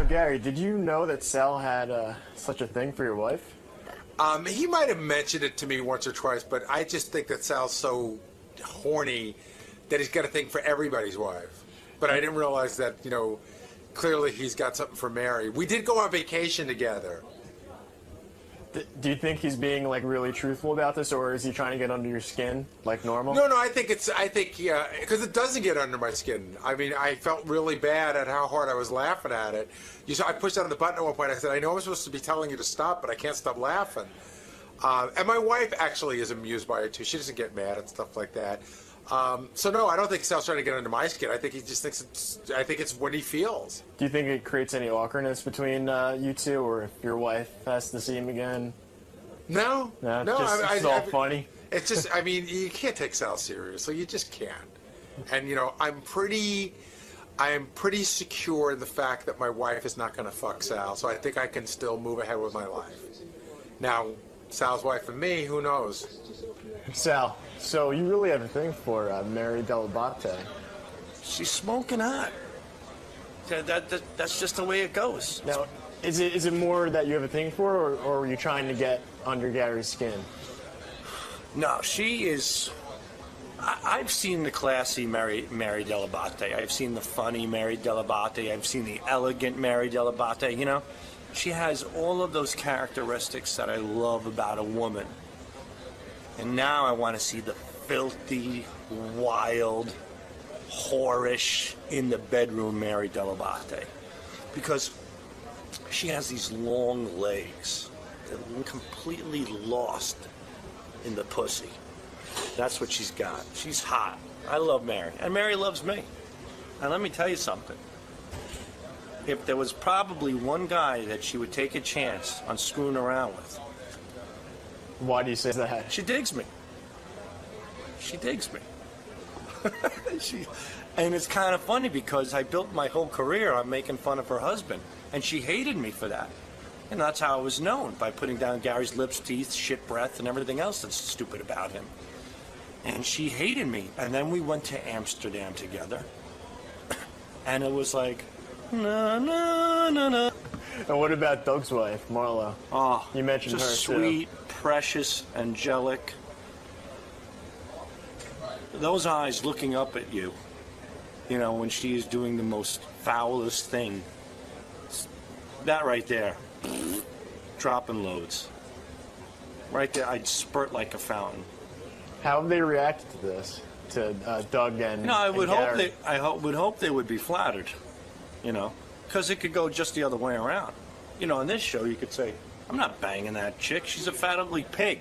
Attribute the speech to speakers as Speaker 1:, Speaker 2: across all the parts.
Speaker 1: Gary, did you know that Sal had such a thing for your wife?
Speaker 2: He might have mentioned it to me once or twice, but I just think that Sal's so horny that he's got a thing for everybody's wife. But I didn't realize that, you know, clearly he's got something for Mary. We did go on vacation together.
Speaker 1: Do you think he's being, like, really truthful about this, or is he trying to get under your skin, like normal?
Speaker 2: No, I think yeah, because it doesn't get under my skin. I mean, I felt really bad at how hard I was laughing at it. You saw, I pushed down the button at one point. I said, I know I'm supposed to be telling you to stop, but I can't stop laughing. And my wife actually is amused by it, too. She doesn't get mad at stuff like that. So, no, I don't think Sal's trying to get under my skin. I think he just thinks I think it's what he feels.
Speaker 1: Do you think it creates any awkwardness between you two, or if your wife has to see him again?
Speaker 2: No.
Speaker 1: It's all funny.
Speaker 2: It's just, I mean, you can't take Sal seriously. You just can't. And, you know, I am pretty secure in the fact that my wife is not going to fuck Sal, so I think I can still move ahead with my life. Now, Sal's wife and me, who knows?
Speaker 1: Sal, so you really have a thing for Mary Dell'Abate.
Speaker 3: She's smoking hot. That's just the way it goes.
Speaker 1: Now, is it more that you have a thing for her, or are you trying to get under Gary's skin?
Speaker 3: No, she is... I've seen the classy Mary Dell'Abate. I've seen the funny Mary Dell'Abate. I've seen the elegant Mary Dell'Abate, you know? She has all of those characteristics that I love about a woman. And now I want to see the filthy, wild, whorish, in the bedroom Mary Dell'Abate. Because she has these long legs that are completely lost in the pussy. That's what she's got. She's hot. I love Mary. And Mary loves me. And let me tell you something. If there was probably one guy that she would take a chance on screwing around with.
Speaker 1: Why do you say that?
Speaker 3: She digs me. She digs me. And it's kind of funny because I built my whole career on making fun of her husband. And she hated me for that. And that's how I was known, by putting down Gary's lips, teeth, shit breath, and everything else that's stupid about him. And she hated me. And then we went to Amsterdam together. And it was like, na, na, na, na.
Speaker 1: And what about Doug's wife, Marla?
Speaker 3: Oh,
Speaker 1: you mentioned her,
Speaker 3: just
Speaker 1: too.
Speaker 3: Sweet, precious, angelic. Those eyes looking up at you, you know, when she is doing the most foulest thing. That right there, dropping loads. Right there, I'd spurt like a fountain.
Speaker 1: How have they reacted to this, to Doug and
Speaker 3: No, I would hope
Speaker 1: Gary?
Speaker 3: would hope they would be flattered, you know, because it could go just the other way around. You know, on this show, you could say, "I'm not banging that chick. She's a fat, ugly pig,"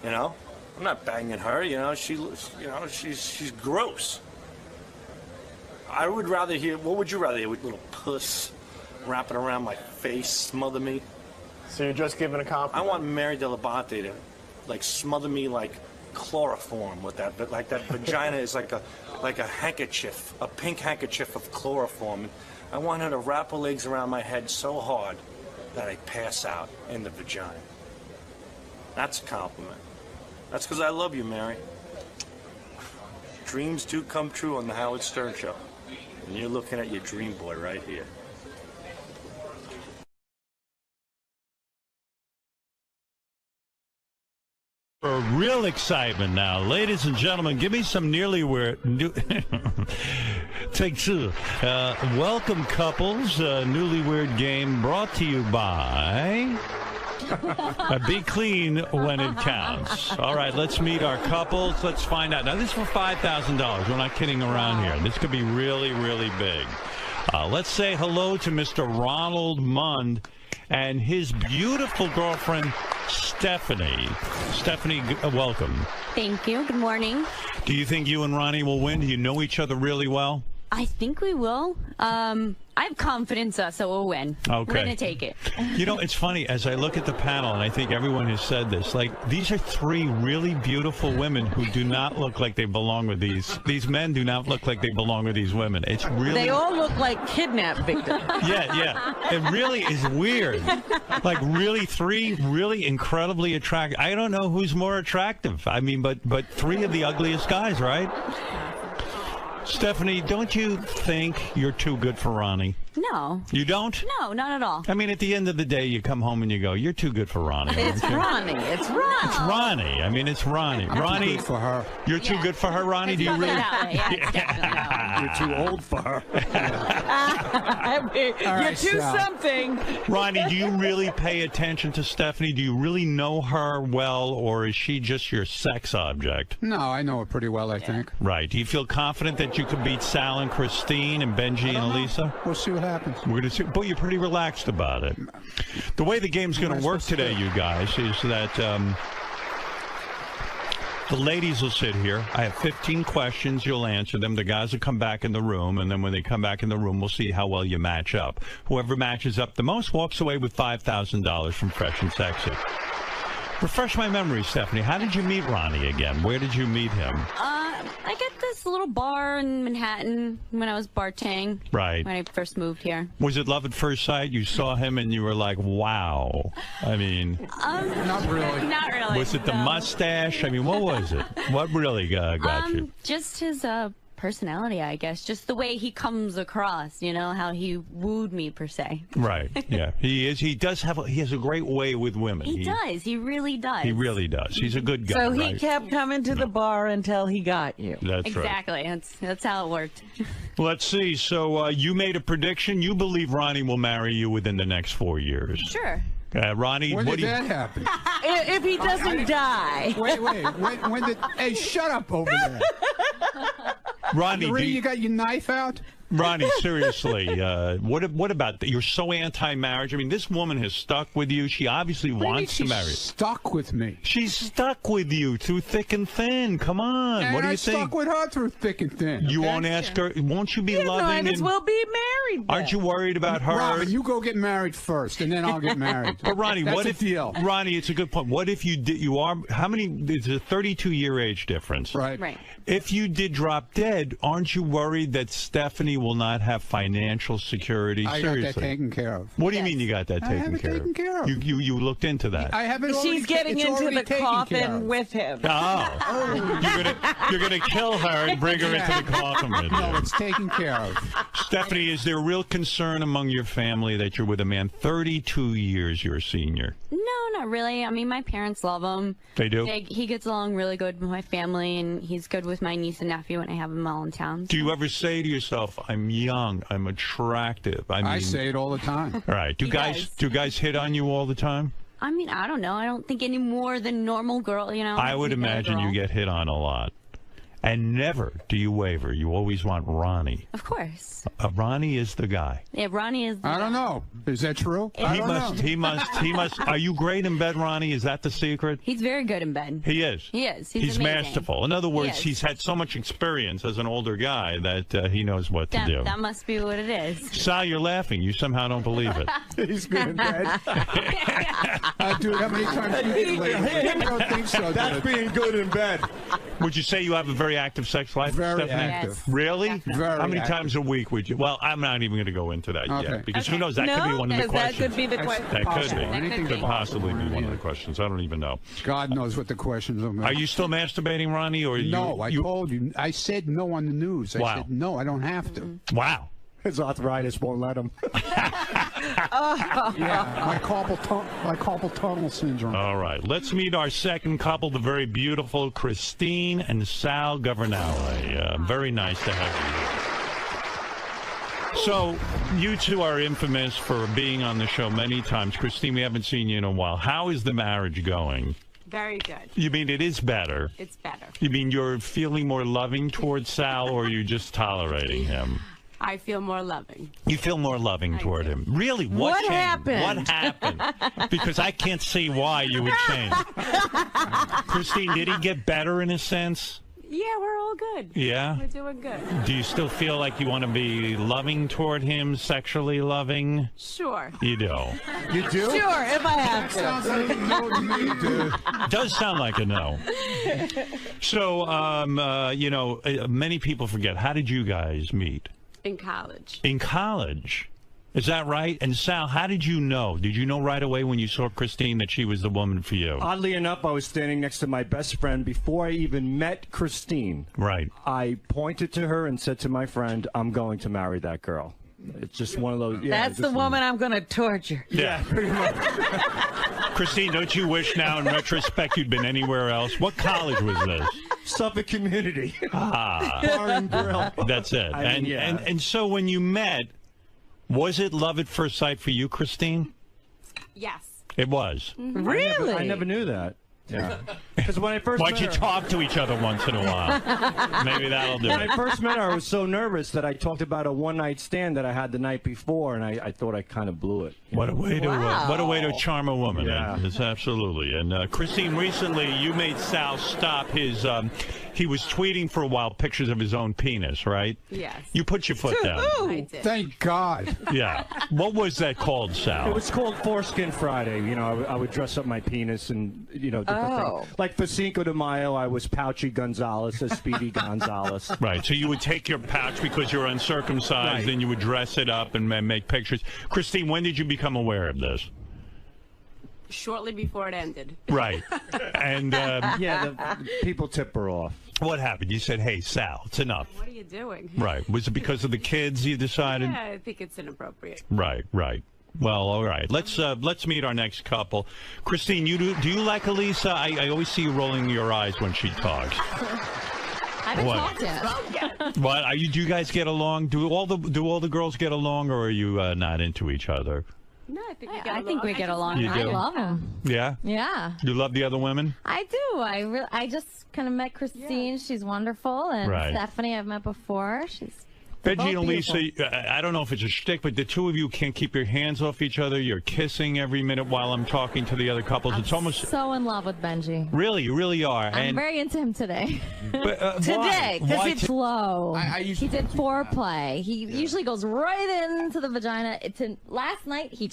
Speaker 3: you know. I'm not banging her, you know. She's gross. I would rather hear. What would you rather hear? With little puss wrapping around my face, smother me.
Speaker 1: So you're just giving a compliment?
Speaker 3: I want Mary Dell'Abate to, like, smother me like chloroform with that, but like that vagina is like a handkerchief, a pink handkerchief of chloroform. And I want her to wrap her legs around my head so hard that I pass out in the vagina. That's a compliment. That's because I love you, Mary. Dreams do come true on the Howard Stern Show. And you're looking at your dream boy right here.
Speaker 4: For real excitement now, ladies and gentlemen, give me some nearly weird. Take two. Welcome, couples. Newly Weird game brought to you by. Be clean when it counts. All right, let's meet our couples. Let's find out. Now, this is for $5,000. We're not kidding around here. This could be really, really big. Let's say hello to Mr. Ronald Mund and his beautiful girlfriend, Stephanie. Stephanie, welcome.
Speaker 5: Thank you. Good morning.
Speaker 4: Do you think you and Ronnie will win? Do you know each other really well?
Speaker 5: I think we will. I have confidence, so we'll win.
Speaker 4: Okay.
Speaker 5: We're going to take it.
Speaker 4: You know, it's funny, as I look at the panel, and I think everyone has said this, like, these are three really beautiful women who do not look like they belong with these men do not look like they belong with these women. It's really...
Speaker 6: They all look like kidnapped victims.
Speaker 4: Yeah. It really is weird. Like, really, three really incredibly attractive. I don't know who's more attractive. I mean, but three of the ugliest guys, right? Stephanie, don't you think you're too good for Ronnie?
Speaker 5: No.
Speaker 4: You don't?
Speaker 5: No, not at all.
Speaker 4: I mean, at the end of the day, you come home and you go, "You're too good for Ronnie."
Speaker 6: It's Ronnie. It's Ronnie.
Speaker 4: It's Ronnie. I mean, it's Ronnie. Ronnie,
Speaker 7: Good for her.
Speaker 4: you're too good for her, Ronnie.
Speaker 5: It's
Speaker 4: Do you
Speaker 5: probably
Speaker 4: really?
Speaker 5: that way. Yeah, it's definitely that way.
Speaker 7: You're too old for her.
Speaker 6: You're too
Speaker 7: Sal.
Speaker 6: something.
Speaker 4: Ronnie, do you really pay attention to Stephanie? Do you really know her well, or is she just your sex object?
Speaker 7: No, I know her pretty well, I think.
Speaker 4: Right. Do you feel confident that you could beat Sal and Christine and Benji and Elisa?
Speaker 7: We'll see what happens.
Speaker 4: We're going to see, but you're pretty relaxed about it. The way the game's going to work today, you guys, is that the ladies will sit here. I have 15 questions. You'll answer them. The guys will come back in the room, and then when they come back in the room, we'll see how well you match up. Whoever matches up the most walks away with $5,000 from Fresh and Sexy. Refresh my memory, Stephanie. How did you meet Ronnie again? Where did you meet him?
Speaker 5: I got this little bar in Manhattan when I was bartending.
Speaker 4: Right.
Speaker 5: When I first moved here.
Speaker 4: Was it love at first sight? You saw him and you were like, wow. I mean,
Speaker 7: Not really.
Speaker 5: Not really.
Speaker 4: was it the
Speaker 5: no.
Speaker 4: mustache? I mean, what was it? What really got you?
Speaker 5: Just his personality, I guess. Just the way he comes across, you know, how he wooed me, per se.
Speaker 4: Right. Yeah. He is. He has a great way with women.
Speaker 5: He does. He really does.
Speaker 4: He really does. He's a good guy.
Speaker 6: So he
Speaker 4: right?
Speaker 6: kept coming to the bar until he got you.
Speaker 4: That's right.
Speaker 5: Exactly. That's how it worked.
Speaker 4: Let's see. So you made a prediction. You believe Ronnie will marry you within the next 4 years.
Speaker 5: Sure.
Speaker 4: Ronnie,
Speaker 7: When
Speaker 4: what
Speaker 7: did
Speaker 4: do you...
Speaker 7: that happen?
Speaker 6: If he doesn't die.
Speaker 7: Wait. When did... Hey, shut up over there.
Speaker 4: Ronnie,
Speaker 7: Marie, you got your knife out?
Speaker 4: Ronnie, seriously, what about that? You're so anti-marriage. I mean, this woman has stuck with you. She obviously wants to marry you.
Speaker 7: She's stuck with me.
Speaker 4: She's stuck with you through thick and thin. Come on.
Speaker 7: And
Speaker 4: What do
Speaker 7: I
Speaker 4: you think?
Speaker 7: stuck with her through thick and thin.
Speaker 4: You
Speaker 7: okay?
Speaker 4: won't ask her. Won't you be
Speaker 6: You
Speaker 4: loving?
Speaker 6: might as
Speaker 4: and-
Speaker 6: well be married.
Speaker 4: Aren't you worried about her?
Speaker 7: Robin, you go get married first, and then I'll get married.
Speaker 4: But Ronnie,
Speaker 7: That's
Speaker 4: what
Speaker 7: a
Speaker 4: if
Speaker 7: deal?
Speaker 4: Ronnie? It's a good point. What if you did? You are how many? There's a 32-year age difference.
Speaker 7: Right.
Speaker 5: Right.
Speaker 4: If you did drop dead, aren't you worried that Stephanie will not have financial security?
Speaker 7: I got
Speaker 4: Seriously.
Speaker 7: that taken care of.
Speaker 4: What do you mean you got that
Speaker 7: I have
Speaker 4: taken
Speaker 7: it
Speaker 4: care
Speaker 7: taken care of.
Speaker 4: You looked into that.
Speaker 7: I have it already.
Speaker 6: She's getting
Speaker 7: it's
Speaker 6: into
Speaker 7: already
Speaker 6: the
Speaker 7: taken care of.
Speaker 6: coffin with him.
Speaker 4: Oh, you're gonna kill her and bring her into the coffin with
Speaker 7: No,
Speaker 4: you.
Speaker 7: it's taken care of.
Speaker 4: Stephanie, is there real concern among your family that you're with a man 32 years your senior?
Speaker 5: No, not really. I mean, my parents love him.
Speaker 4: They do?
Speaker 5: He gets along really good with my family, and he's good with my niece and nephew when I have them all in town.
Speaker 4: Do you ever say to yourself, "I'm young, I'm attractive"? I mean,
Speaker 7: I say it all the time.
Speaker 4: All right. Do
Speaker 5: He
Speaker 4: guys
Speaker 5: does.
Speaker 4: hit on you all the time?
Speaker 5: I mean, I don't know. I don't think any more than normal girl, you know.
Speaker 4: I would
Speaker 5: any other
Speaker 4: imagine you
Speaker 5: girl.
Speaker 4: get hit on a lot. And never do you waver. You always want Ronnie.
Speaker 5: Of course.
Speaker 4: Ronnie is the guy.
Speaker 5: Yeah, Ronnie is.
Speaker 7: I don't know. Is that true? I
Speaker 4: He
Speaker 7: don't
Speaker 4: must,
Speaker 7: know.
Speaker 4: he must. Are you great in bed, Ronnie? Is that the secret?
Speaker 5: He's very good in bed.
Speaker 4: He is.
Speaker 5: He is.
Speaker 4: He's
Speaker 5: amazing.
Speaker 4: masterful. In other words,
Speaker 5: is.
Speaker 4: he's had so much experience as an older guy that he knows what to do.
Speaker 5: That must be what it is.
Speaker 4: Sal, you're laughing. You somehow don't believe it.
Speaker 1: He's good in bed.
Speaker 7: Dude, how many times do you get laid? I don't think so,
Speaker 1: That's
Speaker 7: dude.
Speaker 1: being good in bed.
Speaker 4: Would you say you have a very active sex life,
Speaker 7: Very
Speaker 4: Stephanie?
Speaker 7: active.
Speaker 4: Really?
Speaker 5: Definitely.
Speaker 7: Very
Speaker 4: How many
Speaker 7: active.
Speaker 4: times a week would you? Well, I'm not even going to go into that
Speaker 7: Okay.
Speaker 4: yet because who knows? That could be
Speaker 6: No,
Speaker 4: one of the
Speaker 6: that
Speaker 4: questions.
Speaker 6: could be the question.
Speaker 4: That could
Speaker 7: Possible.
Speaker 4: be.
Speaker 7: Anything
Speaker 4: Could
Speaker 7: is
Speaker 4: possibly be
Speaker 7: possible.
Speaker 4: one of the questions. I don't even know.
Speaker 7: God knows what the questions are.
Speaker 4: Are you still masturbating, Ronnie, or
Speaker 7: No, I
Speaker 4: you?
Speaker 7: told you. I said no on the news. I
Speaker 4: Wow.
Speaker 7: said no, I don't have to.
Speaker 4: Wow.
Speaker 1: His arthritis won't let him.
Speaker 7: Yeah, my carpal tunnel syndrome.
Speaker 4: All right. Let's meet our second couple, the very beautiful Christine and Sal Governale. Very nice to have you here. So, you two are infamous for being on the show many times. Christine, we haven't seen you in a while. How is the marriage going?
Speaker 8: Very good.
Speaker 4: You mean it is better?
Speaker 8: It's better.
Speaker 4: You mean you're feeling more loving towards Sal, or are you just tolerating him?
Speaker 8: I feel more loving.
Speaker 4: You feel more loving toward him. Really? What changed?
Speaker 6: happened?
Speaker 4: What happened? Because I can't see why you would change. Christine, did he get better in a sense?
Speaker 8: Yeah, we're all good.
Speaker 4: Yeah?
Speaker 8: We're doing good.
Speaker 4: Do you still feel like you want to be loving toward him, sexually loving?
Speaker 8: Sure.
Speaker 4: You do.
Speaker 1: You do?
Speaker 6: Sure, if I have to.
Speaker 7: Sounds like a no to me, dude.
Speaker 4: Does sound like a no. So, many people forget. How did you guys meet?
Speaker 8: In college.
Speaker 4: In college. Is that right? And Sal, how did you know? Did you know right away when you saw Christine that she was the woman for you?
Speaker 9: Oddly enough, I was standing next to my best friend before I even met Christine.
Speaker 4: Right.
Speaker 9: I pointed to her and said to my friend, I'm going to marry that girl. It's just one of those. Yeah,
Speaker 6: That's the woman I'm going to torture.
Speaker 4: Yeah, pretty much. Christine, don't you wish now, in retrospect, you'd been anywhere else? What college was this?
Speaker 9: Suffolk Community.
Speaker 4: Ah,
Speaker 9: Bar and grill.
Speaker 4: that's it. And so when you met, was it love at first sight for you, Christine?
Speaker 8: Yes.
Speaker 4: It was.
Speaker 6: Really?
Speaker 9: I never knew that. Yeah. Because when I first
Speaker 4: Why'd
Speaker 9: met
Speaker 4: you
Speaker 9: her,
Speaker 4: talk to each other once in a while? Maybe that'll do
Speaker 9: when
Speaker 4: it.
Speaker 9: I first met her, I was so nervous that I talked about a one-night stand that I had the night before, and I thought I kind of blew it.
Speaker 4: What a way to charm a woman.
Speaker 9: Yeah.
Speaker 4: It's absolutely. And Christine, recently you made Sal stop his. He was tweeting for a while pictures of his own penis, right?
Speaker 8: Yes.
Speaker 4: You put your foot down.
Speaker 8: I did.
Speaker 7: Thank God.
Speaker 4: Yeah. What was that called, Sal?
Speaker 9: It was called Foreskin Friday. You know, I would dress up my penis and, you know, different things. Like for Cinco de Mayo, I was Pouchy Gonzalez, a Speedy Gonzalez.
Speaker 4: Right. So you would take your pouch because you were uncircumcised, and you would dress it up and make pictures. Christine, when did you become aware of this?
Speaker 8: Shortly before it ended.
Speaker 4: Right. And
Speaker 9: Yeah, the people tip her off.
Speaker 4: what happened? You said, "Hey, Sal, it's enough."
Speaker 8: What are you doing?
Speaker 4: Right. Was it because of the kids you decided?
Speaker 8: Yeah, I think it's inappropriate.
Speaker 4: Right. Well, all right. Let's meet our next couple. Christine, do you like Elisa? I always see you rolling your eyes when she talks.
Speaker 5: I haven't
Speaker 4: What?
Speaker 5: talked yet.
Speaker 4: What are you? Do you guys get along? Do all the girls get along, or are you not into each other?
Speaker 8: No, I think we get
Speaker 5: I
Speaker 8: along.
Speaker 5: think we get along.
Speaker 4: You
Speaker 5: I
Speaker 4: do?
Speaker 5: love him.
Speaker 4: Yeah.
Speaker 5: Yeah.
Speaker 4: You love the other women?
Speaker 5: I do. I just kind of met Christine. She's wonderful. And
Speaker 4: Right.
Speaker 5: Stephanie I've met before. She's
Speaker 4: Benji and
Speaker 5: both
Speaker 4: Elisa, I don't know if it's a shtick, but the two of you can't keep your hands off each other. You're kissing every minute while I'm talking to the other couples. It's almost
Speaker 5: so in love with Benji.
Speaker 4: really, you really are.
Speaker 5: I'm very into him today.
Speaker 4: But,
Speaker 5: Today, because
Speaker 4: why
Speaker 5: it's slow.
Speaker 7: I usually
Speaker 5: he did foreplay. He usually goes right into the vagina. Last night, he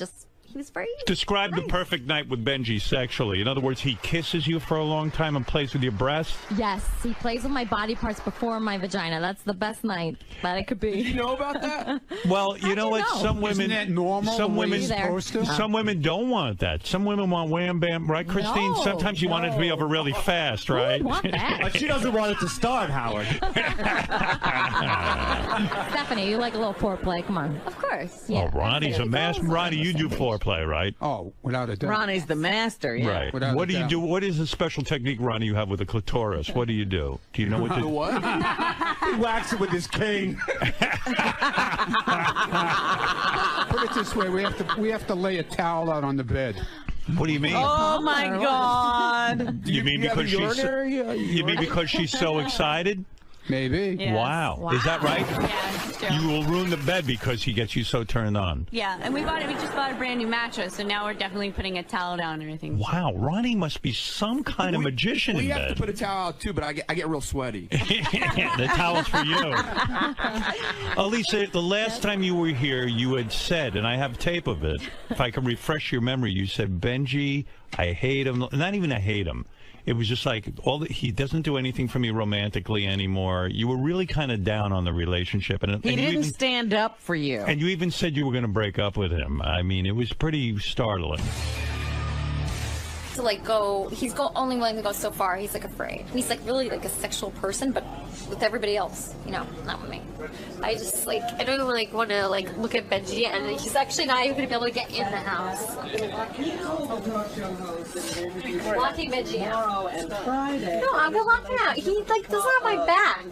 Speaker 5: was very
Speaker 4: describe
Speaker 5: nice.
Speaker 4: the perfect night with Benji sexually. In other words, he kisses you for a long time and plays with your breasts.
Speaker 5: Yes, he plays with my body parts before my vagina. That's the best night that it could be.
Speaker 7: You know about that?
Speaker 4: Well, you know what?
Speaker 5: know?
Speaker 4: Some women,
Speaker 7: Isn't that normal?
Speaker 4: Some
Speaker 7: the way
Speaker 4: women,
Speaker 7: you're supposed to?
Speaker 4: some women don't want that. Some women want wham bam, right, Christine?
Speaker 5: No,
Speaker 4: Sometimes you want it to be over really fast,
Speaker 5: Who
Speaker 4: right?
Speaker 5: would want that?
Speaker 9: But she doesn't want it to start, Howard.
Speaker 5: Stephanie, you like a little foreplay? Come on. Of course. Yeah.
Speaker 4: Oh, Ronnie's a master. Ronnie, you do foreplay, right?
Speaker 7: Oh, without a doubt.
Speaker 6: Ronnie's the master, yeah.
Speaker 4: Right.
Speaker 7: Without
Speaker 4: What
Speaker 7: a
Speaker 4: do you
Speaker 7: doubt.
Speaker 4: do? What is the special technique, Ronnie, you have with the clitoris? What do you do? Do you know what to
Speaker 7: What?
Speaker 9: He whacks it with his cane.
Speaker 7: Put it this way: we have to lay a towel out on the bed.
Speaker 4: What do you mean?
Speaker 6: Oh, my God.
Speaker 4: You mean because she's you mean because she's so excited?
Speaker 7: Maybe.
Speaker 8: Yes.
Speaker 4: Wow. Is that right?
Speaker 8: Yeah, it's true.
Speaker 4: You will ruin the bed because he gets you so turned on.
Speaker 8: Yeah, and we just bought a brand new mattress, so now we're definitely putting a towel down and everything.
Speaker 4: Wow, Ronnie must be some kind of magician
Speaker 10: We
Speaker 4: in
Speaker 10: have to
Speaker 4: bed.
Speaker 10: put a towel out too, but I get real sweaty.
Speaker 4: The towel's for you. Elisa, the last time you were here, you had said, and I have tape of it, if I can refresh your memory, you said, Benji, I hate him. Not even I hate him. It was just like, he doesn't do anything for me romantically anymore. You were really kind of down on the relationship. And
Speaker 6: He
Speaker 4: you
Speaker 6: didn't
Speaker 4: even,
Speaker 6: stand up for you.
Speaker 4: and you even said you were going to break up with him. I mean, it was pretty startling.
Speaker 11: To like go, he's only willing to go so far. He's like afraid. He's like really like a sexual person, but with everybody else, you know, not with me. I just like I don't even like want to like look at Benji, and he's actually not even gonna be able to get in the house. Locking Benji out. No, I'm gonna lock him out. He like doesn't have my back.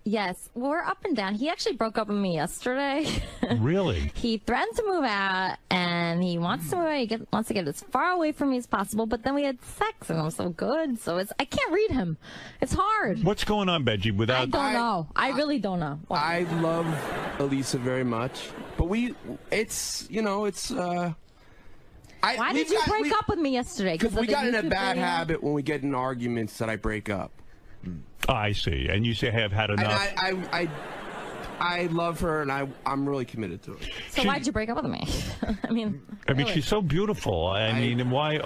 Speaker 5: Yes, we're up and down. He actually broke up with me yesterday.
Speaker 4: Really?
Speaker 5: He threatened to move out, and he wants to move out. He wants to get as far away from me as possible. But then we had sex, and it was so good. So I can't read him. It's hard.
Speaker 4: What's going on, Benji?
Speaker 5: I
Speaker 4: Without
Speaker 5: don't know. I really don't know. What?
Speaker 10: I love Elisa very much, but
Speaker 5: Why did you break up with me yesterday?
Speaker 10: Because we
Speaker 5: of the
Speaker 10: got in a
Speaker 5: YouTube
Speaker 10: bad
Speaker 5: video?
Speaker 10: habit when we get in arguments that I break up.
Speaker 4: Oh, I see. And you say, hey, I've had enough.
Speaker 10: And I love her, and I'm really committed to her.
Speaker 5: So why'd you break up with me? I mean,
Speaker 4: she's so beautiful. I mean, why?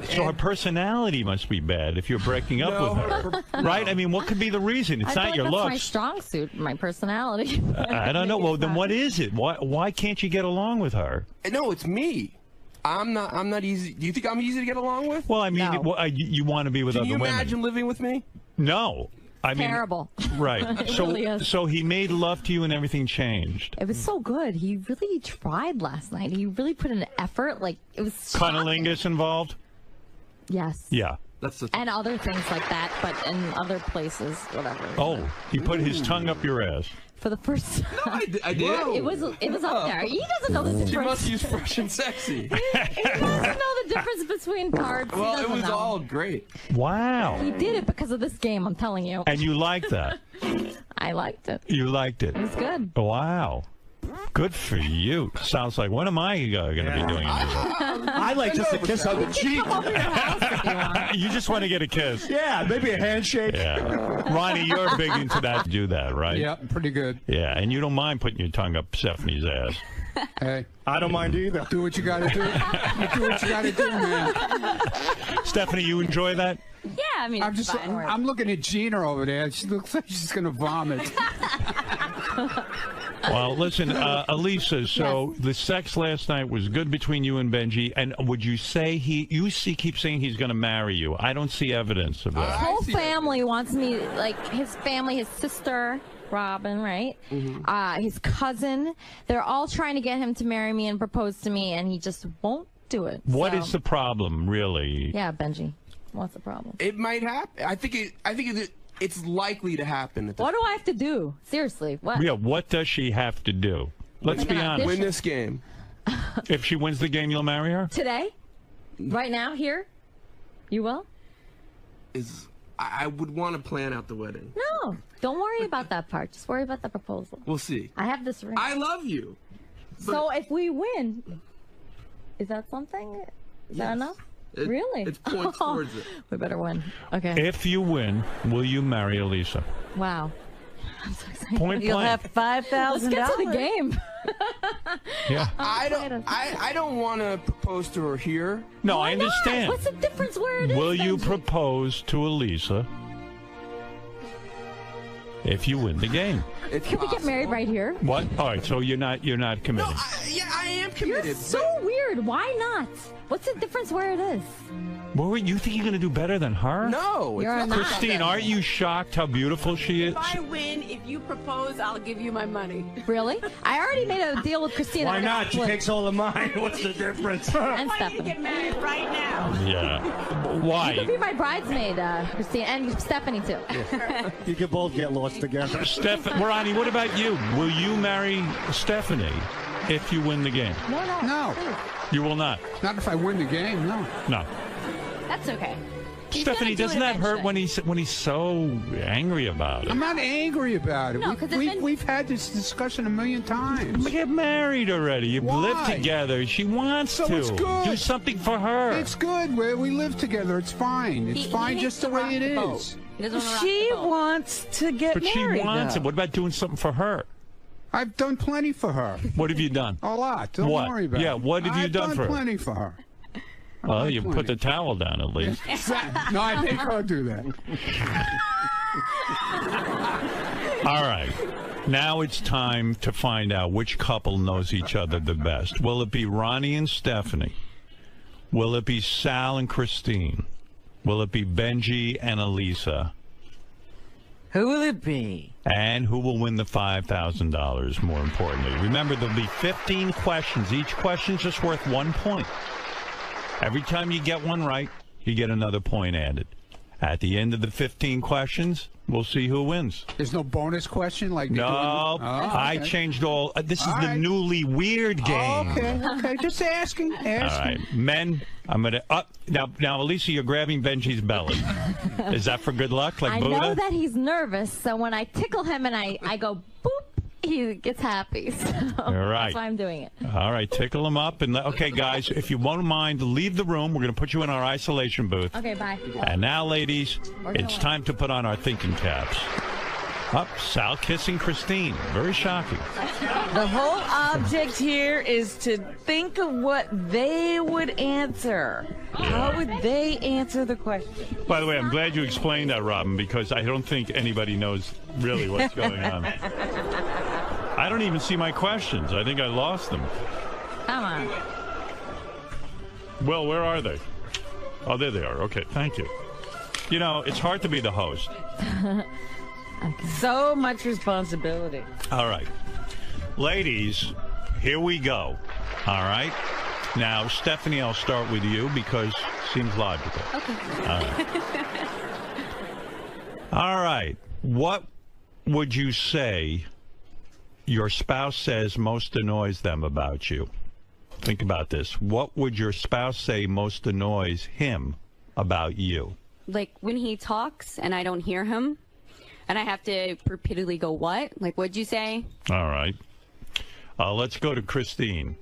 Speaker 4: So her personality must be bad if you're breaking up with her, right? I mean, what could be the reason? It's
Speaker 5: I
Speaker 4: not
Speaker 5: feel
Speaker 4: your
Speaker 5: like that's
Speaker 4: looks.
Speaker 5: my strong suit, my personality.
Speaker 4: I don't know. Well, then what is it? Why can't you get along with her?
Speaker 10: No, it's me. I'm not easy. Do you think I'm easy to get along with?
Speaker 4: Well, I mean,
Speaker 10: No.
Speaker 4: you want to be with
Speaker 10: Can
Speaker 4: other
Speaker 10: you
Speaker 4: women.
Speaker 10: imagine living with me?
Speaker 4: No. I mean,
Speaker 5: terrible.
Speaker 4: Right.
Speaker 5: It really is.
Speaker 4: So he made love to you and everything changed.
Speaker 5: It was so good. He really tried last night. He really put in an effort. Like, it was shocking.
Speaker 4: Cunnilingus involved?
Speaker 5: Yes.
Speaker 4: Yeah.
Speaker 5: And other things like that, but in other places, whatever.
Speaker 4: Oh, he put his tongue up your ass.
Speaker 5: For the first time.
Speaker 10: No, I did.
Speaker 5: It was up there. He doesn't know the difference.
Speaker 10: She must use fresh and sexy.
Speaker 5: He doesn't know the difference between cards.
Speaker 10: Well, it was all great.
Speaker 4: Wow.
Speaker 5: He did it because of this game, I'm telling you.
Speaker 4: And you liked that?
Speaker 5: I liked it.
Speaker 4: You liked it?
Speaker 5: It was good.
Speaker 4: Wow. Good for you. Sounds like, when am I going to be doing it?
Speaker 9: I like just a kiss on the cheek.
Speaker 4: You just want to get a kiss.
Speaker 9: Yeah, maybe a handshake.
Speaker 4: Yeah. Ronnie, you're big into that. Do that, right?
Speaker 7: Yeah, pretty good.
Speaker 4: Yeah, and you don't mind putting your tongue up Stephanie's ass.
Speaker 7: Hey,
Speaker 9: I don't mind either.
Speaker 7: do what you got to do. Do what you got to do, man.
Speaker 4: Stephanie, you enjoy that?
Speaker 8: Yeah, I mean,
Speaker 7: I'm
Speaker 8: it's
Speaker 7: just,
Speaker 8: fine.
Speaker 7: I'm looking at Gina over there. She looks like she's gonna vomit.
Speaker 4: Well, listen, Elisa, so the sex last night was good between you and Benji, and would you say keep saying he's going to marry you? I don't see evidence of
Speaker 5: His
Speaker 4: that.
Speaker 5: whole family wants me, like his family, his sister, Robin, right? His cousin. They're all trying to get him to marry me and propose to me, and he just won't do it.
Speaker 4: What is the problem, really?
Speaker 5: Yeah, Benji. What's the problem?
Speaker 10: It might happen. I think it's likely to happen.
Speaker 5: What do I have to do? Seriously, what?
Speaker 4: Yeah, what does she have to do? Let's be honest.
Speaker 10: Win this game.
Speaker 4: If she wins the game, you'll marry her?
Speaker 5: Today? Right now? Here? You will?
Speaker 10: I would want to plan out the wedding.
Speaker 5: No, don't worry about that part. Just worry about the proposal.
Speaker 10: We'll see.
Speaker 5: I have this ring.
Speaker 10: I love you.
Speaker 5: So if we win, is that something? Is that enough? Really?
Speaker 10: It's points towards it.
Speaker 5: We better win. Okay.
Speaker 4: If you win, will you marry Elisa?
Speaker 5: Wow. I'm so excited.
Speaker 4: Point
Speaker 6: You'll
Speaker 4: blank.
Speaker 6: have $5,000.
Speaker 5: Let's get to the game.
Speaker 4: Yeah.
Speaker 10: I don't want to propose to her here.
Speaker 4: No,
Speaker 5: Why
Speaker 4: I understand.
Speaker 5: not? What's the difference where it is?
Speaker 4: Will you
Speaker 5: Benji?
Speaker 4: propose to Elisa if you win the game?
Speaker 5: Can we get married right here?
Speaker 4: What? All right, so you're not committed.
Speaker 10: I am committed.
Speaker 5: You're so weird. Why not? What's the difference where it is?
Speaker 4: Well, you think you're going to do better than her?
Speaker 10: No.
Speaker 5: You're not.
Speaker 4: Christine, aren't you shocked how beautiful she is?
Speaker 8: If I win, if you propose, I'll give you my money.
Speaker 5: Really? I already made a deal with Christina.
Speaker 9: Why not? She takes all of mine. What's the difference?
Speaker 5: And
Speaker 8: I want you to
Speaker 5: Stephanie.
Speaker 8: get married right now.
Speaker 4: Yeah.
Speaker 5: You could
Speaker 4: Why?
Speaker 5: be my bridesmaid, Christina, and Stephanie too.
Speaker 9: You could both get lost together.
Speaker 4: Ronnie, what about you? Will you marry Stephanie if you win the game?
Speaker 7: No,
Speaker 4: You will not.
Speaker 7: not if I win the game. No.
Speaker 4: No.
Speaker 8: That's okay. He's
Speaker 4: Stephanie,
Speaker 8: gonna do
Speaker 4: doesn't
Speaker 8: it
Speaker 4: that hurt
Speaker 8: eventually.
Speaker 4: when he's so angry about it?
Speaker 7: I'm not angry about it.
Speaker 8: No, 'cause it's been-
Speaker 7: We've had this discussion a million times.
Speaker 4: Get married already. You live
Speaker 7: Why?
Speaker 4: together. She wants
Speaker 7: So
Speaker 4: to.
Speaker 7: it's good.
Speaker 4: Do something for her.
Speaker 7: It's good. We live together. It's fine. It's fine
Speaker 8: He
Speaker 7: just the
Speaker 8: needs to
Speaker 7: way it
Speaker 8: rock the
Speaker 7: is.
Speaker 8: boat. He doesn't want to rock
Speaker 6: She
Speaker 8: the boat.
Speaker 6: wants to get
Speaker 4: But she
Speaker 6: married.
Speaker 4: wants
Speaker 6: though.
Speaker 4: it. What about doing something for her?
Speaker 7: I've done plenty for her.
Speaker 4: What have you done?
Speaker 7: A lot. Don't
Speaker 4: What?
Speaker 7: worry about it.
Speaker 4: Yeah, what have you done for her?
Speaker 7: I've done plenty for her.
Speaker 4: Well, you put the towel down at least.
Speaker 7: No, I make her do that.
Speaker 4: All right. Now it's time to find out which couple knows each other the best. Will it be Ronnie and Stephanie? Will it be Sal and Christine? Will it be Benji and Elisa?
Speaker 6: Who will it be?
Speaker 4: And who will win the $5,000, more importantly? Remember, there'll be 15 questions. Each question's just worth 1 point. Every time you get one right, you get another point added. At the end of the 15 questions, we'll see who wins.
Speaker 7: There's no bonus question like they do in-
Speaker 4: No, I
Speaker 7: okay.
Speaker 4: changed all. This is
Speaker 7: All
Speaker 4: the
Speaker 7: right.
Speaker 4: newly weird game.
Speaker 7: Okay. Just asking.
Speaker 4: All right, men. I'm gonna now. Elisa, you're grabbing Benji's belly. Is that for good luck, like
Speaker 5: I
Speaker 4: Buddha?
Speaker 5: know that he's nervous, so when I tickle him and I go boop, he gets happy. So
Speaker 4: All right.
Speaker 5: that's why I'm doing it.
Speaker 4: All right, tickle him up. And okay, guys, if you won't mind, leave the room. We're going to put you in our isolation booth.
Speaker 5: Okay, bye.
Speaker 4: And now, ladies, it's time to put on our thinking caps. Up, Sal kissing Christine. Very shocking.
Speaker 6: The whole object here is to think of what they would answer. How would they answer the question?
Speaker 4: By the way, I'm glad you explained that, Robin, because I don't think anybody knows really what's going on. I don't even see my questions. I think I lost them.
Speaker 5: Come on.
Speaker 4: Well, where are they? Oh, there they are. Okay, thank you. You know, it's hard to be the host.
Speaker 6: Okay. So much responsibility.
Speaker 4: All right. Ladies, here we go. All right. Now, Stephanie, I'll start with you because it seems logical.
Speaker 8: Okay.
Speaker 4: All right. All right. What would you say your spouse says most annoys them about you? Think about this. What would your spouse say most annoys him about you?
Speaker 8: Like when he talks and I don't hear him, and I have to repeatedly go, what? Like, what'd you say?
Speaker 4: All right. Let's go to Christine.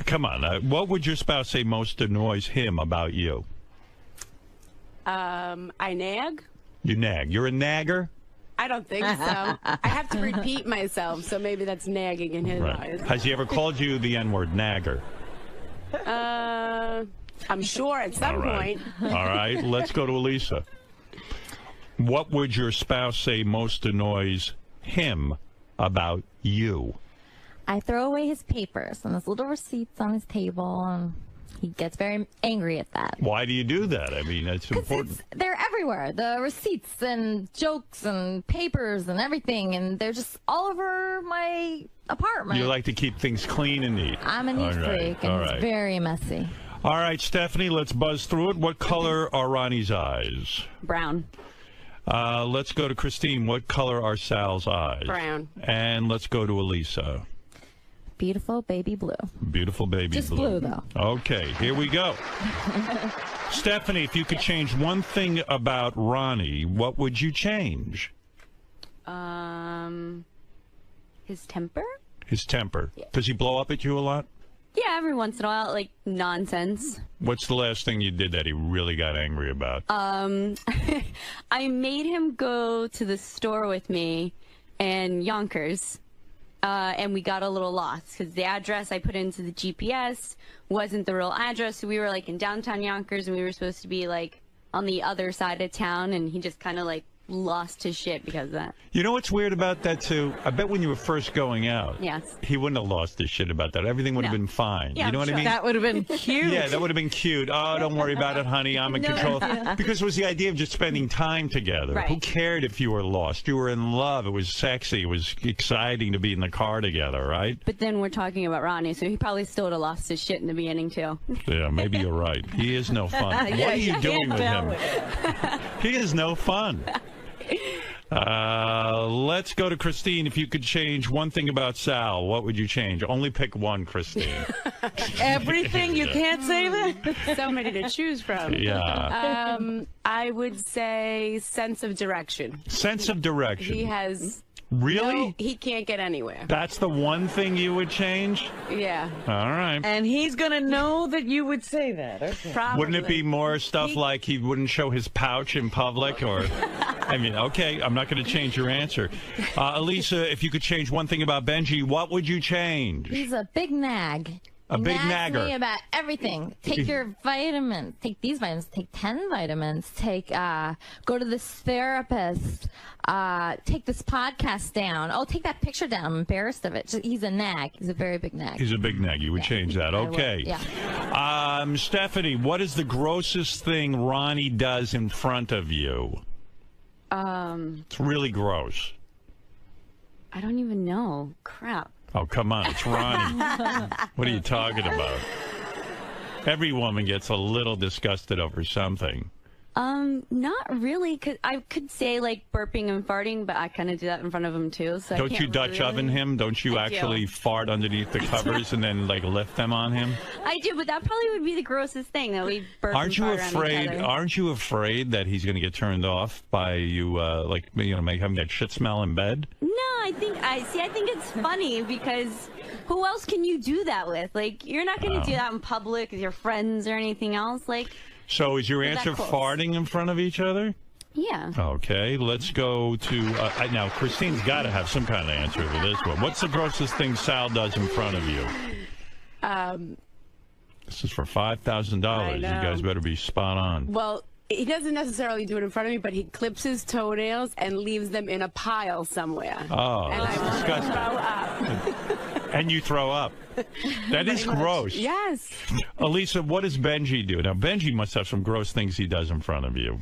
Speaker 4: Come on. What would your spouse say most annoys him about you?
Speaker 12: I nag.
Speaker 4: You nag. You're a nagger?
Speaker 12: I don't think so. I have to repeat myself, so maybe that's nagging in his eyes.
Speaker 4: Has he ever called you the N-word, nagger?
Speaker 12: I'm sure at some point.
Speaker 4: All right. Let's go to Elisa. What would your spouse say most annoys him about you?
Speaker 5: I throw away his papers and his little receipts on his table, and he gets very angry at that.
Speaker 4: Why do you do that? I mean, it's important.
Speaker 5: They're everywhere. The receipts and jokes and papers and everything, and they're just all over my apartment.
Speaker 4: You like to keep things clean and neat.
Speaker 5: I'm a neat freak, and it's very messy.
Speaker 4: All right, Stephanie, let's buzz through it. What color are Ronnie's eyes?
Speaker 8: Brown.
Speaker 4: Let's go to Christine. What color are Sal's eyes?
Speaker 12: Brown.
Speaker 4: And let's go to Elisa.
Speaker 5: Beautiful baby blue.
Speaker 4: Beautiful baby blue.
Speaker 5: Just blue, though.
Speaker 4: Okay, here we go. Stephanie, if you could change one thing about Ronnie, what would you change?
Speaker 8: His temper?
Speaker 4: His temper. Does he blow up at you a lot?
Speaker 8: Yeah, every once in a while, like nonsense.
Speaker 4: What's the last thing you did that he really got angry about?
Speaker 8: I made him go to the store with me in Yonkers. And we got a little lost because the address I put into the GPS wasn't the real address. So we were like in downtown Yonkers, and we were supposed to be like on the other side of town, and he just kind of like lost his shit because of that.
Speaker 4: You know what's weird about that too? I bet when you were first going out,
Speaker 8: yes,
Speaker 4: he wouldn't have lost his shit about that. Everything would have been fine.
Speaker 8: Yeah,
Speaker 4: you know what I mean?
Speaker 6: That would have been cute.
Speaker 4: Yeah, that would have been cute. Oh, don't worry about it, honey. I'm in control. Because it was the idea of just spending time together.
Speaker 8: Right.
Speaker 4: Who cared if you were lost? You were in love. It was sexy. It was exciting to be in the car together, right?
Speaker 8: But then we're talking about Ronnie, so he probably still would have lost his shit in the beginning too.
Speaker 4: Yeah, maybe you're right. He is no fun.
Speaker 8: Yeah,
Speaker 4: what are you doing with him?
Speaker 8: it.
Speaker 4: He is no fun. Let's go to Christine. If you could change one thing about Sal, what would you change? Only pick one, Christine.
Speaker 6: Everything? You can't say that?
Speaker 12: So many to choose from.
Speaker 4: Yeah.
Speaker 12: I would say sense of direction.
Speaker 4: Sense of direction.
Speaker 12: He has...
Speaker 4: Really?
Speaker 12: He can't get anywhere.
Speaker 4: That's the one thing you would change?
Speaker 12: Yeah.
Speaker 4: All right.
Speaker 6: And he's going to know that you would say that. Okay.
Speaker 12: Probably.
Speaker 4: Wouldn't it be more stuff like he wouldn't show his pouch in public? Or, I mean, okay, I'm not going to change your answer. Elisa, if you could change one thing about Benji, what would you change?
Speaker 5: He's a big nag.
Speaker 4: A big
Speaker 5: Nags
Speaker 4: nagger.
Speaker 5: me about everything. Take your vitamins. Take these vitamins. Take 10 vitamins. Take go to this therapist. Take this podcast down. Oh, take that picture down. I'm embarrassed of it. He's a nag. He's a very big nag.
Speaker 4: He's a big nag. You would change that. Okay.
Speaker 5: Yeah.
Speaker 4: Stephanie, what is the grossest thing Ronnie does in front of you? It's really gross.
Speaker 8: I don't even know. Crap.
Speaker 4: Oh, come on. It's Ronnie. What are you talking about? Every woman gets a little disgusted over something.
Speaker 8: Not really, because I could say like burping and farting, but I kind of do that in front of him too. So
Speaker 4: Don't you Dutch oven him? Don't you actually fart underneath the covers and then like lift them on him?
Speaker 8: I do, but that probably would be the grossest thing that we burp.
Speaker 4: Aren't you
Speaker 8: and fart around each
Speaker 4: afraid?
Speaker 8: other.
Speaker 4: Aren't you afraid that he's going to get turned off by you, like having that shit smell in bed?
Speaker 8: No, I think it's funny because who else can you do that with? Like, you're not going to do that in public with your friends or anything else. Like.
Speaker 4: So is your
Speaker 8: Is that
Speaker 4: answer
Speaker 8: close?
Speaker 4: farting in front of each other?
Speaker 8: Yeah.
Speaker 4: Okay, let's go to now. Christine's got to have some kind of answer for this one. What's the grossest thing Sal does in front of you? This is for $5,000. You guys better be spot on.
Speaker 12: Well, he doesn't necessarily do it in front of me, but he clips his toenails and leaves them in a pile somewhere.
Speaker 4: Oh,
Speaker 12: and
Speaker 4: that's
Speaker 12: I
Speaker 4: disgusting.
Speaker 12: throw up.
Speaker 4: And you throw up. That is gross.
Speaker 12: Yes.
Speaker 4: Elisa, what does Benji do? Now, Benji must have some gross things he does in front of you.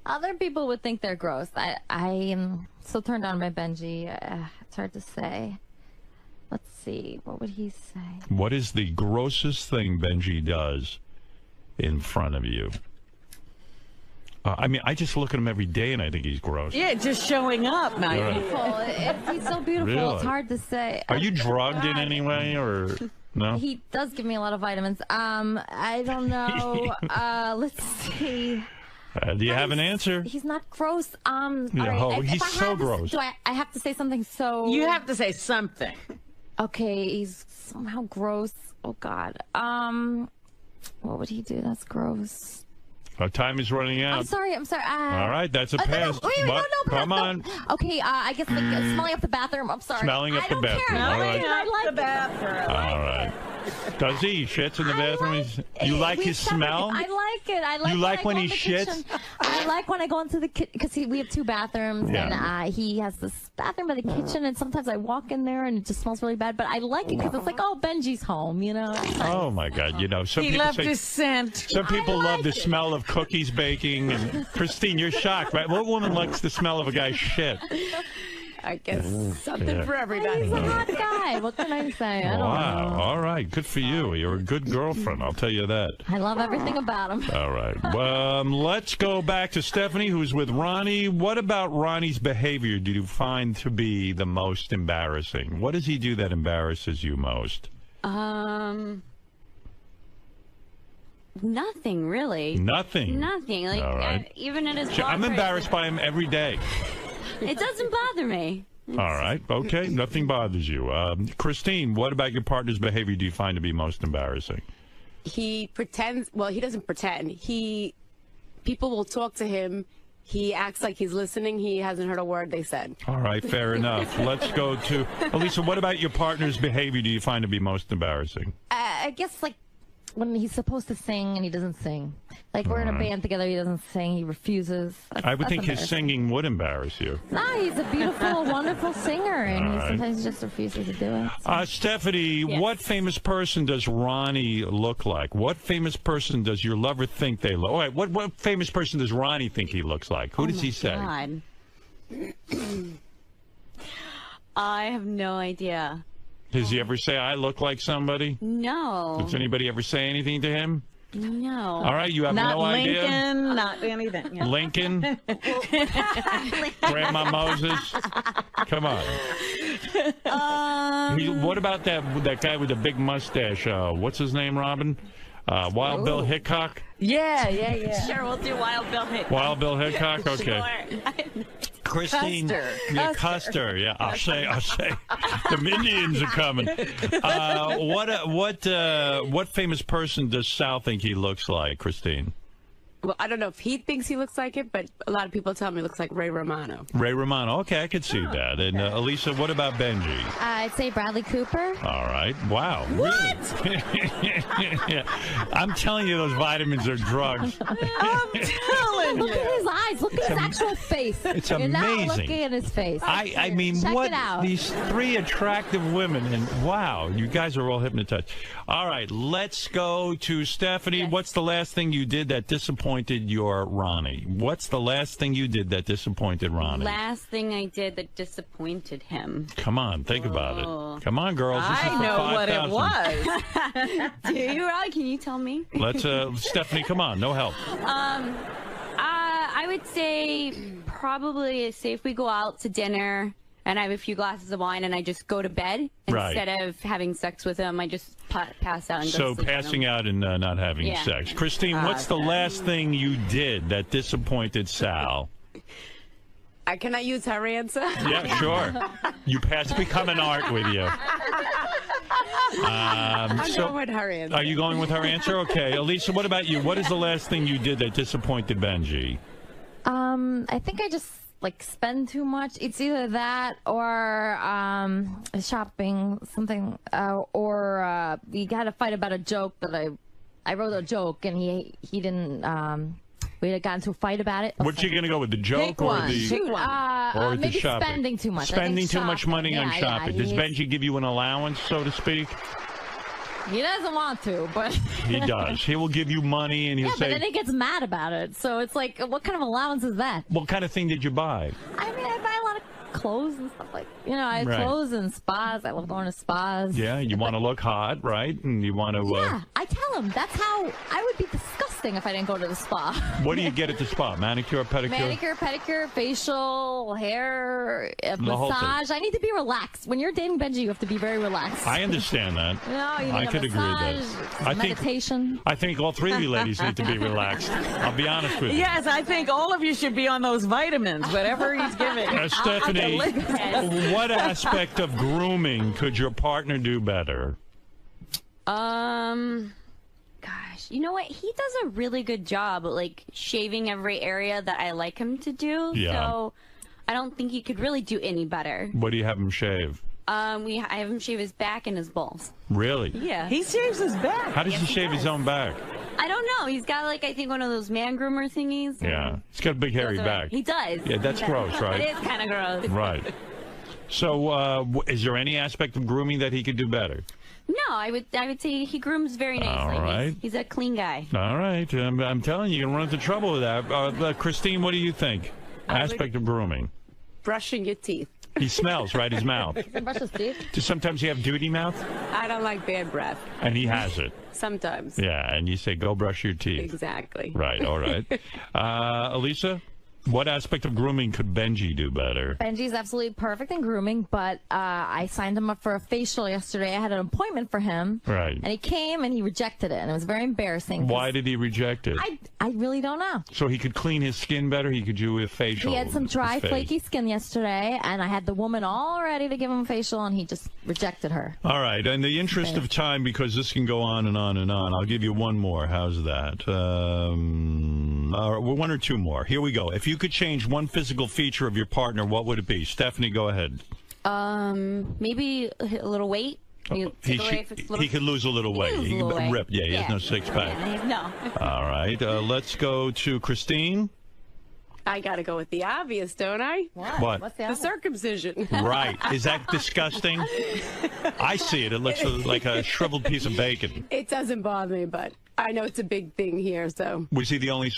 Speaker 5: Other people would think they're gross. I am so turned on by Benji. It's hard to say. Let's see. What would he say?
Speaker 4: What is the grossest thing Benji does in front of you? I mean, I just look at him every day and I think he's gross.
Speaker 6: Yeah, just showing up. Now.
Speaker 5: He's so beautiful.
Speaker 4: Really?
Speaker 5: It's hard to say.
Speaker 4: Are you drugged in any way or no?
Speaker 5: He does give me a lot of vitamins. I don't know. Let's see.
Speaker 4: Do you have an answer?
Speaker 5: He's not gross. All right.
Speaker 4: Oh, he's so gross.
Speaker 5: Do I have to say something so...
Speaker 6: You have to say something.
Speaker 5: Okay, he's somehow gross. Oh, God. What would he do that's gross?
Speaker 4: Our time is running out.
Speaker 5: I'm sorry.
Speaker 4: All right, that's a pass.
Speaker 5: No,
Speaker 4: Come on.
Speaker 5: Okay, I guess like smelling up the bathroom. I'm sorry.
Speaker 4: Smelling up the bathroom. All right.
Speaker 5: I like
Speaker 6: the bathroom.
Speaker 4: All right. Does he? He shits in the bathroom? You like his smell?
Speaker 5: I like it. I like
Speaker 4: You like when he shits?
Speaker 5: I like when I go into the kitchen, because we have 2 bathrooms, and he has this bathroom by the kitchen, and sometimes I walk in there, and it just smells really bad, but I like it because it's like, oh, Benji's home, you know?
Speaker 4: Oh, my God. You know, some
Speaker 6: He
Speaker 4: people
Speaker 6: loved
Speaker 4: say,
Speaker 6: his scent.
Speaker 4: Some people love the smell of cookies baking. And Christine, you're shocked, right? What woman likes the smell of a guy's shit?
Speaker 12: I guess something for everybody.
Speaker 5: He's a hot guy. What can I say? I don't know.
Speaker 4: All right. Good for you. You're a good girlfriend. I'll tell you that.
Speaker 5: I love everything about him.
Speaker 4: All right. Let's go back to Stephanie, who's with Ronnie. What about Ronnie's behavior do you find to be the most embarrassing? What does he do that embarrasses you most?
Speaker 8: Nothing really.
Speaker 4: Nothing.
Speaker 8: Nothing. Like
Speaker 4: All right.
Speaker 8: even at his.
Speaker 4: I'm embarrassed by him every day.
Speaker 8: It doesn't bother me.
Speaker 4: All right. Okay. Nothing bothers you. Christine, what about your partner's behavior do you find to be most embarrassing?
Speaker 12: He pretends. Well, he doesn't pretend. People will talk to him. He acts like he's listening. He hasn't heard a word they said.
Speaker 4: All right. Fair enough. Let's go to Elisa. What about your partner's behavior do you find to be most embarrassing?
Speaker 5: I guess like when he's supposed to sing and he doesn't sing. Like we're in a band together, he doesn't sing, he refuses.
Speaker 4: I would think his singing would embarrass you.
Speaker 5: No, he's a beautiful, wonderful singer, and he sometimes just refuses to do it. So.
Speaker 4: Stephanie, what famous person does Ronnie look like? What famous person does your lover think they look? All right, what famous person does Ronnie think he looks like? Who does he say?
Speaker 8: God. I have no idea.
Speaker 4: Does he ever say, I look like somebody?
Speaker 8: No.
Speaker 4: Does anybody ever say anything to him?
Speaker 8: No.
Speaker 4: All right, you have no idea?
Speaker 6: Not anything. Yeah.
Speaker 4: Lincoln? Grandma Moses? Come on. What about that guy with the big mustache? What's his name, Robin? Wild Bill Hickok?
Speaker 6: Yeah.
Speaker 8: Sure, we'll do Wild Bill Hickok.
Speaker 4: Wild Bill Hickok? Okay.
Speaker 8: Sure.
Speaker 4: Christine. Custer. Yeah, I'll say. The Indians are coming. What famous person does Sal think he looks like, Christine?
Speaker 12: Well, I don't know if he thinks he looks like it, but a lot of people tell me he looks like Ray Romano.
Speaker 4: Ray Romano. Okay, I could see that. And Elisa, what about Benji?
Speaker 5: I'd say Bradley Cooper.
Speaker 4: All right. Wow.
Speaker 6: What?
Speaker 4: Really? Yeah. I'm telling you, those vitamins are drugs.
Speaker 6: I'm telling
Speaker 5: Look at his eyes. Look at his actual face.
Speaker 4: It's
Speaker 5: You're
Speaker 4: amazing.
Speaker 5: not looking at his face.
Speaker 4: I mean,
Speaker 5: Check
Speaker 4: what
Speaker 5: it out.
Speaker 4: these 3 attractive women, and wow, you guys are all hypnotized. All right, let's go to Stephanie.
Speaker 8: Yes.
Speaker 4: What's the last thing you did that disappointed your Ronnie? What's the last thing you did that disappointed Ronnie?
Speaker 8: Last thing I did that disappointed him.
Speaker 4: Come on, think about it. Come on, girls. This is
Speaker 6: I
Speaker 4: for
Speaker 6: know
Speaker 4: 5,000.
Speaker 6: what it was.
Speaker 8: Do you, Ron? Can you tell me?
Speaker 4: Let's, Stephanie, come on, no help.
Speaker 8: I would say probably say if we go out to dinner and I have a few glasses of wine and I just go to bed instead of having sex with him, I just pass out and go to sleep.
Speaker 4: So passing out and not having sex. Christine, what's the last thing you did that disappointed Sal?
Speaker 12: Can I use her answer?
Speaker 4: Yeah, sure. It's become an art with you.
Speaker 12: I'm going with her answer.
Speaker 4: Are you going with her answer? Okay. Elisa, what about you? What is the last thing you did that disappointed Benji?
Speaker 5: I think I just like spend too much. It's either that or shopping, something, or we had a fight about a joke that I wrote a joke and he didn't. We had gotten into a fight about it.
Speaker 4: What you gonna go with, the joke or the
Speaker 5: maybe
Speaker 4: shopping?
Speaker 5: Spending too much.
Speaker 4: Spending too much money on shopping.
Speaker 5: Yeah,
Speaker 4: Does Benji give you an allowance, so to speak?
Speaker 5: He doesn't want to, but
Speaker 4: He does. He will give you money, and he'll
Speaker 5: yeah,
Speaker 4: say,
Speaker 5: but then he gets mad about it. So it's like, what kind of allowance is that?
Speaker 4: "What kind of thing did you buy?"
Speaker 5: I mean, I buy a lot of clothes and stuff like, I have
Speaker 4: Right.
Speaker 5: clothes and spas. I love going to spas.
Speaker 4: Yeah, you want to look hot, right? And you want to.
Speaker 5: Yeah, I tell him that's how I would be disgusting if I didn't go to the spa.
Speaker 4: What do you get at the spa? Manicure, pedicure?
Speaker 5: Manicure, pedicure, facial, hair,
Speaker 4: whole
Speaker 5: massage. I need to be relaxed. When you're dating Benji, you have to be very relaxed.
Speaker 4: I understand that.
Speaker 5: You need
Speaker 4: I
Speaker 5: a
Speaker 4: could agree with
Speaker 5: massage,
Speaker 4: that.
Speaker 5: meditation.
Speaker 4: I think all three of you ladies need to be relaxed. I'll be honest with you.
Speaker 6: Yes, I think all of you should be on those vitamins, whatever he's giving.
Speaker 4: Stephanie, what aspect of grooming could your partner do better?
Speaker 8: Gosh, you know what? He does a really good job at, like, shaving every area that I like him to do.
Speaker 4: Yeah.
Speaker 8: So I don't think he could really do any better.
Speaker 4: What do you have him shave?
Speaker 8: I have him shave his back and his balls.
Speaker 4: Really?
Speaker 8: Yeah.
Speaker 6: He shaves his back.
Speaker 4: How does he shave his own back?
Speaker 8: I don't know. He's got, like, I think one of those man groomer thingies.
Speaker 4: Yeah. He's got a big hairy back.
Speaker 8: He does.
Speaker 4: Yeah, that's gross, right?
Speaker 8: It is kind of gross.
Speaker 4: Right. So, is there any aspect of grooming that he could do better?
Speaker 8: No, I would say he grooms very nicely.
Speaker 4: All right.
Speaker 8: He's a clean guy.
Speaker 4: All right. I'm telling you, you're going to run into trouble with that. Christine, what do you think? Aspect of grooming.
Speaker 12: Brushing your teeth.
Speaker 4: He smells, right? His mouth.
Speaker 5: Brush his teeth.
Speaker 4: Do sometimes you have duty mouth?
Speaker 12: I don't like bad breath.
Speaker 4: And he has it.
Speaker 12: Sometimes.
Speaker 4: Yeah, and you say, go brush your teeth.
Speaker 12: Exactly.
Speaker 4: Right, all right. Elisa, what aspect of grooming could Benji do better?
Speaker 5: Benji's absolutely perfect in grooming, but I signed him up for a facial yesterday. I had an appointment for him.
Speaker 4: Right.
Speaker 5: And he came and he rejected it, and it was very embarrassing.
Speaker 4: Why did he reject it?
Speaker 5: I really don't know.
Speaker 4: So he could clean his skin better? He could do a facial?
Speaker 5: He had some dry,
Speaker 4: his face.
Speaker 5: flaky skin yesterday, and I had the woman all ready to give him a facial, and he just rejected her.
Speaker 4: All right. In the interest of time, because this can go on and on and on, I'll give you one more. How's that? One or two more. Here we go. If you could change one physical feature of your partner, what would it be? Stephanie, go ahead.
Speaker 8: Maybe a little weight.
Speaker 4: He could lose a little weight. He could rip. Yeah, he has no six pack.
Speaker 8: Yeah, no.
Speaker 4: All right. Let's go to Christine.
Speaker 12: I gotta go with the obvious, don't I?
Speaker 4: What?
Speaker 5: What's
Speaker 12: The circumcision.
Speaker 4: Right. Is that disgusting? I see it. It looks like a shriveled piece of bacon.
Speaker 12: It doesn't bother me, but I know it's a big thing here, so.
Speaker 4: Was he the only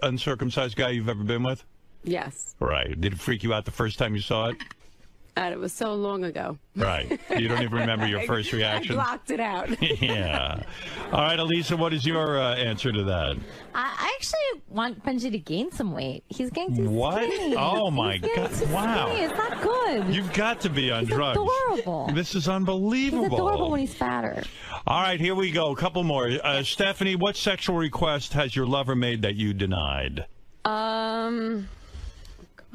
Speaker 4: uncircumcised guy you've ever been with?
Speaker 12: Yes.
Speaker 4: Right. Did it freak you out the first time you saw it?
Speaker 12: And it was so long ago.
Speaker 4: Right. You don't even remember your first reaction?
Speaker 12: I blocked it out.
Speaker 4: Yeah. All right, Elisa, what is your answer to that?
Speaker 5: I actually want Benji to gain some weight. He's getting too skinny.
Speaker 4: Oh, my God. Wow.
Speaker 5: Skinny. It's not good.
Speaker 4: You've got to be on
Speaker 5: He's
Speaker 4: drugs.
Speaker 5: adorable.
Speaker 4: This is unbelievable.
Speaker 5: He's adorable when he's fatter.
Speaker 4: All right, here we go. A couple more. Stephanie, what sexual request has your lover made that you denied?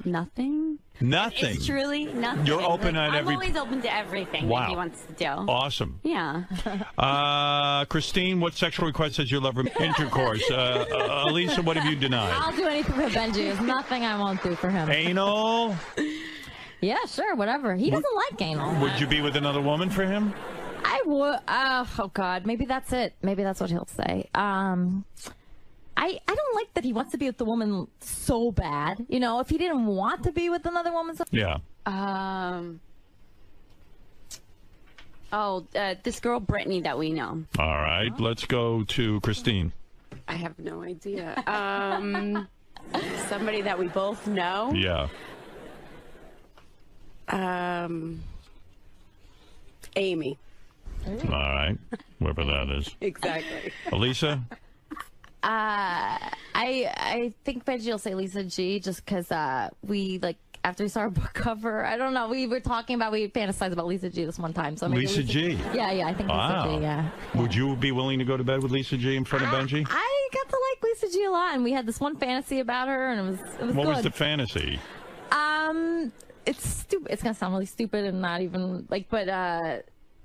Speaker 8: Nothing.
Speaker 4: Nothing.
Speaker 8: It's truly nothing.
Speaker 4: You're open on
Speaker 8: I'm always open to everything that he wants to do.
Speaker 4: Awesome.
Speaker 8: Yeah.
Speaker 4: Christine, what sexual request has your lover intercourse? Elisa, what have you denied?
Speaker 5: I'll do anything for Benji. There's nothing I won't do for him.
Speaker 4: Anal?
Speaker 5: Yeah, sure, whatever. He doesn't like anal.
Speaker 4: Would you be with another woman for him?
Speaker 5: I would. Oh, God. Maybe that's it. Maybe that's what he'll say. I don't like that he wants to be with the woman so bad. You know, if he didn't want to be with another woman.
Speaker 4: Yeah.
Speaker 8: This girl Brittany that we know.
Speaker 4: All right, let's go to Christine.
Speaker 12: I have no idea. Somebody that we both know.
Speaker 4: Yeah.
Speaker 12: Amy.
Speaker 4: All right, whoever that is.
Speaker 12: Exactly.
Speaker 4: Elisa?
Speaker 5: I think Benji will say Lisa G just because we after we saw our book cover, I don't know, we were talking about, we fantasized about Lisa G this one time. So maybe
Speaker 4: Lisa G?
Speaker 5: Yeah, I think
Speaker 4: Wow.
Speaker 5: Lisa G, yeah.
Speaker 4: Would you be willing to go to bed with Lisa G in front of Benji?
Speaker 5: I got to like Lisa G a lot, and we had this one fantasy about her, and it was
Speaker 4: What
Speaker 5: good.
Speaker 4: was the fantasy?
Speaker 5: It's stupid. It's gonna sound really stupid and not even but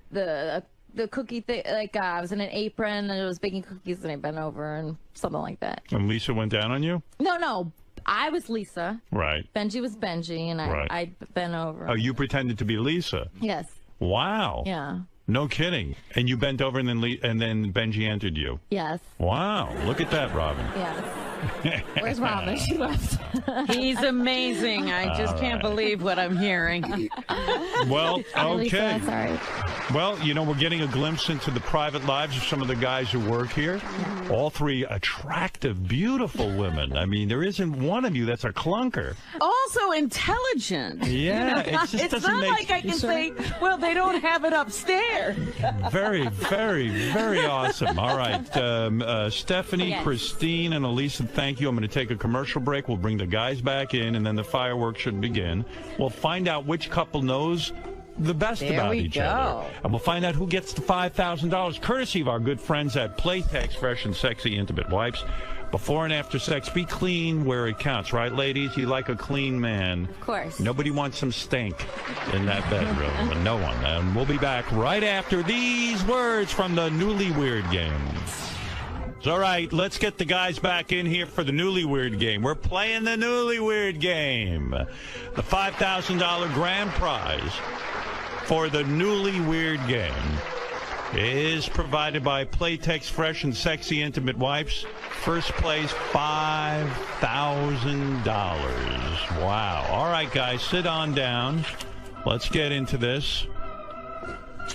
Speaker 5: the cookie thing, I was in an apron and I was baking cookies and I bent over and something like that.
Speaker 4: And Lisa went down on you?
Speaker 5: No, I was Lisa.
Speaker 4: Right.
Speaker 5: Benji was Benji, and I bent over.
Speaker 4: Oh, you pretended to be Lisa?
Speaker 5: Yes.
Speaker 4: Wow.
Speaker 5: Yeah.
Speaker 4: No kidding. And you bent over and then Benji entered you?
Speaker 5: Yes.
Speaker 4: Wow. Look at that, Robin.
Speaker 5: Yes. Where's Robin? She left.
Speaker 6: He's amazing. I just can't believe what I'm hearing.
Speaker 4: Well, okay.
Speaker 5: Lisa, sorry.
Speaker 4: Well, you know, we're getting a glimpse into the private lives of some of the guys who work here. All three attractive, beautiful women. I mean, there isn't one of you that's a clunker.
Speaker 6: Also intelligent.
Speaker 4: Yeah,
Speaker 6: You know?
Speaker 4: it just
Speaker 6: it's
Speaker 4: doesn't
Speaker 6: not
Speaker 4: make
Speaker 6: like I can say, well, they don't have it upstairs.
Speaker 4: Very, very, very awesome. All right, Stephanie,
Speaker 8: Yes.
Speaker 4: Christine, and Elisa, thank you. I'm going to take a commercial break. We'll bring the guys back in, and then the fireworks should begin. We'll find out which couple knows the best
Speaker 6: There
Speaker 4: about
Speaker 6: we
Speaker 4: each
Speaker 6: go.
Speaker 4: other. And we'll find out who gets the $5,000, courtesy of our good friends at Playtex Fresh and Sexy Intimate Wipes. Before and after sex, be clean where it counts, right, ladies? You like a clean man.
Speaker 8: Of course.
Speaker 4: Nobody wants some stink in that bedroom. No one. And we'll be back right after these words from the Newly Weird game. All right, let's get the guys back in here for the Newly Weird game. We're playing the Newly Weird game. The $5,000 grand prize for the Newly Weird game is provided by Playtex Fresh and Sexy Intimate Wipes. First place, $5,000. Wow. All right, guys, sit on down. Let's get into this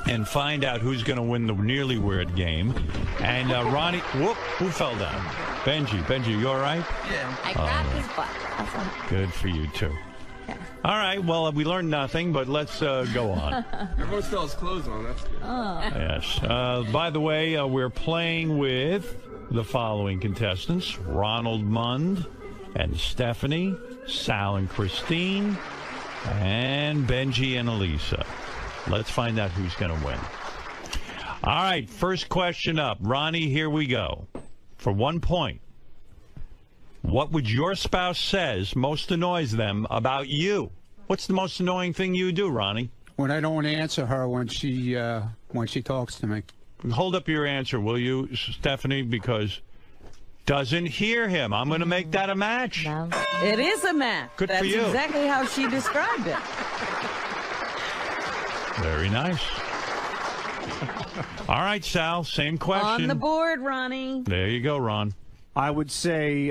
Speaker 4: and find out who's going to win the Nearly Weird game. And Ronnie, who fell down? Benji, you all right?
Speaker 11: Yeah. I grabbed his butt.
Speaker 4: Good for you, too.
Speaker 11: Yeah.
Speaker 4: All right, well, we learned nothing, but let's go on.
Speaker 10: Everyone still has clothes on. That's good.
Speaker 4: Yes. By the way, we're playing with the following contestants: Ronald Mund and Stephanie, Sal and Christine, and Benji and Elisa. Let's find out who's going to win. All right, first question up. Ronnie, here we go. For 1 point. What would your spouse says most annoys them about you? What's the most annoying thing you do, Ronnie?
Speaker 7: When I don't answer her when she talks to me.
Speaker 4: Hold up your answer, will you, Stephanie? Because doesn't hear him. I'm going to make that a match.
Speaker 5: No.
Speaker 6: It is a match.
Speaker 4: Good for
Speaker 6: That's
Speaker 4: you.
Speaker 6: exactly how she described it.
Speaker 4: Very nice. All right, Sal, same question.
Speaker 6: On the board, Ronnie.
Speaker 4: There you go, Ron.
Speaker 9: I would say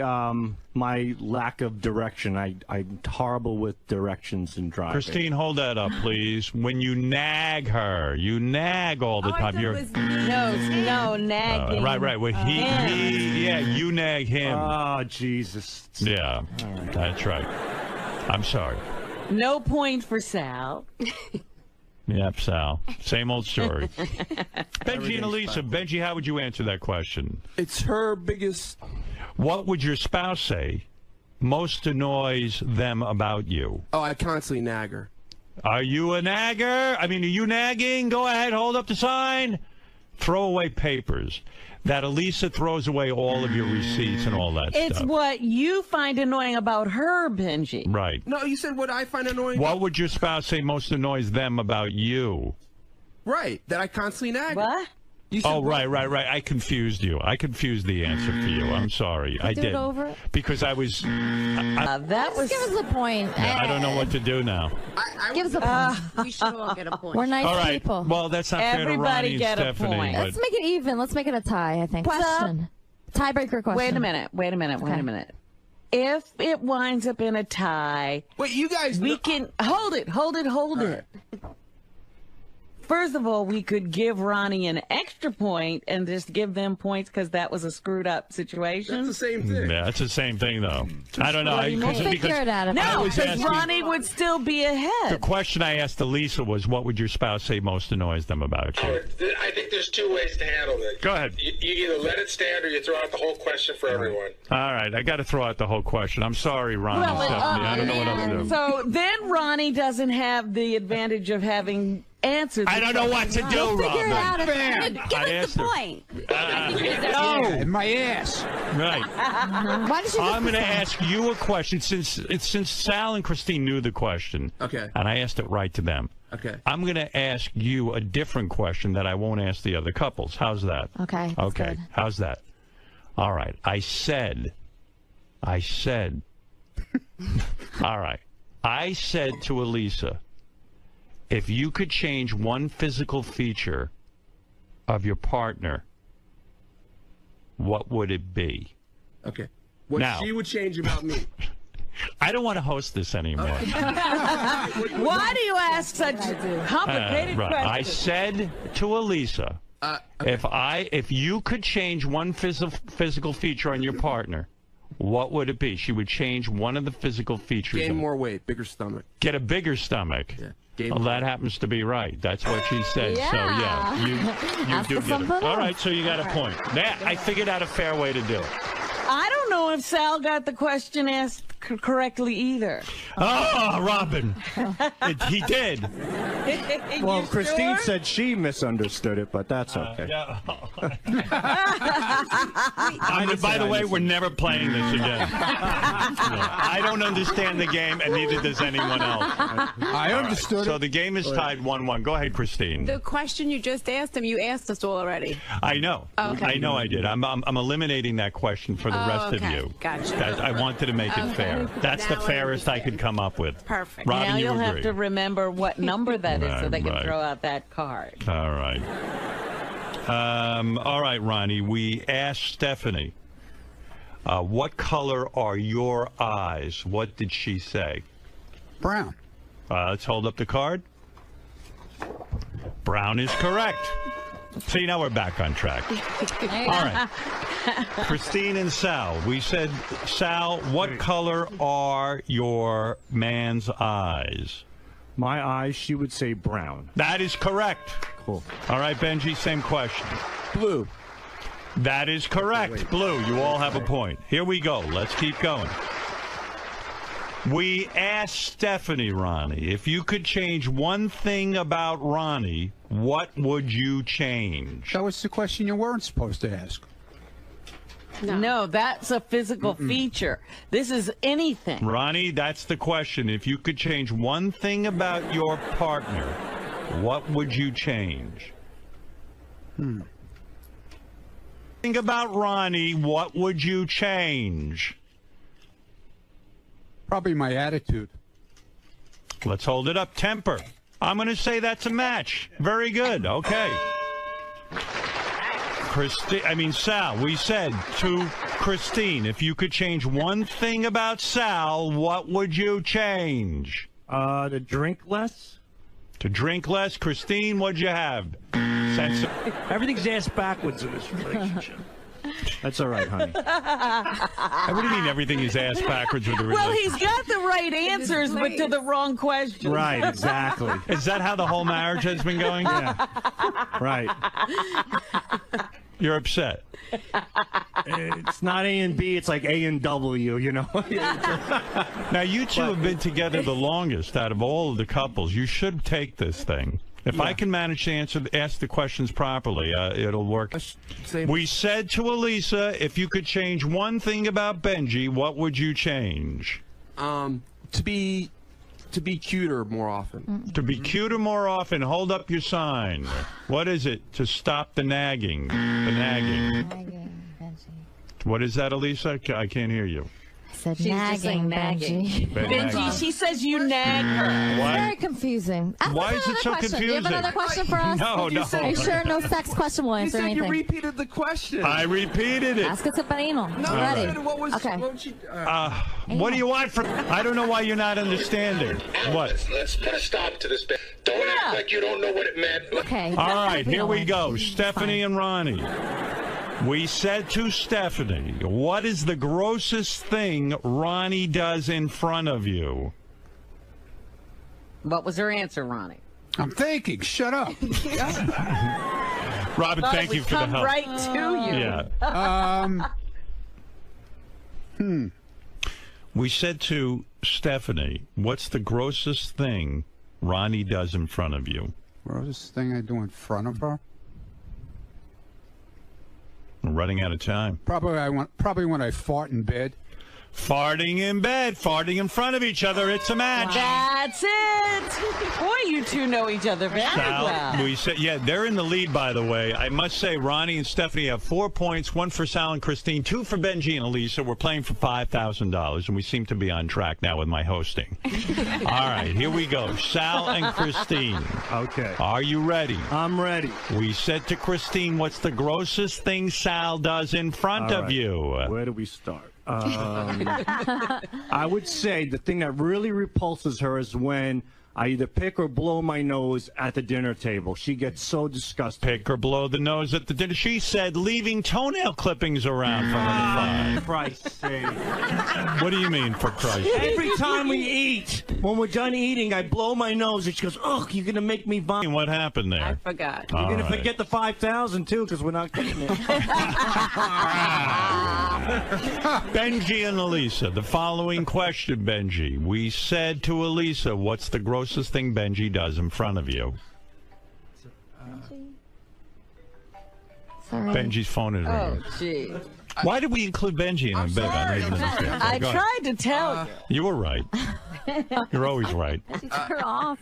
Speaker 9: my lack of direction. I'm horrible with directions in driving.
Speaker 4: Christine, hold that up, please. When you nag her, you nag all the time. You're
Speaker 6: No, nagging.
Speaker 4: right. Well, you nag him.
Speaker 9: Oh, Jesus.
Speaker 4: Yeah, that's right. I'm sorry.
Speaker 6: No point for Sal.
Speaker 4: Yep, Sal. Same old story. Benji and Elisa. Benji, how would you answer that question?
Speaker 10: It's her biggest.
Speaker 4: What would your spouse say most annoys them about you?
Speaker 10: Oh, I constantly nag her.
Speaker 4: Are you a nagger? I mean, are you nagging? Go ahead, hold up the sign. Throw away papers. That Elisa throws away all of your receipts and all that
Speaker 6: It's
Speaker 4: stuff.
Speaker 6: what you find annoying about her, Benji.
Speaker 4: Right.
Speaker 10: No, you said what I find annoying.
Speaker 4: What would your spouse say most annoys them about you?
Speaker 10: Right, that I constantly nag her.
Speaker 6: What?
Speaker 10: You said
Speaker 4: Oh,
Speaker 10: what?
Speaker 4: right. I confused you. I confused the answer for you. I'm sorry. I
Speaker 5: do
Speaker 4: did.
Speaker 5: it over?
Speaker 4: Because I was...
Speaker 6: That was.
Speaker 5: Give us a point.
Speaker 4: I don't know what to do now.
Speaker 5: Give us a point.
Speaker 12: We should all get a point.
Speaker 5: We're nice
Speaker 4: All right.
Speaker 5: people.
Speaker 4: Well, that's not fair to
Speaker 6: Everybody
Speaker 4: Ronnie and
Speaker 6: get a
Speaker 4: Stephanie.
Speaker 6: point.
Speaker 4: But
Speaker 5: Let's make it even. Let's make it a tie, I think. Question. Tiebreaker question.
Speaker 6: Wait a minute. If it winds up in a tie,
Speaker 10: Wait, you guys.
Speaker 6: we can hold it. First of all, we could give Ronnie an extra point and just give them points because that was a screwed up situation.
Speaker 10: That's the same thing.
Speaker 4: Yeah, it's the same thing, though. I don't know.
Speaker 5: We'll figure it out.
Speaker 6: No,
Speaker 4: was
Speaker 6: because
Speaker 4: asking-
Speaker 6: Ronnie would still be
Speaker 4: The
Speaker 6: ahead.
Speaker 4: question I asked Elisa was, what would your spouse say most annoys them about you?
Speaker 2: I think there's two ways to handle it.
Speaker 4: Go ahead.
Speaker 2: You either let it stand or you throw out the whole question for everyone.
Speaker 4: All right, I got to throw out the whole question. I'm sorry, Ron and Stephanie. I don't know what else to do.
Speaker 6: So then Ronnie doesn't have the advantage of having answered.
Speaker 4: I don't know what to do,
Speaker 5: We'll figure it out.
Speaker 4: Robin.
Speaker 8: Give
Speaker 4: I
Speaker 8: us
Speaker 4: asked
Speaker 8: the
Speaker 4: her.
Speaker 8: point.
Speaker 7: In my ass.
Speaker 4: Right.
Speaker 5: Why did you
Speaker 4: I'm going to ask you a question since Sal and Christine knew the question.
Speaker 10: Okay.
Speaker 4: And I asked it right to them.
Speaker 10: Okay.
Speaker 4: I'm going to ask you a different question that I won't ask the other couples. How's that?
Speaker 5: Okay. that's
Speaker 4: Okay.
Speaker 5: good.
Speaker 4: How's that? All right. I said. All right. I said to Elisa, if you could change one physical feature of your partner, what would it be?
Speaker 10: Okay. What
Speaker 4: Now-
Speaker 10: she would change about me.
Speaker 4: I don't want to host this anymore.
Speaker 6: Why do you ask such complicated
Speaker 4: Right.
Speaker 6: questions?
Speaker 4: I said to Elisa, if you could change one physical feature on your partner, what would it be? She would change one of the physical features.
Speaker 10: Gain more weight, bigger stomach.
Speaker 4: Get a bigger stomach.
Speaker 10: Yeah.
Speaker 4: Well, that happens to be right. That's what she said.
Speaker 5: Yeah.
Speaker 4: So, yeah, you do get it. All right, so you got a point. I figured out a fair way to do it.
Speaker 6: I don't know if Sal got the question asked correctly either.
Speaker 4: Oh, Robin. He did.
Speaker 9: Well,
Speaker 6: You
Speaker 9: Christine
Speaker 6: sure?
Speaker 9: said she misunderstood it, but that's okay.
Speaker 4: By the way, we're never playing this again. I don't understand the game, and neither does anyone else.
Speaker 7: I understood
Speaker 4: So the game is tied 1-1. Go ahead, Christine.
Speaker 12: The question you just asked him, you asked us all already.
Speaker 4: I know.
Speaker 12: Okay.
Speaker 4: I know I did. I'm eliminating that question for the rest of
Speaker 12: okay.
Speaker 4: you.
Speaker 12: Gotcha.
Speaker 4: I wanted to make it fair. That's the
Speaker 12: Now I
Speaker 4: fairest I could come up with.
Speaker 12: Perfect.
Speaker 4: Robin,
Speaker 6: Now
Speaker 4: you
Speaker 6: you'll have
Speaker 4: agree.
Speaker 6: to remember what number that is so they can
Speaker 4: Right.
Speaker 6: throw out that card.
Speaker 4: All right. All right, Ronnie. We asked Stephanie, what color are your eyes? What did she say?
Speaker 7: Brown.
Speaker 4: Let's hold up the card. Brown is correct. See, now we're back on track. All right. Christine and Sal. We said, Sal, what color are your man's eyes?
Speaker 9: My eyes, she would say brown.
Speaker 4: That is correct.
Speaker 9: Cool.
Speaker 4: All right, Benji, same question.
Speaker 10: Blue.
Speaker 4: That is correct. Blue, you all have a point. Here we go. Let's keep going. We asked Stephanie, Ronnie, if you could change one thing about Ronnie, what would you change?
Speaker 7: That was the question you weren't supposed to ask.
Speaker 6: No, that's a physical feature. This is anything.
Speaker 4: Ronnie, that's the question. If you could change one thing about your partner, what would you change? Think about Ronnie, what would you change?
Speaker 7: Probably my attitude.
Speaker 4: Let's hold it up. Temper. I'm going to say that's a match. Very good. Okay. Sal, we said to Christine, if you could change one thing about Sal, what would you change?
Speaker 9: To drink less?
Speaker 4: To drink less. Christine, what'd you have?
Speaker 3: Everything's ass backwards in this relationship.
Speaker 9: That's all right, honey.
Speaker 4: What do you mean everything is ass backwards with the
Speaker 6: Well,
Speaker 4: relationship?
Speaker 6: he's got the right answers, but to the wrong question.
Speaker 9: Right, exactly.
Speaker 4: Is that how the whole marriage has been going?
Speaker 9: Yeah. Right.
Speaker 4: You're upset.
Speaker 9: It's not A and B, it's like A and W, you know?
Speaker 4: Now, you two have been together the longest out of all of the couples. You should take this thing. If I can manage to ask the questions properly, it'll work. We said to Elisa, if you could change one thing about Benji, what would you change?
Speaker 10: To be cuter more often.
Speaker 4: To be cuter more often. Hold up your sign. What is it? To stop the nagging. The nagging. What is that, Elisa? I can't hear you.
Speaker 5: Said
Speaker 6: She's just saying nagging. Benji, she says you nag her.
Speaker 4: Why?
Speaker 5: Very confusing. Ask
Speaker 4: Why
Speaker 5: us
Speaker 4: is it
Speaker 5: another
Speaker 4: so
Speaker 5: question. Do you have
Speaker 4: confusing?
Speaker 5: another question for us?
Speaker 4: No, no.
Speaker 5: Are you sure no sex question will
Speaker 10: You
Speaker 5: answer
Speaker 10: said
Speaker 5: anything?
Speaker 10: you repeated the question.
Speaker 4: I repeated it.
Speaker 5: Ask it to Perino.
Speaker 10: No,
Speaker 5: I'm ready.
Speaker 10: what was,
Speaker 5: Okay.
Speaker 10: what would she,
Speaker 4: What do you want from? I don't know why you're not understanding. What?
Speaker 13: Let's put a stop to this. Don't act like you don't know what it meant.
Speaker 5: Okay.
Speaker 4: All right, here we go. Stephanie and Ronnie. We said to Stephanie, what is the grossest thing Ronnie does in front of you?
Speaker 6: What was her answer, Ronnie?
Speaker 7: I'm thinking. Shut up.
Speaker 4: Robin, thank you for the
Speaker 6: Come
Speaker 4: help.
Speaker 6: right to you.
Speaker 4: Yeah. We said to Stephanie, what's the grossest thing Ronnie does in front of you?
Speaker 7: Grossest thing I do in front of her?
Speaker 4: We're running out of time.
Speaker 7: Probably when I fart in bed.
Speaker 4: Farting in bed, farting in front of each other. It's a match.
Speaker 6: That's it. Boy, you two know each other very well.
Speaker 4: We said, yeah, they're in the lead, by the way. I must say, Ronnie and Stephanie have 4 points, 1 for Sal and Christine, 2 for Benji and Elisa. We're playing for $5,000, and we seem to be on track now with my hosting. All right, here we go. Sal and Christine.
Speaker 9: Okay.
Speaker 4: Are you ready?
Speaker 9: I'm ready.
Speaker 4: We said to Christine, what's the grossest thing Sal does in front
Speaker 9: All
Speaker 4: of
Speaker 9: right.
Speaker 4: you?
Speaker 9: Where do we start? I would say the thing that really repulses her is when I either pick or blow my nose at the dinner table. She gets so disgusted.
Speaker 4: Pick or blow the nose at the dinner. She said leaving toenail clippings around for her to find.
Speaker 9: Christ's sake.
Speaker 4: What do you mean, for Christ's sake?
Speaker 9: Every time we eat, when we're done eating, I blow my nose and she goes, ugh, you're going to make me vomit.
Speaker 4: What happened there?
Speaker 12: I forgot.
Speaker 9: You're going to forget the 5,000 too, because we're not getting it.
Speaker 4: Benji and Elisa, the following question, Benji. We said to Elisa, what's the grossest thing Benji does in front of you?
Speaker 5: Sorry.
Speaker 4: Benji's phone is ringing.
Speaker 6: Oh, gee.
Speaker 4: Why did we include Benji in a bit? I don't even understand.
Speaker 6: I
Speaker 4: Go ahead.
Speaker 6: tried to tell you.
Speaker 4: You were right. You're always right.
Speaker 5: She took her off.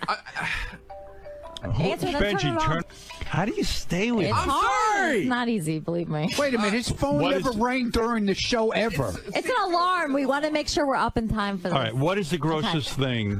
Speaker 5: Answer them,
Speaker 4: Benji, turn. How do you stay with
Speaker 5: It's
Speaker 4: me?
Speaker 5: hard. It's not easy, believe me.
Speaker 7: Wait a minute, his phone
Speaker 4: What
Speaker 7: never
Speaker 4: is-
Speaker 7: rang during the show ever.
Speaker 5: It's an alarm. We want to make sure we're up in time for this.
Speaker 4: All right, what is the grossest thing?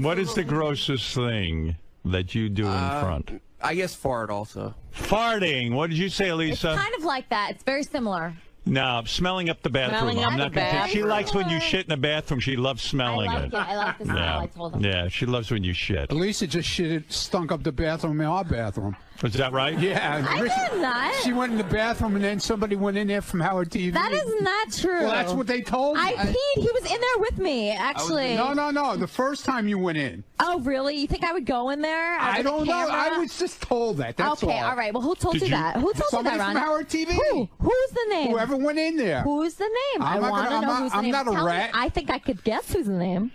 Speaker 4: What is the grossest thing that you do in front?
Speaker 10: I guess fart also.
Speaker 4: Farting. What did you say,
Speaker 5: It's
Speaker 4: Elisa?
Speaker 5: kind of like that. It's very similar.
Speaker 4: No, smelling up the bathroom.
Speaker 6: Smelling
Speaker 4: I'm
Speaker 6: up
Speaker 4: not
Speaker 6: the
Speaker 4: going to. She
Speaker 6: bathroom.
Speaker 4: likes when you shit in the bathroom. She loves smelling
Speaker 5: I like it. I like the smell.
Speaker 4: Yeah.
Speaker 5: I told him.
Speaker 4: Yeah, she loves when you shit.
Speaker 7: Elisa just stunk up the bathroom in our bathroom.
Speaker 4: Is that right?
Speaker 7: Yeah.
Speaker 5: I did not.
Speaker 7: She went in the bathroom and then somebody went in there from Howard TV.
Speaker 5: That is not true.
Speaker 7: Well, that's what they told me.
Speaker 5: I peed. He was in there with me, actually.
Speaker 7: No. The first time you went in.
Speaker 5: Oh, really? You think I would go in there?
Speaker 7: I don't know.
Speaker 5: Camera?
Speaker 7: I was just told that. That's
Speaker 5: okay,
Speaker 7: all.
Speaker 5: all right. Well, who told
Speaker 4: Did
Speaker 5: you
Speaker 4: you-
Speaker 5: that? Who told you
Speaker 7: Somebody
Speaker 5: that,
Speaker 7: from
Speaker 5: Ronnie?
Speaker 7: Howard TV.
Speaker 5: Who's the name?
Speaker 7: Whoever went in there.
Speaker 5: Who's the name?
Speaker 7: I'm not
Speaker 5: I want to
Speaker 7: gonna-
Speaker 5: know
Speaker 7: I'm
Speaker 5: who's
Speaker 7: not-
Speaker 5: the name.
Speaker 7: I'm not a
Speaker 5: Tell me.
Speaker 7: rat.
Speaker 5: I think I could guess who's the name.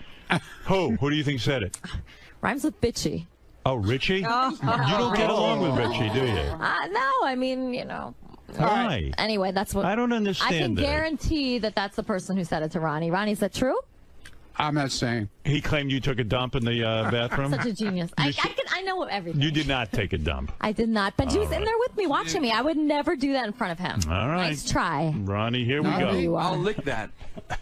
Speaker 4: Who? Who do you think said it?
Speaker 5: Rhymes with bitchy.
Speaker 4: Oh, Richie? You don't get along with Richie, do you?
Speaker 5: No, I mean, you know.
Speaker 4: Why?
Speaker 5: Anyway, that's what
Speaker 4: I don't
Speaker 5: I can
Speaker 4: understand that.
Speaker 5: guarantee that that's the person who said it to Ronnie. Ronnie, is that true?
Speaker 7: I'm not saying.
Speaker 4: He claimed you took a dump in the bathroom?
Speaker 5: Such a genius. I know everything.
Speaker 4: You did not take a dump.
Speaker 5: I did not. Benji was in there with me watching me. I would never do that in front of him.
Speaker 4: All right.
Speaker 5: Nice try.
Speaker 4: Ronnie, here we
Speaker 5: There
Speaker 4: go.
Speaker 5: you are.
Speaker 10: I'll lick that.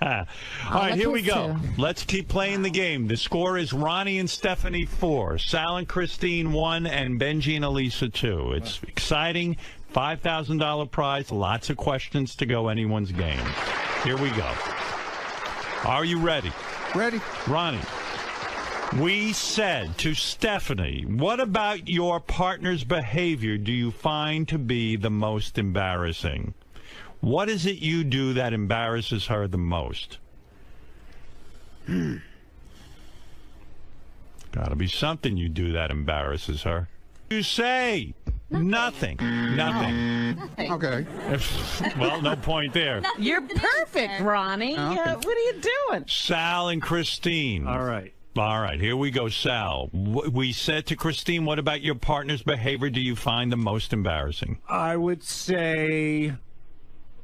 Speaker 4: All right,
Speaker 5: lick
Speaker 4: here we
Speaker 5: his
Speaker 4: go.
Speaker 5: too.
Speaker 4: Let's keep playing the game. The score is Ronnie and Stephanie 4, Sal and Christine 1, and Benji and Elisa 2. It's exciting. $5,000 prize. Lots of questions to go anyone's game. Here we go. Are you ready?
Speaker 7: Ready?
Speaker 4: Ronnie, we said to Stephanie, what about your partner's behavior do you find to be the most embarrassing? What is it you do that embarrasses her the most? Gotta be something you do that embarrasses her. You say nothing. Nothing.
Speaker 7: Okay.
Speaker 4: Well, no point there.
Speaker 6: You're perfect, Ronnie.
Speaker 7: Okay.
Speaker 6: What are you doing?
Speaker 4: Sal and Christine.
Speaker 9: All right.
Speaker 4: All right, here we go, Sal. We said to Christine, what about your partner's behavior do you find the most embarrassing?
Speaker 9: I would say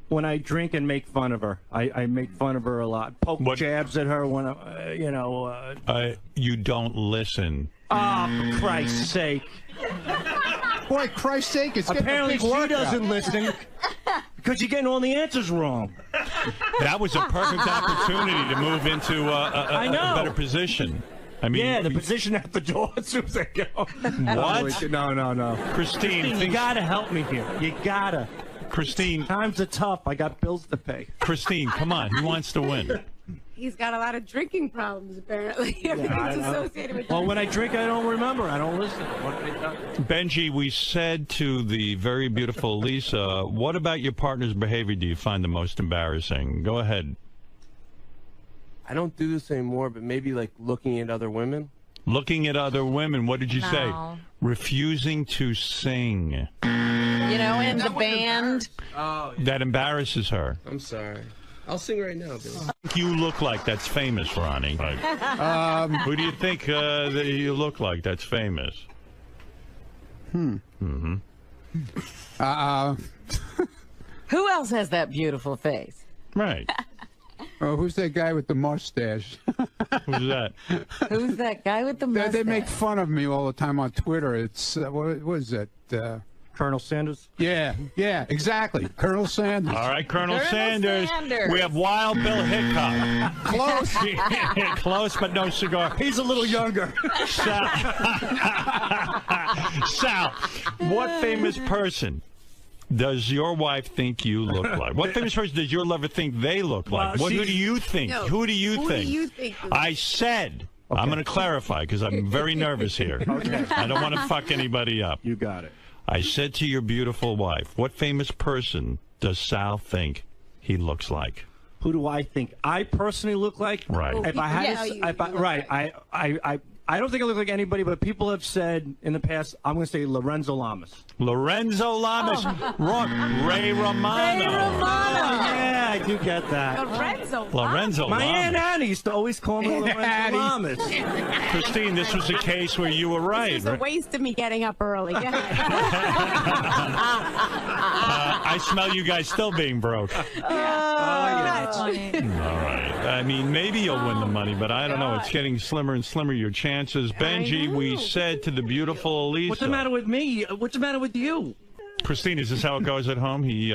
Speaker 9: when I drink and make fun of her. I make fun of her a lot. Poke jabs at her when
Speaker 4: you don't listen.
Speaker 9: Oh, for Christ's sake.
Speaker 7: Boy, Christ's sake, it's
Speaker 9: Apparently
Speaker 7: getting a big
Speaker 9: she
Speaker 7: workout.
Speaker 9: doesn't listen because you're getting all the answers wrong.
Speaker 4: That was a perfect opportunity to move into a better position. I mean,
Speaker 9: yeah, the position at the door as soon as I go.
Speaker 4: What?
Speaker 9: No.
Speaker 4: Christine,
Speaker 9: you gotta help me here. You gotta.
Speaker 4: Christine.
Speaker 9: Times are tough. I got bills to pay.
Speaker 4: Christine, come on. Who wants to win?
Speaker 12: He's got a lot of drinking problems, apparently. Everything's associated with
Speaker 9: Well, when I drink, I don't remember. I don't listen.
Speaker 4: Benji, we said to the very beautiful Lisa, what about your partner's behavior do you find the most embarrassing? Go ahead.
Speaker 10: I don't do this anymore, but maybe like looking at other women.
Speaker 4: Looking at other women. What did you say? Refusing to sing.
Speaker 6: You know, in the band.
Speaker 10: Oh,
Speaker 4: That embarrasses her.
Speaker 10: I'm sorry. I'll sing right now, Billy.
Speaker 4: You look like that's famous, Ronnie. Who do you think that you look like that's famous?
Speaker 6: Who else has that beautiful face?
Speaker 4: Right.
Speaker 7: Oh, who's that guy with the mustache?
Speaker 4: Who's that?
Speaker 6: Who's that guy with the mustache?
Speaker 7: They make fun of me all the time on Twitter. It's what is it?
Speaker 9: Colonel Sanders?
Speaker 7: Yeah, exactly. Colonel Sanders.
Speaker 4: All right, Colonel Sanders. We have Wild Bill Hickok.
Speaker 7: Close.
Speaker 4: Close, but no cigar.
Speaker 9: He's a little younger.
Speaker 4: Sal, what famous person does your wife think you look like? What famous person does your lover think they look like? Who do you think?
Speaker 12: No,
Speaker 4: who do you think? I said. Okay. I'm going to clarify because I'm very nervous here.
Speaker 9: Okay.
Speaker 4: I don't want to fuck anybody up.
Speaker 9: You got it.
Speaker 4: I said to your beautiful wife, what famous person does Sal think he looks like?
Speaker 9: Who do I think I personally look like?
Speaker 4: Right.
Speaker 9: If I had, I don't think I look like anybody, but people have said in the past, I'm going to say Lorenzo Lamas.
Speaker 4: Lorenzo Lamas. Wrong. Ray Romano.
Speaker 6: Ray Romano.
Speaker 9: Yeah, I do get that.
Speaker 4: Lorenzo
Speaker 9: My
Speaker 4: Lamas.
Speaker 9: Aunt Annie used to always call me Lorenzo Lamas.
Speaker 4: Christine, this was a case where you were right.
Speaker 12: It's a waste of me getting up early.
Speaker 4: I smell you guys still being broke.
Speaker 6: That's funny.
Speaker 4: All right. I mean, maybe you'll win the money, but I don't know. It's getting slimmer and slimmer, your chances. Benji, we said to the beautiful Elisa.
Speaker 9: What's the matter with me? What's the matter with you?
Speaker 4: Christine, is this how it goes at home? He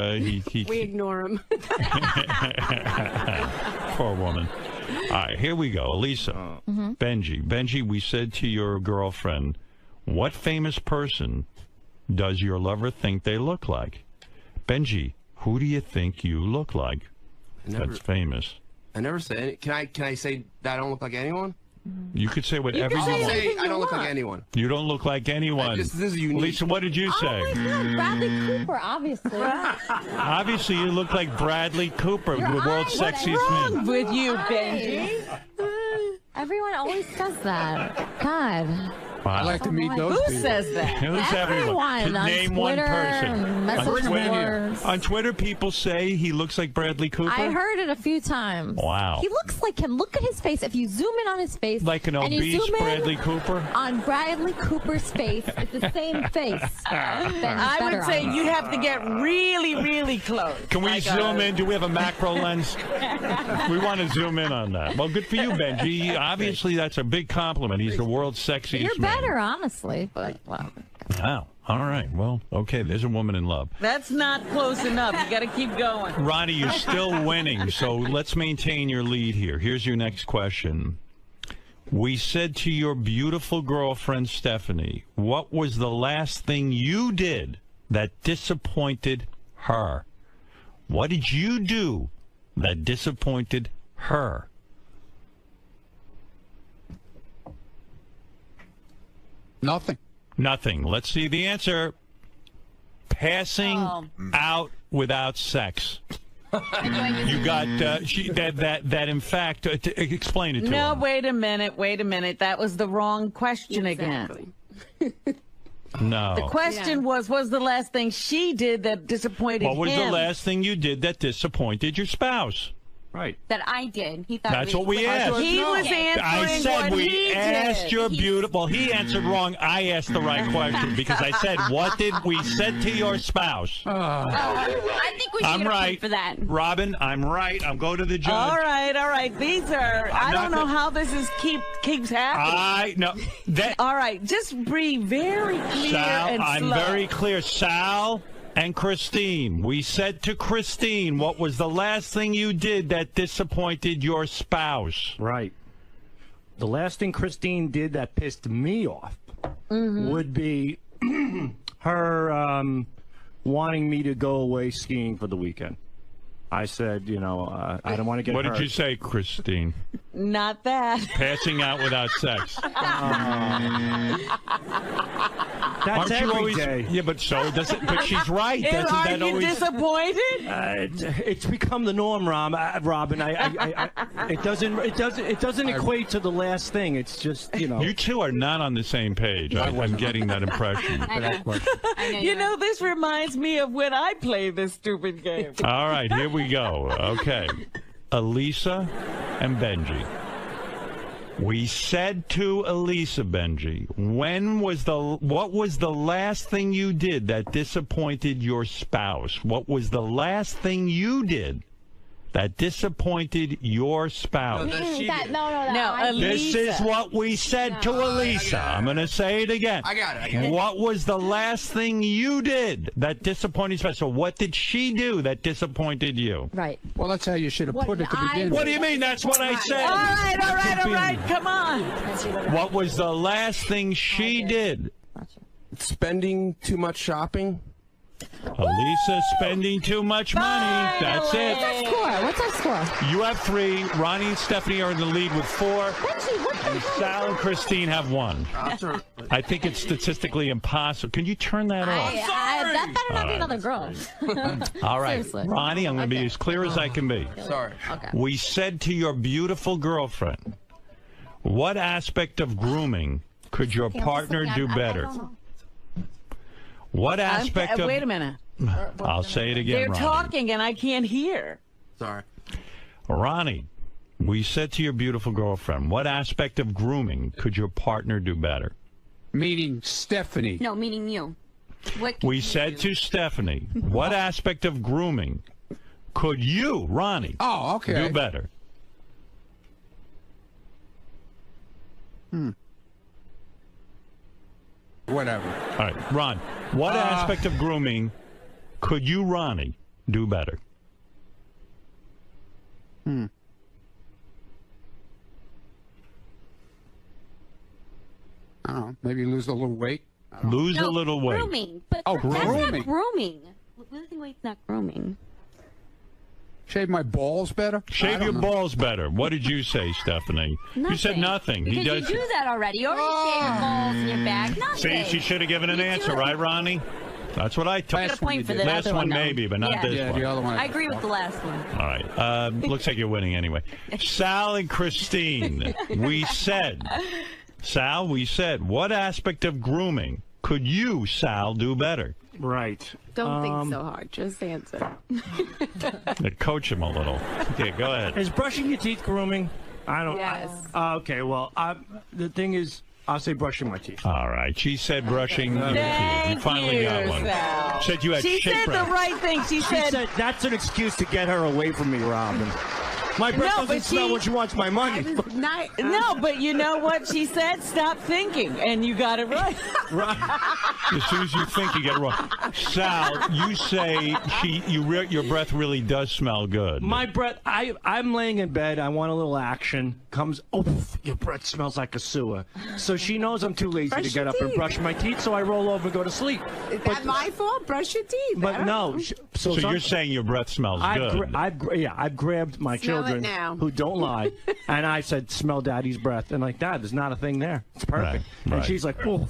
Speaker 12: we ignore him.
Speaker 4: Poor woman. All right, here we go. Elisa, Benji, we said to your girlfriend, what famous person does your lover think they look like? Benji, who do you think you look like? That's famous.
Speaker 10: I never say any. Can I say that I don't look like anyone?
Speaker 4: You could say whatever you want.
Speaker 10: Say I don't look like anyone.
Speaker 4: You don't look like anyone.
Speaker 10: This is unique.
Speaker 4: Lisa, what did you say?
Speaker 5: Oh my God, Bradley Cooper, obviously.
Speaker 4: Obviously, you look like Bradley Cooper, the world's sexiest
Speaker 6: What's
Speaker 4: man.
Speaker 6: with you, Benji?
Speaker 5: Everyone always says that. God.
Speaker 4: Wow.
Speaker 7: I like to meet those
Speaker 6: Who
Speaker 7: people.
Speaker 6: says that?
Speaker 4: Who's everyone?
Speaker 5: On
Speaker 4: Name
Speaker 5: Twitter,
Speaker 4: one person.
Speaker 5: message boards.
Speaker 4: On Twitter, people say he looks like Bradley Cooper.
Speaker 5: I heard it a few times.
Speaker 4: Wow.
Speaker 5: He looks like him. Look at his face. If you zoom in on his face,
Speaker 4: Like an
Speaker 5: and you
Speaker 4: obese
Speaker 5: zoom in
Speaker 4: Bradley Cooper?
Speaker 5: on Bradley Cooper's face, it's the same face.
Speaker 6: I would say you have to get really, really close.
Speaker 4: Can we
Speaker 6: Like
Speaker 4: zoom in? Do we have a macro lens? We want to zoom in on that. Well, good for you, Benji. Obviously, that's a big compliment. He's the world's sexiest
Speaker 5: You're
Speaker 4: man.
Speaker 5: better, honestly, but wow.
Speaker 4: Wow. All right. Well, okay. There's a woman in love.
Speaker 6: That's not close enough. You got to keep going.
Speaker 4: Ronnie, you're still winning, so let's maintain your lead here. Here's your next question. We said to your beautiful girlfriend, Stephanie, what was the last thing you did that disappointed her? What did you do that disappointed her?
Speaker 7: Nothing.
Speaker 4: Nothing. Let's see the answer. Passing out without sex. You got that. In fact, explain it to
Speaker 6: No,
Speaker 4: him.
Speaker 6: wait a minute. That was the wrong question again.
Speaker 4: No.
Speaker 6: The question was the last thing she did that disappointed him?
Speaker 4: What was the last thing you did that disappointed your spouse?
Speaker 9: Right.
Speaker 8: That I did. He thought
Speaker 4: That's
Speaker 8: it
Speaker 4: what we asked.
Speaker 6: He was answering
Speaker 4: I said
Speaker 6: what
Speaker 4: we
Speaker 6: he
Speaker 4: asked
Speaker 6: did.
Speaker 4: your beautiful. Well, he answered wrong. I asked the right question because I said, "What did we said to your spouse?"
Speaker 8: I think we should
Speaker 4: I'm
Speaker 8: get a point
Speaker 4: right
Speaker 8: for that.
Speaker 4: Robin, I'm right. I'll go to the judge.
Speaker 6: All right. These are. I don't know how this is keeps happening. All right, just be very clear
Speaker 4: Sal,
Speaker 6: and
Speaker 4: I'm
Speaker 6: slow.
Speaker 4: very clear. Sal and Christine, we said to Christine, what was the last thing you did that disappointed your spouse?
Speaker 9: Right. The last thing Christine did that pissed me off would be her wanting me to go away skiing for the weekend. I said, I don't want to get hurt.
Speaker 4: What did you say, Christine?
Speaker 6: Not that.
Speaker 4: Passing out without sex.
Speaker 9: That's
Speaker 4: Aren't you
Speaker 9: every
Speaker 4: always,
Speaker 9: day.
Speaker 4: Yeah, but but she's right. Doesn't
Speaker 6: Are
Speaker 4: that
Speaker 6: you
Speaker 4: always?
Speaker 6: disappointed?
Speaker 9: It's become the norm, Robin. It doesn't equate to the last thing. It's just
Speaker 4: You two are not on the same page. I'm getting that impression.
Speaker 6: This reminds me of when I play this stupid game.
Speaker 4: All right, here we go. Okay. Elisa and Benji. We said to Elisa, Benji, what was the last thing you did that disappointed your spouse? What was the last thing you did that disappointed your spouse?
Speaker 6: No,
Speaker 4: This is what we said to Elisa. I'm going to say it again.
Speaker 10: I got it.
Speaker 4: What was the last thing you did that disappointed your spouse? So what did she do that disappointed you?
Speaker 5: Right.
Speaker 7: Well, that's how you should have put it to begin with.
Speaker 4: What do you mean? That's what I said.
Speaker 6: All right. Come on.
Speaker 4: What was the last thing she did?
Speaker 10: Spending too much shopping.
Speaker 4: Elisa spending too much money. That's it.
Speaker 5: What's our score?
Speaker 4: You have 3. Ronnie and Stephanie are in the lead with 4. And Sal and Christine have 1. I think it's statistically impossible. Can you turn that off?
Speaker 5: That better not be another girl.
Speaker 4: All right.
Speaker 5: Seriously.
Speaker 4: Ronnie, I'm going to be as clear as I can be.
Speaker 10: Sorry.
Speaker 5: Okay.
Speaker 4: We said to your beautiful girlfriend, what aspect of grooming could your partner do better? What aspect of...
Speaker 6: Wait a minute.
Speaker 4: I'll say it again,
Speaker 6: They're
Speaker 4: Ronnie.
Speaker 6: talking and I can't hear.
Speaker 10: Sorry.
Speaker 4: Ronnie, we said to your beautiful girlfriend, what aspect of grooming could your partner do better?
Speaker 7: Meaning Stephanie.
Speaker 8: No, meaning you. What
Speaker 4: We said to Stephanie, what aspect of grooming could you, Ronnie, do better?
Speaker 7: Whatever.
Speaker 4: All right, Ron, what aspect of grooming could you, Ronnie, do better?
Speaker 7: I don't know. Maybe lose a little weight.
Speaker 4: Lose a little weight.
Speaker 8: Grooming. But
Speaker 7: Oh,
Speaker 8: that's
Speaker 7: grooming.
Speaker 8: not grooming. Losing weight's not grooming.
Speaker 7: Shave my balls better.
Speaker 4: Shave your balls better. What did you say, Stephanie? You said nothing.
Speaker 8: Because
Speaker 4: He does.
Speaker 8: you do that already. You already shave your balls in your back. Nothing.
Speaker 4: See, she should have given an answer, right, Ronnie? That's what I took.
Speaker 8: I got a point for the
Speaker 4: last
Speaker 8: other
Speaker 4: one,
Speaker 8: though.
Speaker 4: maybe, but not this one.
Speaker 7: the other one.
Speaker 8: I agree with the last one.
Speaker 4: All right. Looks like you're winning anyway. Sal and Christine, we said, Sal, we said, what aspect of grooming could you, Sal, do better?
Speaker 9: Right.
Speaker 12: Don't think so hard. Just answer.
Speaker 4: Coach him a little. Okay, go ahead.
Speaker 9: Is brushing your teeth grooming? I don't.
Speaker 12: Yes.
Speaker 9: Okay. Well, the thing is, I'll say brushing my teeth.
Speaker 4: All right. She said brushing your teeth. You finally got one.
Speaker 6: Sal.
Speaker 4: Said you had
Speaker 6: She
Speaker 4: shit
Speaker 6: said
Speaker 4: breath.
Speaker 6: the right thing. She said
Speaker 9: That's an excuse to get her away from me, Robin. My breath
Speaker 6: No,
Speaker 9: doesn't
Speaker 6: but
Speaker 9: smell when she wants my money.
Speaker 6: no, but you know what she said? Stop thinking, and you got it right.
Speaker 4: As soon as you think, you get it wrong. Sal, you say your breath really does smell good.
Speaker 9: My breath. I'm laying in bed. I want a little action. Comes. Oh, your breath smells like a sewer. So she knows I'm too lazy
Speaker 12: Brush
Speaker 9: to get
Speaker 12: your
Speaker 9: up and
Speaker 12: teeth.
Speaker 9: brush my teeth. So I roll over and go to sleep.
Speaker 12: Is that my fault? Brush your teeth.
Speaker 9: But no.
Speaker 4: So you're saying your breath smells good.
Speaker 9: I've grabbed my
Speaker 12: Smell it
Speaker 9: children
Speaker 12: now.
Speaker 9: who don't lie, and I said, "Smell Daddy's breath," and like, Dad, there's not a thing there. It's perfect.
Speaker 4: Right.
Speaker 9: And she's like, "Oh."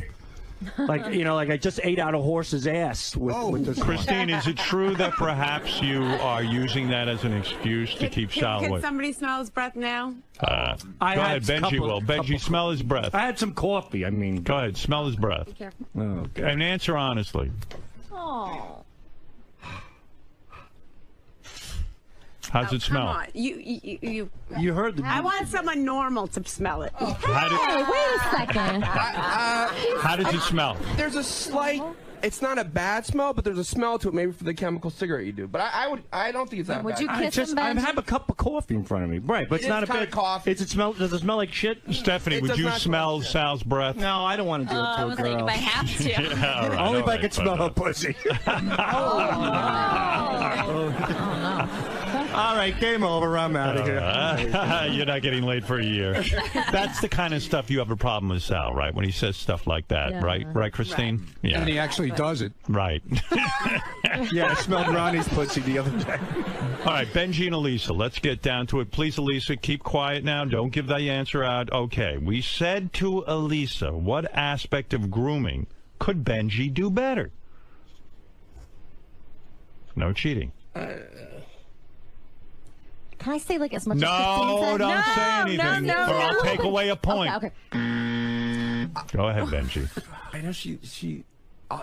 Speaker 9: Like, like I just ate out a horse's ass with this.
Speaker 4: Christine, is it true that perhaps you are using that as an excuse to keep Sal
Speaker 12: Can
Speaker 4: away?
Speaker 12: somebody smell his breath now?
Speaker 4: Go ahead, Benji will. Benji, smell his breath.
Speaker 9: I had some coffee. I mean,
Speaker 4: go ahead, smell his breath.
Speaker 5: Be careful.
Speaker 9: Okay.
Speaker 4: And answer honestly.
Speaker 5: Oh.
Speaker 4: How's it smell?
Speaker 12: Come on. You
Speaker 9: heard the.
Speaker 12: I want someone normal to smell it.
Speaker 5: Hey, wait a second.
Speaker 4: How does it smell?
Speaker 10: There's a slight. It's not a bad smell, but there's a smell to it, maybe for the chemical cigarette you do. But I don't think it's that
Speaker 5: Would
Speaker 10: bad.
Speaker 5: you kiss him,
Speaker 9: I
Speaker 5: Benji?
Speaker 9: have a cup of coffee in front of me, right? But it's
Speaker 10: It
Speaker 9: not
Speaker 10: is
Speaker 9: a
Speaker 10: kinda
Speaker 9: bad
Speaker 10: coffee.
Speaker 9: Does it smell like shit?
Speaker 4: Stephanie,
Speaker 10: It
Speaker 4: would
Speaker 10: does
Speaker 4: you
Speaker 10: not
Speaker 4: smell Sal's breath?
Speaker 9: No, I don't want to do it to
Speaker 8: I
Speaker 9: a
Speaker 8: was
Speaker 9: girl.
Speaker 8: like, if I have to.
Speaker 4: Yeah, all right,
Speaker 9: Only if
Speaker 4: all
Speaker 9: I
Speaker 4: right,
Speaker 9: could smell her pussy. All right, game over. I'm out of here.
Speaker 4: You're not getting laid for a year. That's the kind of stuff you have a problem with Sal, right? When he says stuff like that,
Speaker 5: Yeah.
Speaker 4: right, Christine? Yeah.
Speaker 7: And he actually does it.
Speaker 4: Right.
Speaker 9: Yeah, I smelled Ronnie's pussy the other day.
Speaker 4: All right, Benji and Elisa, let's get down to it. Please, Elisa, keep quiet now. Don't give the answer out. Okay, we said to Elisa, what aspect of grooming could Benji do better? No cheating.
Speaker 5: Can I say like as much as Christine
Speaker 4: No,
Speaker 5: said?
Speaker 4: don't say anything,
Speaker 6: no,
Speaker 4: or I'll
Speaker 6: no.
Speaker 4: take away a point.
Speaker 5: Okay.
Speaker 4: Go ahead, Benji.
Speaker 10: I know she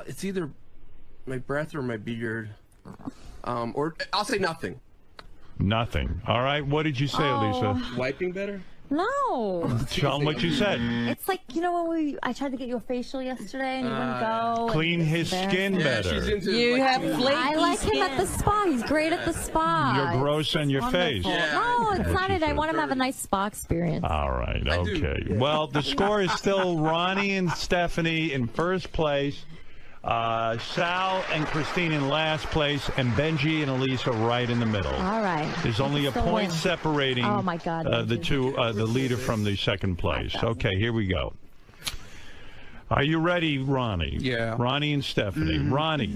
Speaker 10: it's either my breath or my beard. Or I'll say nothing.
Speaker 4: Nothing. All right, what did you say, Elisa?
Speaker 10: Wiping better?
Speaker 5: No.
Speaker 4: Tell them what you said.
Speaker 5: It's like, when I tried to get you a facial yesterday and you wouldn't go.
Speaker 4: Clean his skin better.
Speaker 10: She's into
Speaker 6: You have
Speaker 10: clean-
Speaker 6: flaky
Speaker 5: I like him at the
Speaker 6: skin.
Speaker 5: spa. He's great at the spa.
Speaker 4: You're gross on your face.
Speaker 5: No, it's not it. I
Speaker 4: said.
Speaker 5: want him to have a nice spa experience.
Speaker 4: All right, okay. Well, the score is still Ronnie and Stephanie in first place, Sal and Christine in last place, and Benji and Elisa right in the middle.
Speaker 5: All right.
Speaker 4: There's only a
Speaker 5: Still
Speaker 4: point
Speaker 5: win.
Speaker 4: separating
Speaker 5: Oh, my God,
Speaker 4: the
Speaker 5: Benji.
Speaker 4: two, the leader from the second place. Okay, here we go. Are you ready, Ronnie?
Speaker 7: Yeah.
Speaker 4: Ronnie and Stephanie. Ronnie,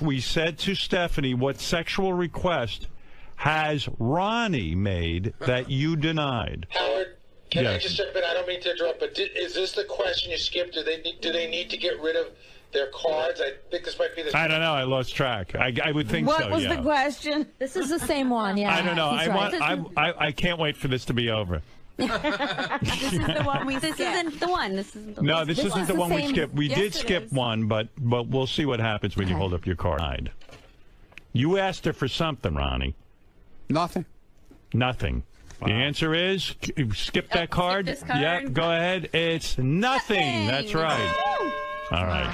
Speaker 4: we said to Stephanie, what sexual request has Ronnie made that you denied?
Speaker 13: Howard, can I
Speaker 4: Yes.
Speaker 13: just jump in? I don't mean to interrupt, but is this the question you skipped? Do they need to get rid of their cards? I think this might be the.
Speaker 4: I don't know. I lost track. I would think
Speaker 6: What
Speaker 4: so.
Speaker 6: was
Speaker 4: yeah.
Speaker 6: the question?
Speaker 5: This is the same one. Yeah.
Speaker 4: I don't know.
Speaker 5: He's right.
Speaker 4: I can't wait for this to be over.
Speaker 8: This is the one we This isn't the one. This isn't the one.
Speaker 4: No, this isn't the one we skipped. We
Speaker 8: Yes,
Speaker 4: did
Speaker 8: it
Speaker 4: skip
Speaker 8: is.
Speaker 4: one, but we'll see what happens when you hold up your card. You asked her for something, Ronnie.
Speaker 7: Nothing.
Speaker 4: Nothing. The answer is skip that card.
Speaker 8: this card.
Speaker 4: Yeah, go ahead. It's nothing. That's right. All right.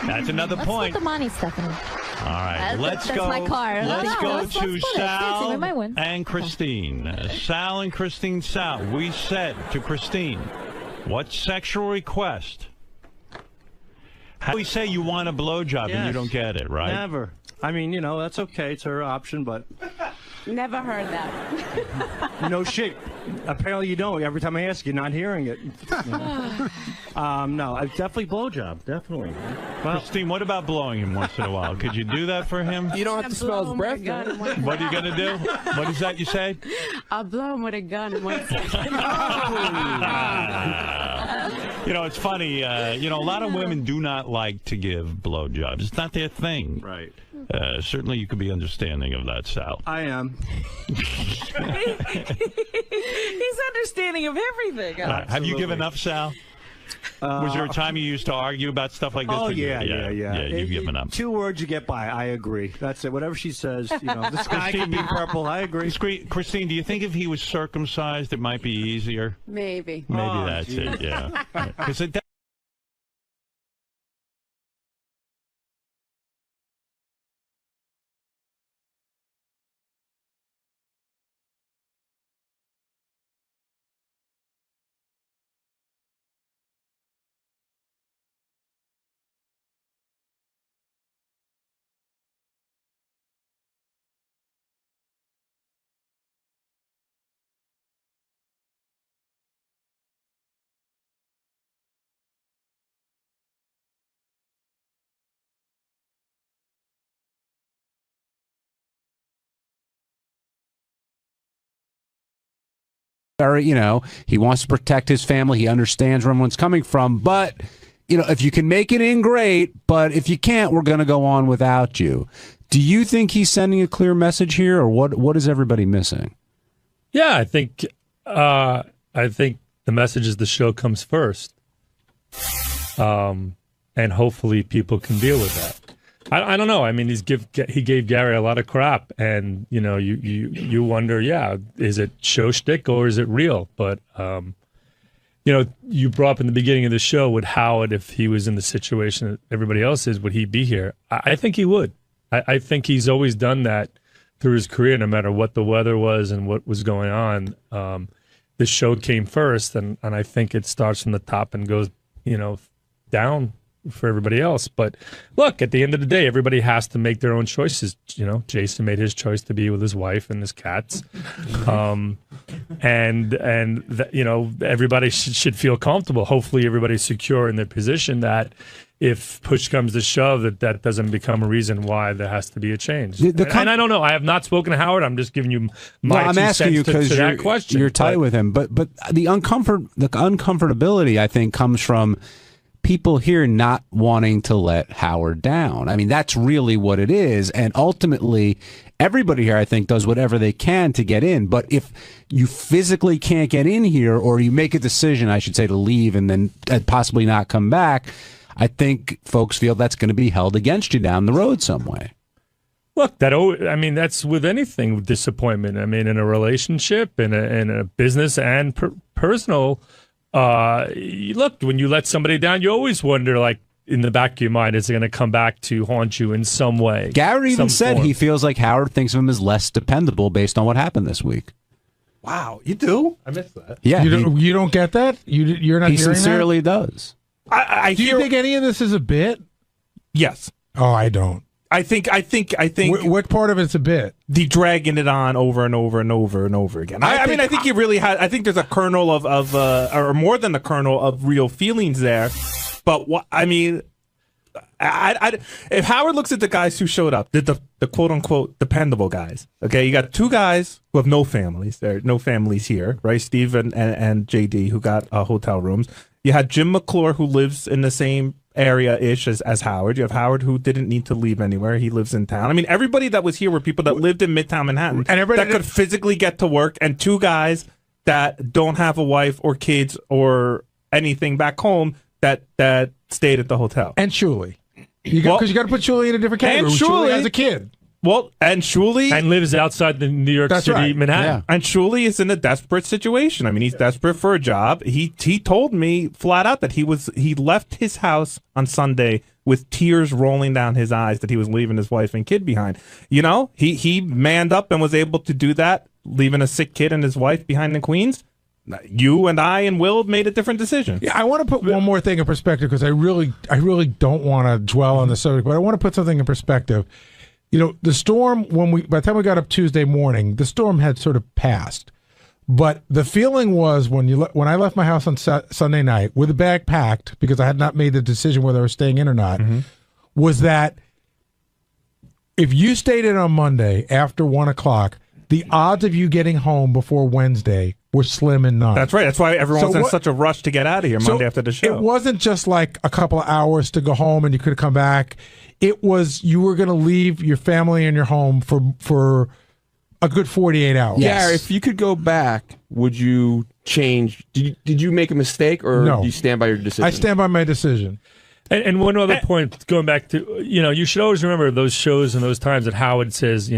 Speaker 4: That's another
Speaker 5: Let's
Speaker 4: point.
Speaker 5: split the money, Stephanie.
Speaker 4: All right, let's
Speaker 5: that's
Speaker 4: go.
Speaker 5: my card.
Speaker 4: Let's
Speaker 5: No,
Speaker 4: go
Speaker 5: let's
Speaker 4: to
Speaker 5: split it.
Speaker 4: Sal
Speaker 5: Fancy, we might win.
Speaker 4: and Christine. Sal and Christine. Sal, we said to Christine, what sexual request? How do we say you want a blowjob and you don't get it, right?
Speaker 9: Never. I mean, that's okay. It's her option, but
Speaker 12: Never heard that.
Speaker 9: no shit. Apparently you don't. Every time I ask, you're not hearing it. No, definitely blowjob. Definitely. Well,
Speaker 4: Christine, what about blowing him once in a while? Could you do that for him?
Speaker 10: You don't have to smell his breath.
Speaker 4: What are you going to do? What is that you said?
Speaker 12: I'll blow him with a gun in 1 second.
Speaker 4: It's funny. A lot of women do not like to give blowjobs. It's not their thing.
Speaker 9: Right.
Speaker 4: Certainly, you could be understanding of that, Sal.
Speaker 9: I am.
Speaker 6: He's understanding of everything.
Speaker 4: Have you given up, Sal? Was there a time you used to argue about stuff like this?
Speaker 9: Oh,
Speaker 4: But
Speaker 9: yeah.
Speaker 4: You've given up.
Speaker 9: 2 words you get by. I agree. That's it. Whatever she says, the sky can be purple. I agree.
Speaker 4: Christine, do you think if he was circumcised, it might be easier?
Speaker 12: Maybe.
Speaker 4: Maybe that's it, yeah. Because it
Speaker 14: he wants to protect his family. He understands where everyone's coming from. But, if you can make it in, great. But if you can't, we're going to go on without you. Do you think he's sending a clear message here, or what is everybody missing?
Speaker 15: Yeah, I think the message is the show comes first. And hopefully people can deal with that. I don't know. I mean, he gave Gary a lot of crap, and you wonder, is it show shtick or is it real? But you brought up in the beginning of the show with Howard, if he was in the situation that everybody else is, would he be here? I think he would. I think he's always done that through his career, no matter what the weather was and what was going on. The show came first, and I think it starts from the top and goes, down for everybody else. But look, at the end of the day, everybody has to make their own choices. Jason made his choice to be with his wife and his cats. Everybody should feel comfortable. Hopefully everybody's secure in their position, that if push comes to shove, that doesn't become a reason why there has to be a change. And I don't know. I have not spoken to Howard. I'm just giving you my
Speaker 14: I'm
Speaker 15: two
Speaker 14: asking you
Speaker 15: cents to that question.
Speaker 14: You're tight with him. But the uncomfortability, I think, comes from people here not wanting to let Howard down. I mean, that's really what it is. And ultimately, everybody here, I think, does whatever they can to get in. But if you physically can't get in here, or you make a decision, I should say, to leave and then possibly not come back, I think folks feel that's going to be held against you down the road some way.
Speaker 15: Look, that's with anything, disappointment. I mean, in a relationship, in a business and personal. Look, when you let somebody down, you always wonder, like, in the back of your mind, is it going to come back to haunt you in some way?
Speaker 14: Gary even said he feels like Howard thinks of him as less dependable based on what happened this week.
Speaker 10: Wow, you do?
Speaker 15: I missed that.
Speaker 14: Yeah,
Speaker 7: you don't get that? You're not
Speaker 14: he
Speaker 7: hearing
Speaker 14: sincerely does.
Speaker 7: Do you think any of this is a bit?
Speaker 15: Yes.
Speaker 7: Oh, I don't.
Speaker 16: I think.
Speaker 7: What part of it's a bit?
Speaker 16: The dragging it on over and over and over and over again. I think he really had. I think there's a kernel of or more than a kernel of real feelings there. But what I mean, if Howard looks at the guys who showed up, the quote unquote dependable guys. Okay, you got two guys who have no families. There are no families here, right? Steve and JD who got hotel rooms. You had Jim McClure who lives in the same area-ish as Howard. You have Howard who didn't need to leave anywhere. He lives in town. I mean, everybody that was here were people that lived in Midtown Manhattan and that could physically get to work, and two guys that don't have a wife or kids or anything back home that stayed at the hotel.
Speaker 7: And 𝗛cie. Because you got to put 𝗛cie in a different category.
Speaker 16: And
Speaker 7: 𝗛cie as a kid.
Speaker 16: Well, and 𝗛cie...
Speaker 15: And lives outside the New York City, Manhattan.
Speaker 16: Yeah. And 𝗛cie is in a desperate situation. I mean, he's desperate for a job. He told me flat out that he left his house on Sunday with tears rolling down his eyes that he was leaving his wife and kid behind. You know, he manned up and was able to do that, leaving a sick kid and his wife behind in Queens. You and I and Will made a different decision.
Speaker 7: Yeah, I want to put one more thing in perspective because I really don't want to dwell on the subject, but I want to put something in perspective. You know, the storm, by the time we got up Tuesday morning, the storm had sort of passed. But the feeling was when I left my house on Sunday night with a bag packed, because I had not made the decision whether I was staying in or not, was that if you stayed in on Monday after 1 o'clock, the odds of you getting home before Wednesday were slim and none.
Speaker 16: That's right. That's why everyone's in such a rush to get out of here Monday after the show.
Speaker 7: It wasn't just like a couple of hours to go home and you could have come back. It was you were going to leave your family and your home for a good 48 hours.
Speaker 10: Yeah, if you could go back, would you change? Did you make a mistake or do you stand by your decision?
Speaker 7: I stand by my decision.
Speaker 15: And one other point, going back to, you should always remember those shows and those times that Howard says,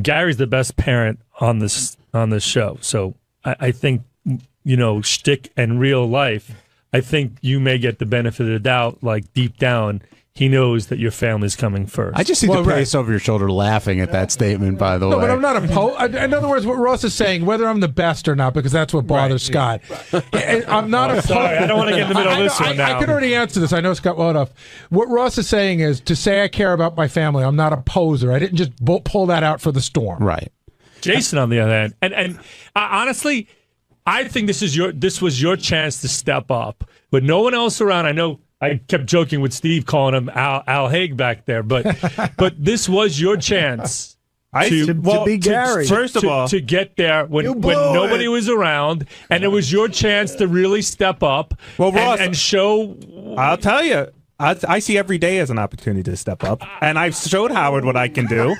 Speaker 15: Gary's the best parent on this show. So I think, shtick and real life, I think you may get the benefit of the doubt, like deep down, he knows that your family's coming first.
Speaker 14: I just see the face over your shoulder laughing at that statement, by the way.
Speaker 7: No, but I'm not opposed. In other words, what Ross is saying, whether I'm the best or not, because that's what bothers Scott. I'm not opposed.
Speaker 15: Sorry, I don't want to get in the middle of this one now.
Speaker 7: I could already answer this. I know Scott well enough. What Ross is saying is, to say I care about my family, I'm not a poser. I didn't just pull that out for the storm.
Speaker 14: Right.
Speaker 15: Jason, on the other hand, and honestly, I think this was your chance to step up. With no one else around, I know I kept joking with Steve calling him Al Haig back there, but this was your chance to be Gary. First of all, to get there when nobody was around, and it was your chance to really step up.
Speaker 16: Well, Ross,
Speaker 15: and show.
Speaker 16: I'll tell you. I see every day as an opportunity to step up, and I've showed Howard what I can do,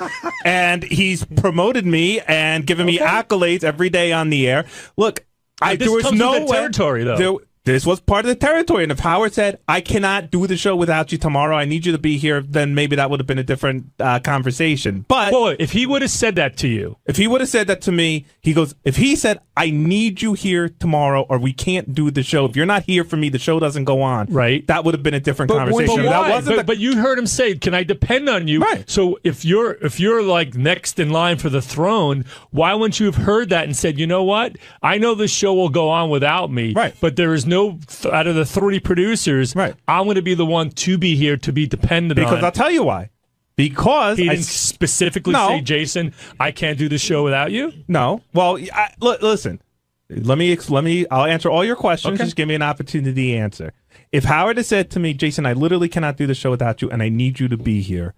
Speaker 16: and he's promoted me and given me accolades every day on the air. Look, there was no
Speaker 15: territory, though.
Speaker 16: This was part of the territory, and if Howard said, I cannot do the show without you tomorrow, I need you to be here, then maybe that would have been a different conversation. But
Speaker 15: if he would have said that to you.
Speaker 16: If he would have said that to me, if he said, I need you here tomorrow or we can't do the show, if you're not here for me, the show doesn't go on.
Speaker 15: Right.
Speaker 16: That would have been a different conversation.
Speaker 15: But why? But you heard him say, can I depend on you?
Speaker 16: Right.
Speaker 15: So if you're like next in line for the throne, why wouldn't you have heard that and said, you know what? I know the show will go on without me, but there is no, out of the 3 producers, I'm going to be the one to be here to be dependent on.
Speaker 16: Because I'll tell you why. Because
Speaker 15: he didn't specifically say, Jason, I can't do the show without you?
Speaker 16: No. Well, listen. I'll answer all your questions. Just give me an opportunity to answer. If Howard had said to me, Jason, I literally cannot do the show without you, and I need you to be here,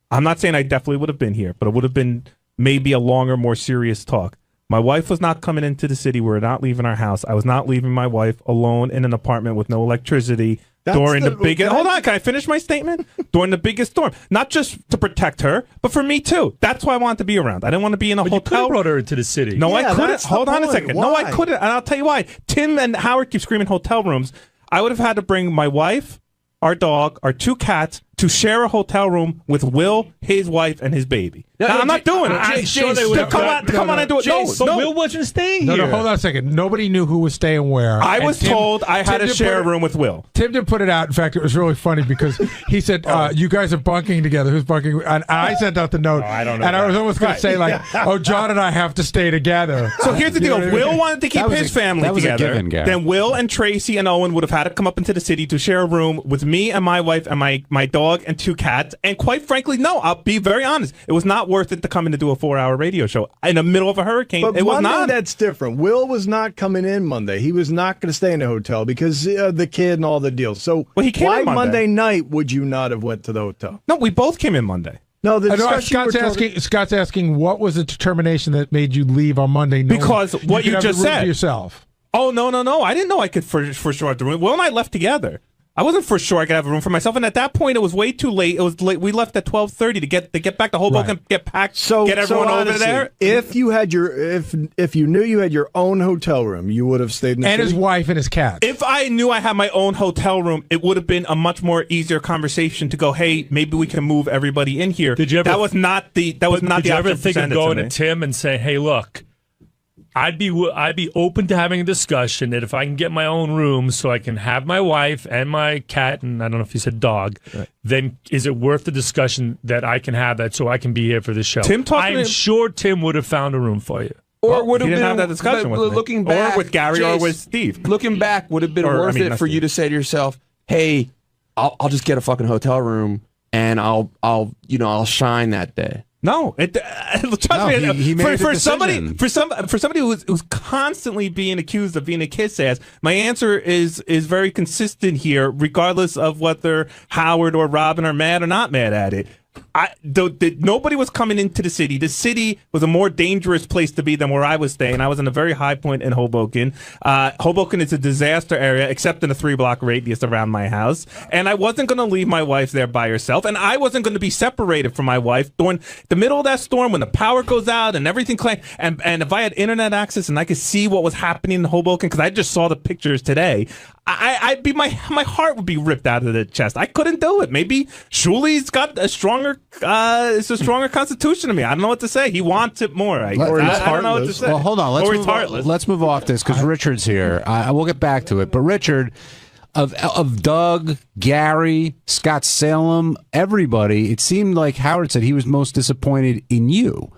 Speaker 16: I'm not saying I definitely would have been here, but it would have been maybe a longer, more serious talk. My wife was not coming into the city. We were not leaving our house. I was not leaving my wife alone in an apartment with no electricity during the biggest... Hold on, can I finish my statement? During the biggest storm. Not just to protect her, but for me too. That's why I wanted to be around. I didn't want to be in a hotel.
Speaker 15: You could have brought her into the city.
Speaker 16: No, I couldn't. Hold on a second. No, I couldn't. And I'll tell you why. Tim and Howard keep screaming hotel rooms. I would have had to bring my wife, our dog, our 2 cats to share a hotel room with Will, his wife, and his baby. Now, I'm not doing it.
Speaker 15: I'm sure they would have
Speaker 16: come on and do it.
Speaker 15: But Will wasn't staying here.
Speaker 7: No, hold on a second. Nobody knew who was staying where.
Speaker 16: I was told I had to share a room with Will.
Speaker 7: Tim did put it out. In fact, it was really funny because he said, you guys are bunking together. Who's bunking? And I sent out the note.
Speaker 16: I don't know.
Speaker 7: And I was almost going to say, John and I have to stay together.
Speaker 16: So here's the deal. Will wanted to keep his family together. Then Will and Tracy and Owen would have had to come up into the city to share a room with me and my wife and my dog dog and 2 cats. And quite frankly, no, I'll be very honest. It was not worth it to come in to do a 4-hour radio show in the middle of a hurricane.
Speaker 17: But
Speaker 16: it was
Speaker 17: Monday,
Speaker 16: not.
Speaker 17: that's different. Will was not coming in Monday. He was not going to stay in the hotel because the kid and all the deals. So
Speaker 16: he came
Speaker 17: why
Speaker 16: in Monday
Speaker 17: night would you not have went to the hotel?
Speaker 16: No, we both came in Monday.
Speaker 17: No, the discussion
Speaker 7: Scott's asking what was the determination that made you leave on Monday?
Speaker 16: Because what you just said.
Speaker 7: Yourself.
Speaker 16: Oh, no. I didn't know I could for sure have the room. Will and I left together. I wasn't for sure I could have a room for myself, and at that point, it was way too late. It was late. We left at 12:30 to get back to Hoboken, get packed, get everyone over there.
Speaker 17: If you had if you knew you had your own hotel room, you would have stayed in the
Speaker 7: and
Speaker 17: city?
Speaker 7: his wife and his cat.
Speaker 16: If I knew I had my own hotel room, it would have been a much more easier conversation to go, hey, maybe we can move everybody in here.
Speaker 15: Did you ever?
Speaker 16: That was not the. That was not
Speaker 15: Did
Speaker 16: the
Speaker 15: you ever
Speaker 16: option
Speaker 15: think of
Speaker 16: presented
Speaker 15: going
Speaker 16: to
Speaker 15: to
Speaker 16: me.
Speaker 15: Tim and saying, "Hey, look, I'd be open to having a discussion that if I can get my own room so I can have my wife and my cat and I don't know if you said dog, then is it worth the discussion that I can have that so I can be here for the show?"
Speaker 16: Tim talked to
Speaker 15: I'm
Speaker 16: me-
Speaker 15: sure Tim would have found a room for you.
Speaker 10: Or would
Speaker 16: he
Speaker 10: have
Speaker 16: didn't
Speaker 10: been
Speaker 16: have that discussion with me.
Speaker 10: looking back,
Speaker 16: or with Gary, or
Speaker 10: Jace,
Speaker 16: with Steve.
Speaker 10: Looking back, would have been
Speaker 16: Or, I
Speaker 10: worth
Speaker 16: mean,
Speaker 10: it
Speaker 16: not
Speaker 10: for you to say to yourself, "Hey, I'll just get a fucking hotel room and I'll shine that day."
Speaker 16: No, trust me.
Speaker 14: he made
Speaker 16: for
Speaker 14: a
Speaker 16: somebody
Speaker 14: decision.
Speaker 16: for somebody who's constantly being accused of being a kiss ass, my answer is very consistent here, regardless of whether Howard or Robin are mad or not mad at it. Nobody was coming into the city. The city was a more dangerous place to be than where I was staying. I was in a very high point in Hoboken. Hoboken is a disaster area, except in a 3-block radius around my house. And I wasn't going to leave my wife there by herself. And I wasn't going to be separated from my wife during the middle of that storm when the power goes out and everything. And if I had internet access and I could see what was happening in Hoboken, because I just saw the pictures today, I'd be my heart would be ripped out of the chest. I couldn't do it. Maybe Shuli's got a stronger constitution than me. I don't know what to say. He wants it more. I don't know what to say.
Speaker 14: Well, hold on. Let's move off this because Richard's here. I will get back to it. But Richard, of Doug, Gary, Scott Salem, everybody, it seemed like Howard said he was most disappointed in you.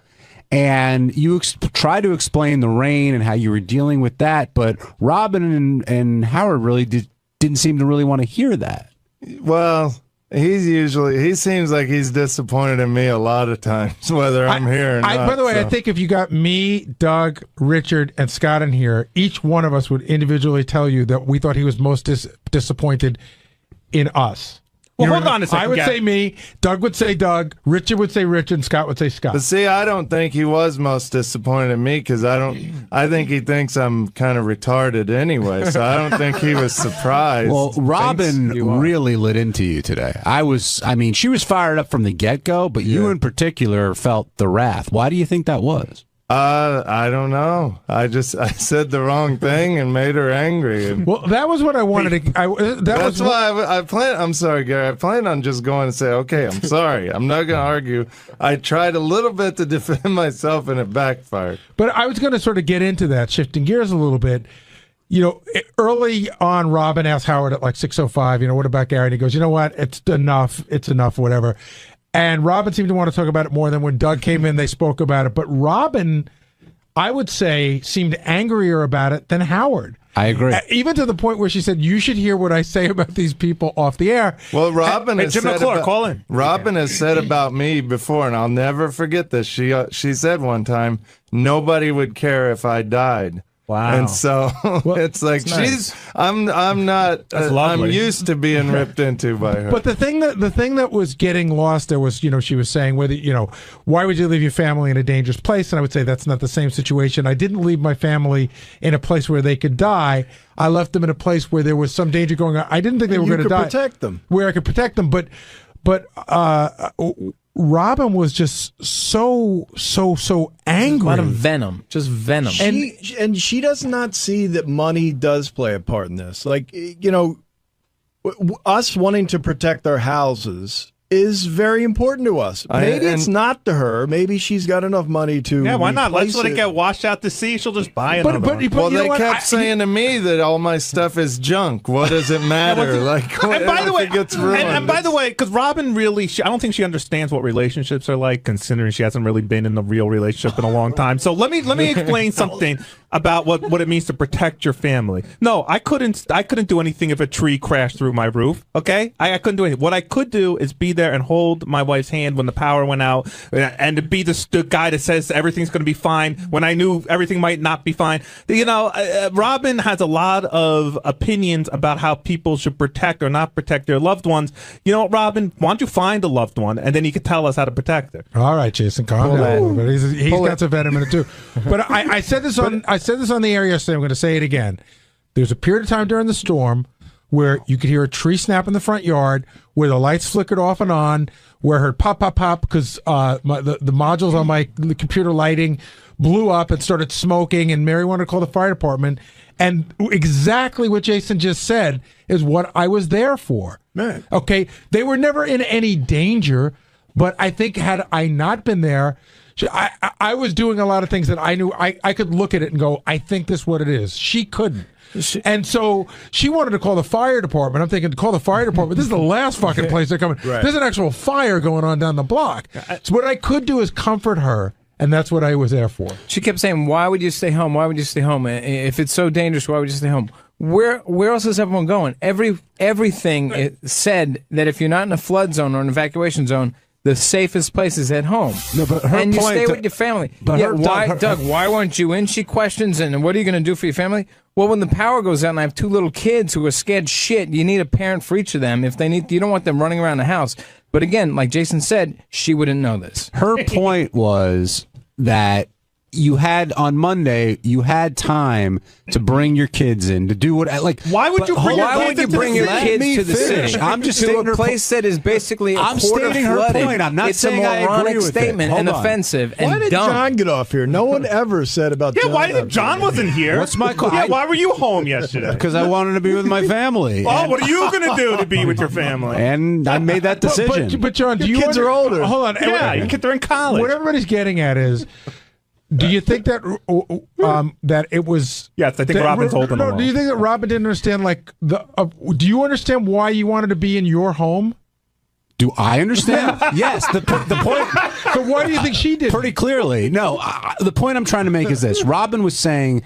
Speaker 14: And you try to explain the rain and how you were dealing with that, but Robin and Howard really didn't seem to really want to hear that.
Speaker 18: Well, he seems like he's disappointed in me a lot of times, whether I'm here or not.
Speaker 7: By the way, I think if you got me, Doug, Richard, and Scott in here, each one of us would individually tell you that we thought he was most disappointed in us.
Speaker 16: Well, hold on a second.
Speaker 7: I would
Speaker 16: Gary.
Speaker 7: say me, Doug would say Doug, Richard would say Richard, and Scott would say Scott.
Speaker 18: But see, I don't think he was most disappointed in me because I think he thinks I'm kind of retarded anyway. So I don't think he was surprised.
Speaker 14: Well, Robin really lit into you today. She was fired up from the get-go, but you in particular felt the wrath. Why do you think that was?
Speaker 18: I don't know. I said the wrong thing and made her angry. And
Speaker 7: well, that was what I wanted to.
Speaker 18: That's why I plan. I'm sorry, Gary. I plan on just going and say, okay, I'm sorry. I'm not going to argue. I tried a little bit to defend myself and it backfired.
Speaker 7: But I was going to sort of get into that, shifting gears a little bit. Early on, Robin asked Howard at like 6:05, what about Gary? And he goes, you know what? It's enough, whatever. And Robin seemed to want to talk about it more than when Doug came in, they spoke about it. But Robin, I would say, seemed angrier about it than Howard.
Speaker 14: I agree.
Speaker 7: Even to the point where she said, you should hear what I say about these people off the air.
Speaker 18: Well, Robin has
Speaker 16: Jim
Speaker 18: said
Speaker 16: McClure, call in.
Speaker 18: Robin has said about me before, and I'll never forget this. She said one time, nobody would care if I died.
Speaker 16: Wow.
Speaker 18: And so it's like I'm not I'm used to being ripped into by her.
Speaker 7: But the thing that was getting lost there was, she was saying whether, why would you leave your family in a dangerous place? And I would say that's not the same situation. I didn't leave my family in a place where they could die. I left them in a place where there was some danger going on. I didn't think they were going to die.
Speaker 17: Protect them.
Speaker 7: Where I could protect them, but Robin was just so angry.
Speaker 10: A lot of venom, just venom.
Speaker 17: And she does not see that money does play a part in this. Like, us wanting to protect our houses is very important to us. Maybe it's not to her. Maybe she's got enough money to.
Speaker 16: Yeah, why not? Let's let it
Speaker 17: it
Speaker 16: get washed out to sea. She'll just buy another one.
Speaker 18: Well, they kept saying to me that all my stuff is junk. What does it matter?
Speaker 16: And by the way, and by the way, because Robin really, I don't think she understands what relationships are like, considering she hasn't really been in a real relationship in a long time. So let me explain something about what it means to protect your family. No, I couldn't do anything if a tree crashed through my roof. Okay, I couldn't do anything. What I could do is be there and hold my wife's hand when the power went out, and to be the guy that says everything's going to be fine when I knew everything might not be fine. You know, Robin has a lot of opinions about how people should protect or not protect their loved ones. You know, Robin, why don't you find a loved one and then you can tell us how to protect her.
Speaker 7: All right, Jason, calm down a little bit. He's got some venom in it too. But I said this on the air yesterday. I'm going to say it again. There's a period of time during the storm where you could hear a tree snap in the front yard, where the lights flickered off and on, where I heard pop, pop, pop because the modules on my computer lighting blew up and started smoking, and Mary wanted to call the fire department. And exactly what Jason just said is what I was there for.
Speaker 17: Man.
Speaker 7: Okay, they were never in any danger, but I think had I not been there, I was doing a lot of things that I knew I could look at it and go, I think this is what it is. She couldn't. And so she wanted to call the fire department. I'm thinking, call the fire department. This is the last fucking place they're coming.
Speaker 17: Right.
Speaker 7: There's an actual fire going on down the block. So what I could do is comfort her, and that's what I was there for.
Speaker 19: She kept saying, why would you stay home? Why would you stay home? If it's so dangerous, why would you stay home? Where else is everyone going? Everything it said that if you're not in a flood zone or an evacuation zone, the safest place is at home.
Speaker 14: No, but her
Speaker 19: and you
Speaker 14: point
Speaker 19: stay with your family.
Speaker 14: But
Speaker 19: yeah, Doug, why weren't you in? She questions, and what are you going to do for your family? Well, when the power goes out and I have two little kids who are scared shit, you need a parent for each of them. If they need, you don't want them running around the house. But again, like Jason said, she wouldn't know this.
Speaker 14: Her point was that you had on Monday, you had time to bring your kids in to do what
Speaker 16: why would you
Speaker 19: bring your kids to the city?
Speaker 14: I'm just
Speaker 19: to
Speaker 14: stating
Speaker 19: a place that is basically a
Speaker 14: I'm
Speaker 19: quarter
Speaker 14: stating her
Speaker 19: flooded.
Speaker 14: point. I'm not
Speaker 19: it's
Speaker 14: saying
Speaker 19: a
Speaker 14: I agree
Speaker 19: moronic
Speaker 14: with
Speaker 19: statement
Speaker 14: it.
Speaker 19: and
Speaker 14: Hold on.
Speaker 19: offensive and
Speaker 17: Why did
Speaker 19: dumb.
Speaker 17: John get off here? No one ever said about John.
Speaker 16: Why did John wasn't here?
Speaker 14: What's my call?
Speaker 16: Yeah, why were you home yesterday?
Speaker 14: Because I wanted to be with my family.
Speaker 16: Oh, what are you going to do to be with your family?
Speaker 14: And I made that decision.
Speaker 7: But John,
Speaker 17: Your kids are older.
Speaker 7: Hold on.
Speaker 16: Yeah, your kids are in college.
Speaker 7: What everybody's getting at is, do you think that that it was?
Speaker 16: Yes, I think Robin's holding
Speaker 7: No,
Speaker 16: along.
Speaker 7: do you think that Robin didn't understand? Like do you understand why you wanted to be in your home?
Speaker 14: Do I understand? Yes. The point.
Speaker 7: So why do you think she did?
Speaker 14: Pretty clearly. No. The point I'm trying to make is this. Robin was saying,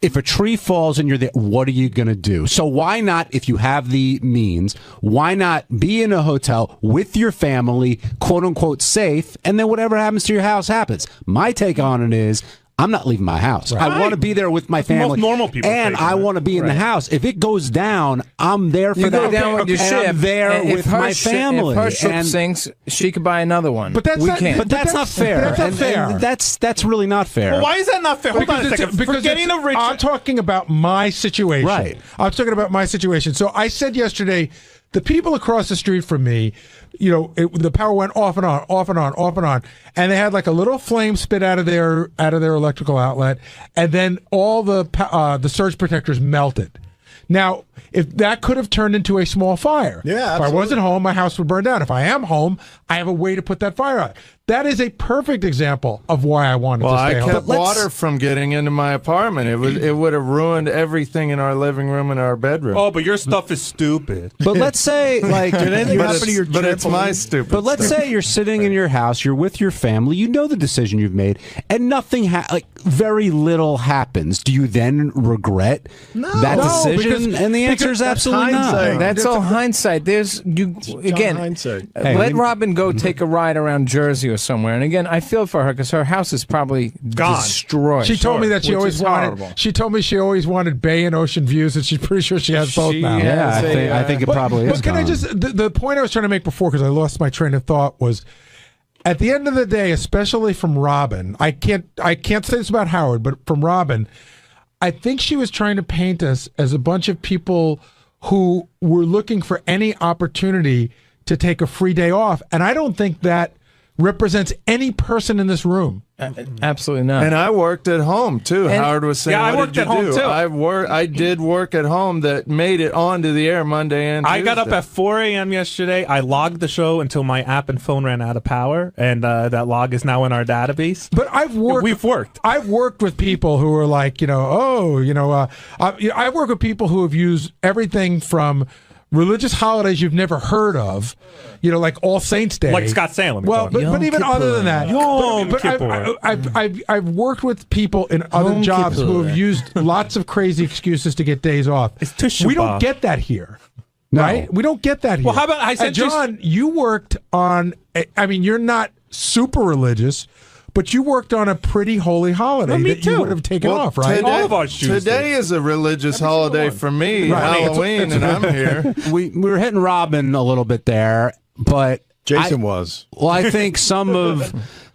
Speaker 14: if a tree falls and you're there, what are you going to do? So why not, if you have the means, why not be in a hotel with your family, quote unquote safe, and then whatever happens to your house happens? My take on it is, I'm not leaving my house.
Speaker 16: Right.
Speaker 14: I want to be there with my family.
Speaker 16: Most normal people
Speaker 14: and I want to be in the house. If it goes down, I'm there for
Speaker 19: You
Speaker 14: that.
Speaker 19: go down with your
Speaker 14: and
Speaker 19: ship.
Speaker 14: I'm there
Speaker 19: and
Speaker 14: with my family.
Speaker 19: If her ship
Speaker 14: And-
Speaker 19: sinks, she could buy another one.
Speaker 7: But that's
Speaker 19: we
Speaker 7: not-
Speaker 19: can't.
Speaker 14: But that's not fair.
Speaker 7: That's not
Speaker 14: And
Speaker 7: fair.
Speaker 14: that's really not fair.
Speaker 16: Well, why is that not fair? Hold on a second. Forgetting the rich.
Speaker 7: I'm talking about my situation.
Speaker 14: Right.
Speaker 7: I'm talking about my situation. So I said yesterday, the people across the street from me, the power went off and on, off and on, off and on, and they had like a little flame spit out of their electrical outlet, and then all the surge protectors melted. Now, if that could have turned into a small fire.
Speaker 17: Yeah,
Speaker 7: If I
Speaker 17: absolutely.
Speaker 7: wasn't home, my house would burn down. If I am home, I have a way to put that fire out. That is a perfect example of why I wanted
Speaker 18: Well,
Speaker 7: to stay
Speaker 18: I
Speaker 7: home.
Speaker 18: kept water from getting into my apartment. It would have ruined everything in our living room and our bedroom.
Speaker 16: Oh, but your stuff is stupid.
Speaker 14: But let's say, like,
Speaker 18: but it's my stupid.
Speaker 14: But let's say you're sitting in your house, you're with your family, you know the decision you've made, and nothing, very little happens. Do you then regret that decision? And the answer is absolutely not.
Speaker 19: That's all hindsight. Again,
Speaker 17: hindsight.
Speaker 19: Let Robin go take a ride around Jersey or somewhere. And again, I feel for her because her house is probably destroyed.
Speaker 7: She told me that she always wanted. She told me she always wanted bay and ocean views, and she's pretty sure she has both now.
Speaker 14: Yeah, I think it probably is.
Speaker 7: But can I just the point I was trying to make before, because I lost my train of thought, was at the end of the day, especially from Robin. I can't say this about Howard, but from Robin, I think she was trying to paint us as a bunch of people who were looking for any opportunity to take a free day off, and I don't think that represents any person in this room.
Speaker 19: Absolutely not.
Speaker 18: And I worked at home too.
Speaker 19: And-
Speaker 18: Howard was saying,
Speaker 16: Yeah, I
Speaker 18: "What
Speaker 16: worked
Speaker 18: did
Speaker 16: at
Speaker 18: you
Speaker 16: home,
Speaker 18: do?"
Speaker 16: too.
Speaker 18: I did work at home that made it onto the air Monday and
Speaker 16: I got up
Speaker 18: Tuesday.
Speaker 16: at 4 a.m. yesterday. I logged the show until my app and phone ran out of power, and that log is now in our database.
Speaker 7: But we've
Speaker 16: worked.
Speaker 7: I've worked with people who are like, I work with people who have used everything from religious holidays you've never heard of, like All Saints Day,
Speaker 16: like Scott Salem.
Speaker 7: Well, but even other than that,
Speaker 16: Kippur.
Speaker 7: I've worked with people in other jobs who have used lots of crazy excuses to get days off. We don't get that here.
Speaker 14: No.
Speaker 7: Right? We don't get that here.
Speaker 16: Well, how about I said,
Speaker 7: John, you worked on. I mean, you're not super religious, but you worked on a pretty holy holiday that you would have taken off, right?
Speaker 18: Today,
Speaker 16: all of our shoes.
Speaker 18: Today is a religious holiday for me, Halloween, and I'm here.
Speaker 14: We were hitting Robin a little bit there, but
Speaker 18: Jason was.
Speaker 14: Well, I think some of.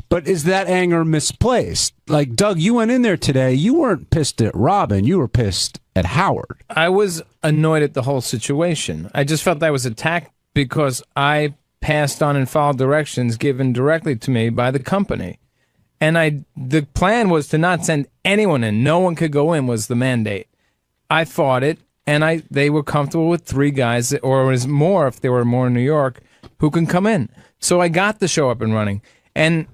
Speaker 14: But is that anger misplaced? Like, Doug, you went in there today. You weren't pissed at Robin. You were pissed at Howard.
Speaker 19: I was annoyed at the whole situation. I just felt I was attacked because I passed on and followed directions given directly to me by the company. And the plan was to not send anyone in. No one could go in was the mandate. I fought it, and they were comfortable with 3 guys, or it was more if there were more in New York, who can come in. So I got the show up and running. And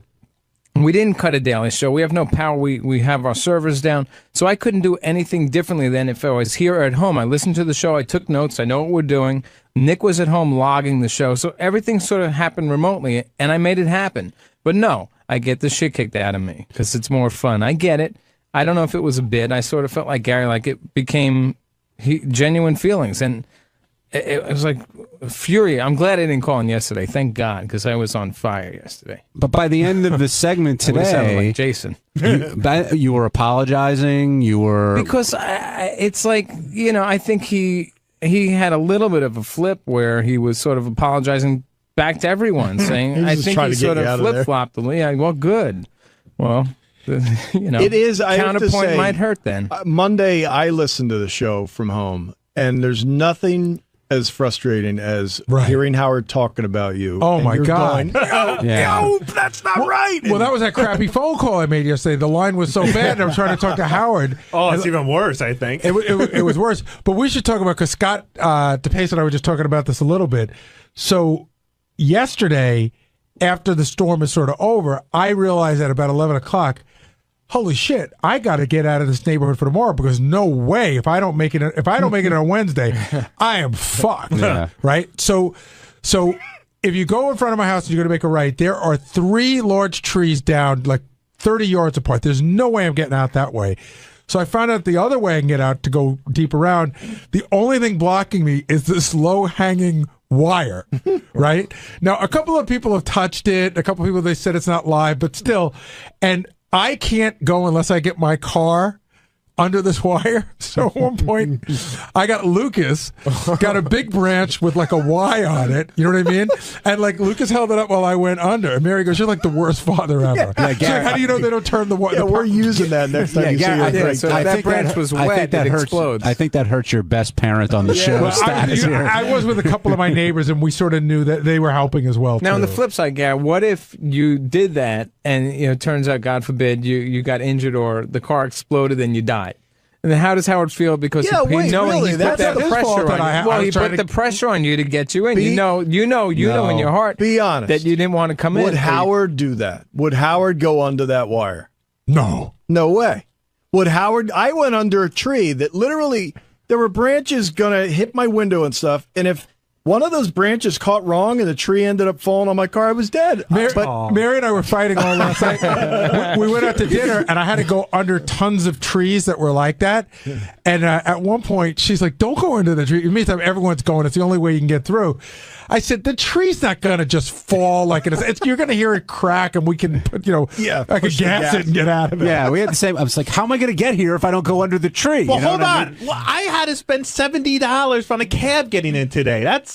Speaker 19: we didn't cut a daily show. We have no power. We have our servers down. So I couldn't do anything differently than if I was here or at home. I listened to the show. I took notes. I know what we're doing. Nick was at home logging the show. So everything sort of happened remotely, and I made it happen. But no, I get the shit kicked out of me because it's more fun. I get it. I don't know if it was a bit. I sort of felt like Gary, like it became genuine feelings. And it was like fury. I'm glad I didn't call in yesterday. Thank God, because I was on fire yesterday.
Speaker 14: But by the end of the segment today,
Speaker 19: like Jason,
Speaker 14: you were apologizing. You were
Speaker 19: because it's like I think he had a little bit of a flip where he was sort of apologizing back to everyone, saying I think he sort of flip flopped. Yeah, well, good. Well,
Speaker 17: it is. I
Speaker 19: counterpoint might hurt then.
Speaker 17: Monday, I listened to the show from home, and there's nothing as frustrating as hearing Howard talking about you.
Speaker 7: Oh my God!
Speaker 17: Going, no, that's not right.
Speaker 7: Well, that was that crappy phone call I made yesterday. The line was so bad. I was trying to talk to Howard.
Speaker 16: Oh, it's even worse. I think
Speaker 7: it was worse. But we should talk about because Scott 𝗏𝗏 and I were just talking about this a little bit. So yesterday, after the storm is sort of over, I realized at about 11 o'clock. Holy shit! I got to get out of this neighborhood for tomorrow because no way if I don't make it on Wednesday, I am fucked.
Speaker 14: Yeah.
Speaker 7: Right? So if you go in front of my house and you're going to make a right, there are 3 large trees down like 30 yards apart. There's no way I'm getting out that way. So I found out the other way I can get out to go deep around. The only thing blocking me is this low-hanging wire, right? Now, a couple of people have touched it. A couple of people, they said it's not live, but still. And I can't go unless I get my car under this wire. So at one point, I got Lucas, got a big branch with like a Y on it. You know what I mean? And like Lucas held it up while I went under. And Mary goes, "You're like the worst father ever." Yeah,
Speaker 14: Gary,
Speaker 7: like, how do you know they don't turn the wire?
Speaker 17: Yeah, we're using that next time you see your break.
Speaker 19: So that branch was wet. It explodes.
Speaker 14: I think that hurts your best parent on the show.
Speaker 7: Well, I was with a couple of my neighbors, and we sort of knew that they were helping as well.
Speaker 19: Now, on the flip side, Gary, what if you did that, and it turns out, God forbid, you got injured or the car exploded and you died? And then how does Howard feel? Because he put that pressure on you. Well, he put the pressure on you to get you in. You know in your heart.
Speaker 17: Be honest.
Speaker 19: That you didn't want to come in.
Speaker 17: Would Howard do that? Would Howard go under that wire?
Speaker 7: No.
Speaker 17: No way. Would Howard? I went under a tree that literally there were branches gonna hit my window and stuff. And if one of those branches caught wrong and the tree ended up falling on my car, I was dead.
Speaker 7: Mary and I were fighting all last night. We went out to dinner, and I had to go under tons of trees that were like that. And at one point, she's like, "Don't go into the tree." Meantime, everyone's going. It's the only way you can get through. I said, "The tree's not going to just fall like it is. You're going to hear it crack, and we can put, I can gas it and get out of it."
Speaker 14: Yeah, we had the same. I was like, "How am I going to get here if I don't go under the tree?"
Speaker 16: Well, hold on. Well, I had to spend $70 on a cab getting in today. That's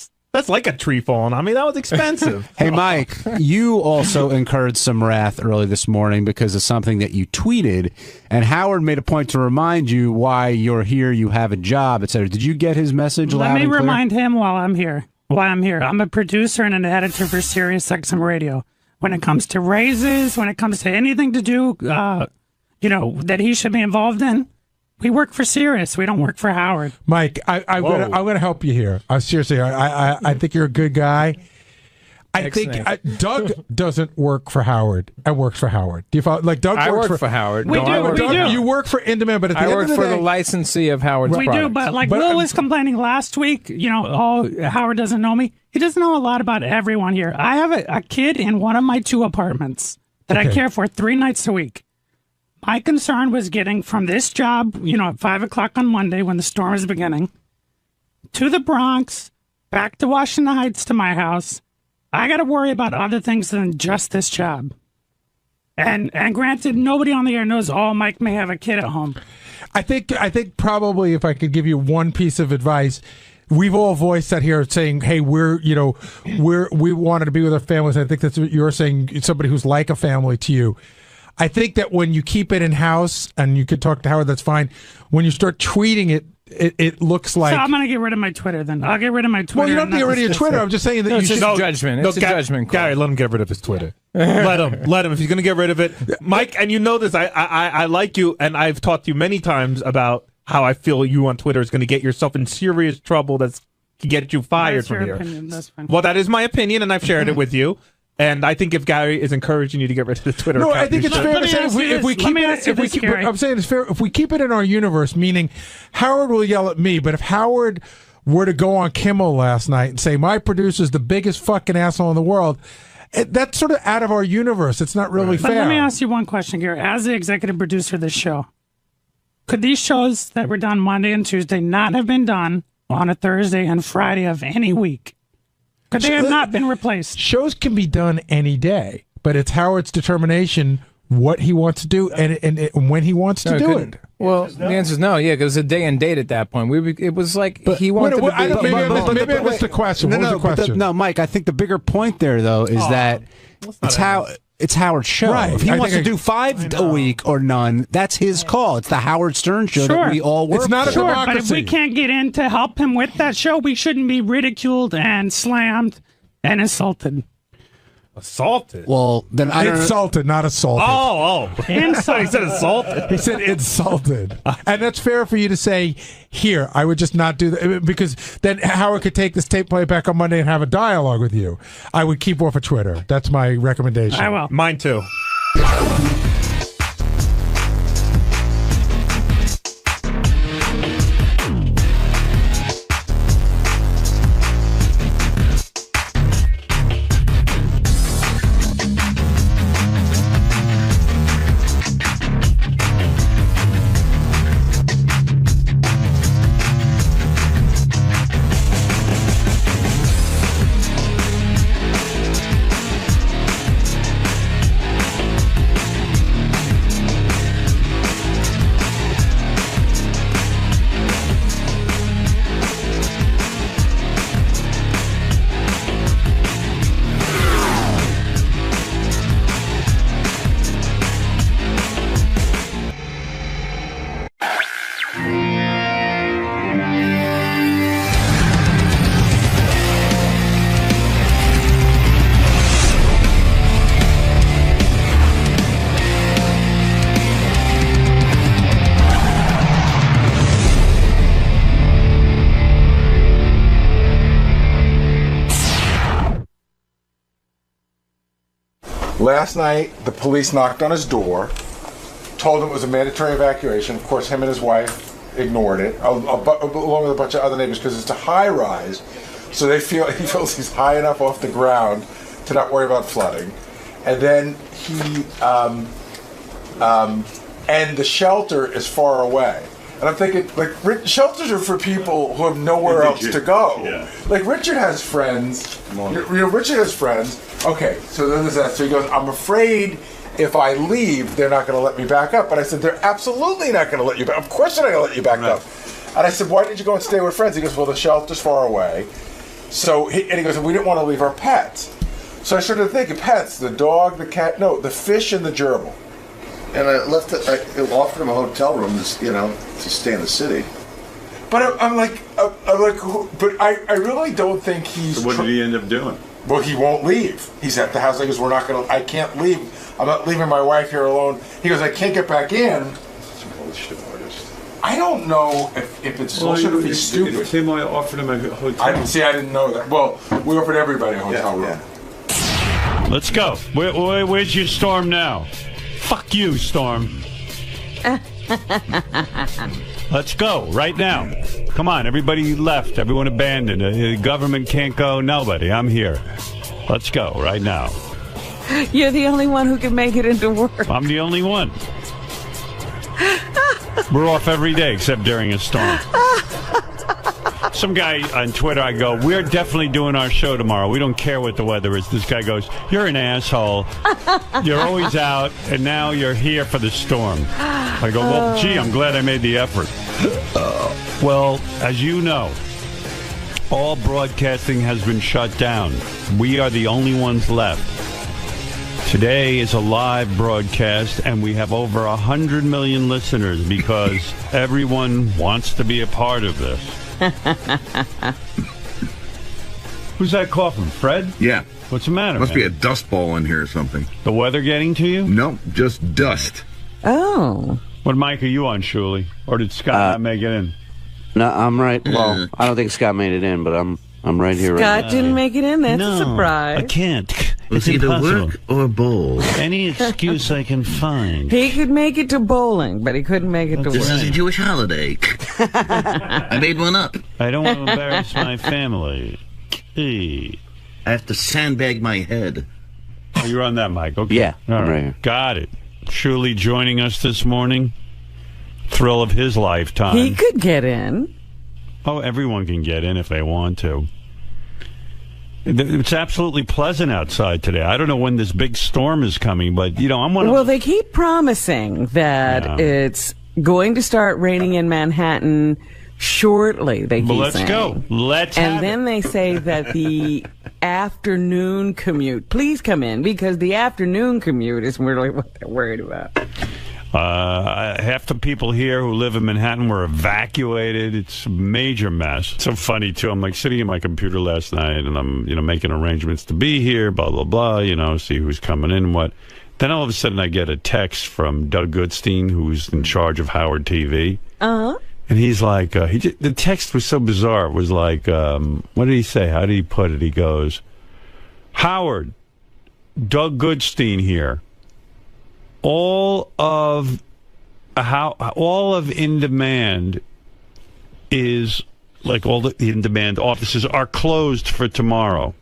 Speaker 16: like a tree falling on me. That was expensive.
Speaker 14: Hey, Mike, you also incurred some wrath early this morning because of something that you tweeted, and Howard made a point to remind you why you're here, you have a job, etc. Did you get his message loud and clear?
Speaker 20: Let me remind him why I'm here. I'm a producer and an editor for SiriusXM Radio. When it comes to raises, when it comes to anything to do, that he should be involved in, we work for Sirius. We don't work for Howard.
Speaker 7: Mike, I'm gonna help you here. Seriously, I think you're a good guy. I think Doug doesn't work for Howard and works for Howard. Do you follow? Like Doug
Speaker 19: I
Speaker 7: works
Speaker 19: work for Howard.
Speaker 20: We do.
Speaker 7: You work for In-Demand, but at the
Speaker 19: I
Speaker 7: end
Speaker 19: work
Speaker 7: of the
Speaker 19: for
Speaker 7: day,
Speaker 19: the licensee of Howard's
Speaker 20: We
Speaker 19: products.
Speaker 20: do, but like Will was complaining last week, Howard doesn't know me. He doesn't know a lot about everyone here. I have a kid in one of my 2 apartments that I care for 3 nights a week. My concern was getting from this job, at 5 o'clock on Monday when the storm is beginning, to the Bronx, back to Washington Heights to my house. I got to worry about other things than just this job. And granted, nobody on the air knows, Mike may have a kid at home.
Speaker 7: I think probably if I could give you one piece of advice, we've all voiced that here saying, hey, we wanted to be with our families. I think that's what you're saying, somebody who's like a family to you. I think that when you keep it in-house, and you could talk to Howard, that's fine. When you start tweeting it, it looks like...
Speaker 20: So I'm going to get rid of my Twitter then. I'll get rid of my Twitter.
Speaker 7: Well, you don't get rid of your Twitter. I'm just saying that
Speaker 19: No,
Speaker 7: you
Speaker 19: it's
Speaker 7: should...
Speaker 19: just judgment. It's a judgment call.
Speaker 16: Gary, let him get rid of his Twitter. Let him. If he's going to get rid of it. Mike, and you know this, I like you, and I've talked to you many times about how I feel you on Twitter is going to get yourself in serious trouble that's to get you fired
Speaker 20: That's
Speaker 16: from
Speaker 20: your
Speaker 16: here.
Speaker 20: opinion. That's fine.
Speaker 16: Well, that is my opinion, and I've shared it with you. And I think if Gary is encouraging you to get rid of the Twitter account,
Speaker 7: I think it's fair to say if we keep it. I'm saying it's fair if we keep it in our universe. Meaning, Howard will yell at me, but if Howard were to go on Kimmel last night and say my producer's the biggest fucking asshole in the world, that's sort of out of our universe. It's not really fair.
Speaker 20: But let me ask you one question, Gary. As the executive producer of this show, could these shows that were done Monday and Tuesday not have been done on a Thursday and Friday of any week? Could they have not been replaced?
Speaker 7: Shows can be done any day, but it's Howard's determination what he wants to do and when he wants to do it.
Speaker 19: Well, the answer is no. Yeah, because it was a day and date at that point. It was like he wanted to be.
Speaker 7: Maybe I missed the question. What was the question?
Speaker 14: No, Mike. I think the bigger point there, though, is that it's Howard's show.
Speaker 7: Right.
Speaker 14: If he wants to do 5 a week or none, that's his call. It's the Howard Stern show that we all work.
Speaker 7: It's not a
Speaker 20: Sure,
Speaker 7: democracy.
Speaker 20: but if we can't get in to help him with that show, we shouldn't be ridiculed and slammed and insulted.
Speaker 16: Assaulted?
Speaker 14: Well, then I don't
Speaker 7: insulted, not assaulted.
Speaker 16: Oh.
Speaker 20: Insulted.
Speaker 16: He said assaulted.
Speaker 7: He said insulted. And that's fair for you to say, here, I would just not do that, because then Howard could take this tape play back on Monday and have a dialogue with you. I would keep off of Twitter. That's my recommendation.
Speaker 20: I will.
Speaker 16: Mine too.
Speaker 2: Last night, the police knocked on his door, told him it was a mandatory evacuation. Of course, him and his wife ignored it, along with a bunch of other neighbors, because it's a high rise. So he feels he's high enough off the ground to not worry about flooding. And then and the shelter is far away. And I'm thinking, like, shelters are for people who have nowhere else to go. Yeah. Like, Richard has friends. Richard has friends. Okay, so then there's that. So he goes, I'm afraid if I leave, they're not going to let me back up. But I said, they're absolutely not going to let you back. Of course they're not going to let you back up. And I said, why didn't you go and stay with friends? He goes, well, the shelter's far away. So he goes, we didn't want to leave our pets. So I started thinking, pets, the dog, the cat, no, the fish and the gerbil.
Speaker 21: And I offered him a hotel room, to stay in the city.
Speaker 2: But I'm like, but I really don't think he's.
Speaker 22: So what did he end up doing?
Speaker 2: Well, he won't leave. He's at the house. He goes, I can't leave. I'm not leaving my wife here alone. He goes, I can't get back in. I don't know if it's bullshit or if he's stupid.
Speaker 22: Tim, I offered him a hotel.
Speaker 2: I didn't know that. Well, we offered everybody a hotel room.
Speaker 4: Let's go. Where's your Storm now? Fuck you, Storm. Let's go right now. Come on, everybody left. Everyone abandoned. The government can't go. Nobody. I'm here. Let's go right now.
Speaker 6: You're the only one who can make it into work.
Speaker 4: I'm the only one. We're off every day except during a storm. Some guy on Twitter, I go, we're definitely doing our show tomorrow. We don't care what the weather is. This guy goes, you're an asshole. You're always out, and now you're here for the storm. I go, well, gee, I'm glad I made the effort. Well, as you know, all broadcasting has been shut down. We are the only ones left. Today is a live broadcast, and we have over 100 million listeners because everyone wants to be a part of this. Who's that coughing? Fred?
Speaker 1: Yeah.
Speaker 4: What's the matter,
Speaker 1: Must
Speaker 4: man?
Speaker 1: be a dust ball in here or something.
Speaker 4: The weather getting to you?
Speaker 1: No, just dust.
Speaker 6: Oh.
Speaker 4: What mic are you on, Shuli? Or did Scott not make it in?
Speaker 22: No, I'm right. Well, I don't think Scott made it in, but I'm right here.
Speaker 6: Scott
Speaker 22: right
Speaker 6: didn't make it in. That's
Speaker 4: No,
Speaker 6: a surprise.
Speaker 4: I can't.
Speaker 1: It's
Speaker 4: It's
Speaker 1: either
Speaker 4: impossible.
Speaker 1: work or bowl.
Speaker 4: Any excuse I can find.
Speaker 6: He could make it to bowling, but he couldn't make it to
Speaker 1: This
Speaker 6: work.
Speaker 1: is a Jewish holiday. I made one up.
Speaker 4: I don't want to embarrass my family. Hey.
Speaker 1: I have to sandbag my head.
Speaker 4: Oh, you're on that mic. Okay.
Speaker 22: Yeah,
Speaker 4: All
Speaker 22: I'm
Speaker 4: right.
Speaker 22: right here.
Speaker 4: Got it. Shuli joining us this morning. Thrill of his lifetime.
Speaker 6: He could get in.
Speaker 4: Oh, everyone can get in if they want to. It's absolutely pleasant outside today. I don't know when this big storm is coming, but, you know, I'm one of...
Speaker 6: Well, they keep promising that it's going to start raining in Manhattan shortly. They keep
Speaker 4: Well, let's
Speaker 6: saying.
Speaker 4: go. Let's
Speaker 6: And
Speaker 4: have
Speaker 6: then they say that the afternoon commute, please come in, because the afternoon commute is really what they're worried about.
Speaker 4: Half the people here who live in Manhattan were evacuated. It's a major mess. It's so funny, too. I'm like sitting at my computer last night and I'm, making arrangements to be here, blah, blah, blah, see who's coming in and what. Then all of a sudden I get a text from Doug Goodstein, who's in charge of Howard TV.
Speaker 6: Uh-huh.
Speaker 4: And he's like, the text was so bizarre. It was like, what did he say? How did he put it? He goes, Howard, Doug Goodstein here. All of In Demand is like all the In Demand offices are closed for tomorrow.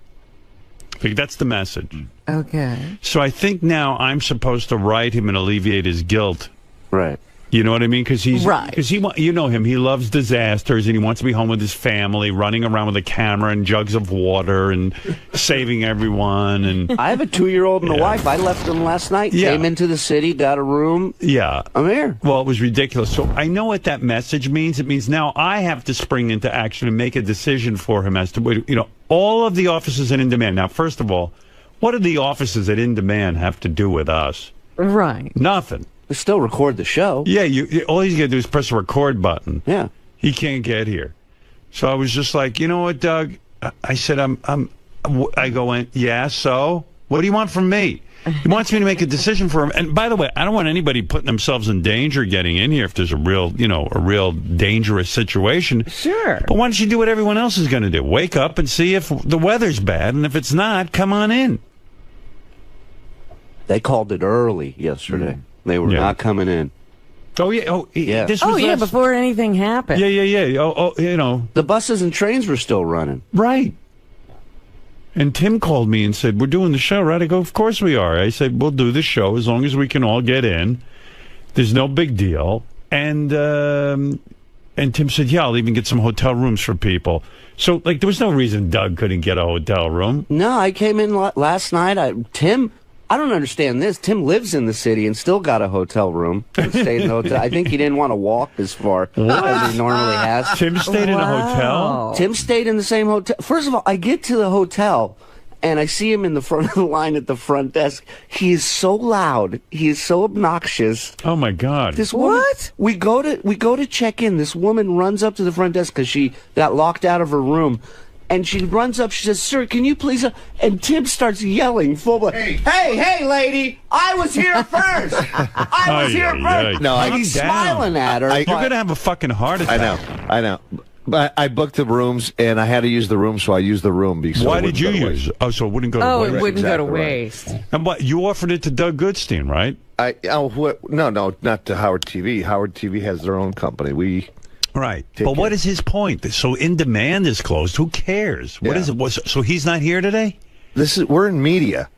Speaker 4: Like, that's the message.
Speaker 6: Okay.
Speaker 4: So I think now I'm supposed to write him and alleviate his guilt.
Speaker 22: Right.
Speaker 4: You know what I mean? Because
Speaker 6: right.
Speaker 4: You know him. He loves disasters, and he wants to be home with his family, running around with a camera and jugs of water and saving everyone. And
Speaker 22: I have a 2-year-old and a wife. I left them last night.
Speaker 4: Yeah.
Speaker 22: Came into the city, got a room.
Speaker 4: Yeah.
Speaker 22: I'm here.
Speaker 4: Well, it was ridiculous. So I know what that message means. It means now I have to spring into action and make a decision for him as to, all of the offices at In Demand. Now, first of all, what do the offices at In Demand have to do with us?
Speaker 6: Right.
Speaker 4: Nothing.
Speaker 22: We still record the show.
Speaker 4: Yeah, all he's got to do is press the record button.
Speaker 22: Yeah.
Speaker 4: He can't get here. So I was just like, you know what, Doug? I said, I go in, yeah, so? What do you want from me? He wants me to make a decision for him. And by the way, I don't want anybody putting themselves in danger getting in here if there's a real dangerous situation.
Speaker 6: Sure.
Speaker 4: But why don't you do what everyone else is going to do? Wake up and see if the weather's bad, and if it's not, come on in.
Speaker 22: They called it early yesterday. They were not coming in.
Speaker 4: Oh, yeah. Oh,
Speaker 22: yeah.
Speaker 4: This was
Speaker 6: before anything happened.
Speaker 4: Yeah. Oh,
Speaker 22: The buses and trains were still running.
Speaker 4: Right. And Tim called me and said, we're doing the show, right? I go, of course we are. I said, we'll do the show as long as we can all get in. There's no big deal. And Tim said, yeah, I'll even get some hotel rooms for people. So, there was no reason Doug couldn't get a hotel room.
Speaker 22: No, I came in last night. I don't understand this. Tim lives in the city and still got a hotel room. Stayed in the hotel. I think he didn't want to walk as far as he normally has.
Speaker 4: Tim stayed in a hotel?
Speaker 22: Tim stayed in the same hotel. First of all, I get to the hotel and I see him in the front of the line at the front desk. He is so loud. He is so obnoxious.
Speaker 4: Oh my God!
Speaker 22: This woman, we go to check in. This woman runs up to the front desk because she got locked out of her room. And she runs up, she says, sir, can you please... And Tim starts yelling full blown, hey, lady, I was here first. I was here first.
Speaker 1: No,
Speaker 22: and he's smiling at her.
Speaker 4: You're going to have a fucking heart attack.
Speaker 1: I know.
Speaker 3: But I booked the rooms, and I had to use the room, so I used the room. Because
Speaker 4: Why did you use it? Oh, so it wouldn't go to waste.
Speaker 6: it wouldn't go to
Speaker 3: Exactly right.
Speaker 6: waste.
Speaker 4: And what, you offered it to Doug Goodstein, right?
Speaker 3: No, not to Howard TV. Howard TV has their own company.
Speaker 4: Right. But what is his point? So In Demand is closed. Who cares? What is it? So he's not here today?
Speaker 3: We're in media.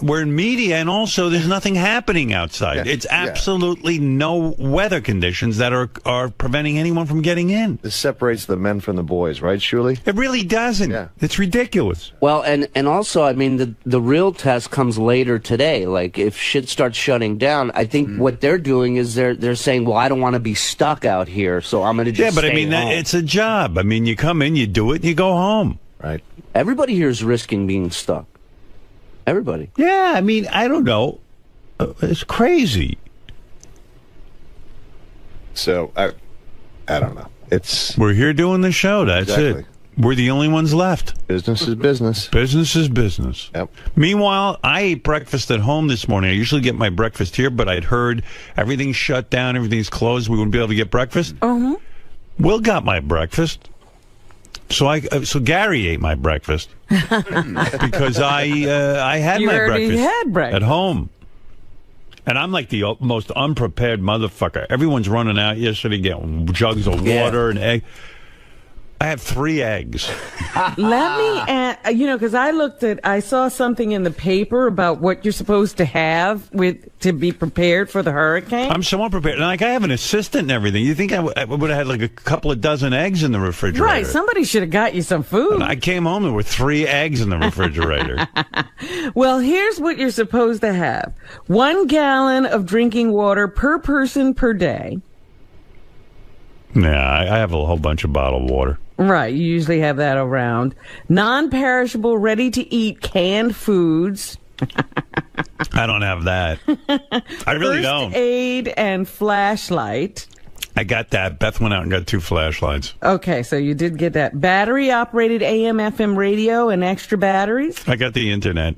Speaker 4: We're in media, and also there's nothing happening outside. It's absolutely no weather conditions that are preventing anyone from getting in.
Speaker 3: This separates the men from the boys, right, Shuli?
Speaker 4: It really doesn't. Yeah. It's ridiculous.
Speaker 22: Well, and also, I mean, the real test comes later today. Like, if shit starts shutting down, I think what they're doing is they're saying, well, I don't want to be stuck out here, so I'm going to just
Speaker 4: but I
Speaker 22: stay
Speaker 4: mean,
Speaker 22: home.
Speaker 4: it's a job. I mean, you come in, you do it, and you go home.
Speaker 3: Right.
Speaker 22: Everybody here is risking being stuck. Everybody.
Speaker 4: Yeah, I mean, I don't know. It's crazy.
Speaker 3: So, I don't know.
Speaker 4: We're here doing the show. That's it. We're the only ones left.
Speaker 3: Business is business.
Speaker 4: Business is business.
Speaker 3: Yep.
Speaker 4: Meanwhile, I ate breakfast at home this morning. I usually get my breakfast here, but I'd heard everything's shut down, everything's closed. We wouldn't be able to get breakfast. Will got my breakfast. So Gary ate my breakfast because I had my breakfast at home, and I'm like the most unprepared motherfucker. Everyone's running out yesterday getting jugs of water and egg. I have 3 eggs.
Speaker 6: Let me add, because I saw something in the paper about what you're supposed to have to be prepared for the hurricane.
Speaker 4: I'm somewhat prepared. And, I have an assistant and everything. You think I would have had like a couple of dozen eggs in the refrigerator?
Speaker 6: Right. Somebody should have got you some food.
Speaker 4: And I came home, there were 3 eggs in the refrigerator.
Speaker 6: Well, here's what you're supposed to have. 1 gallon of drinking water per person per day.
Speaker 4: Yeah, I have a whole bunch of bottled water.
Speaker 6: Right, you usually have that around. Non-perishable, ready-to-eat canned foods.
Speaker 4: I don't have that. I really don't.
Speaker 6: First aid and flashlight.
Speaker 4: I got that. Beth went out and got 2 flashlights.
Speaker 6: Okay, so you did get that. Battery-operated AM/FM radio and extra batteries.
Speaker 4: I got the internet.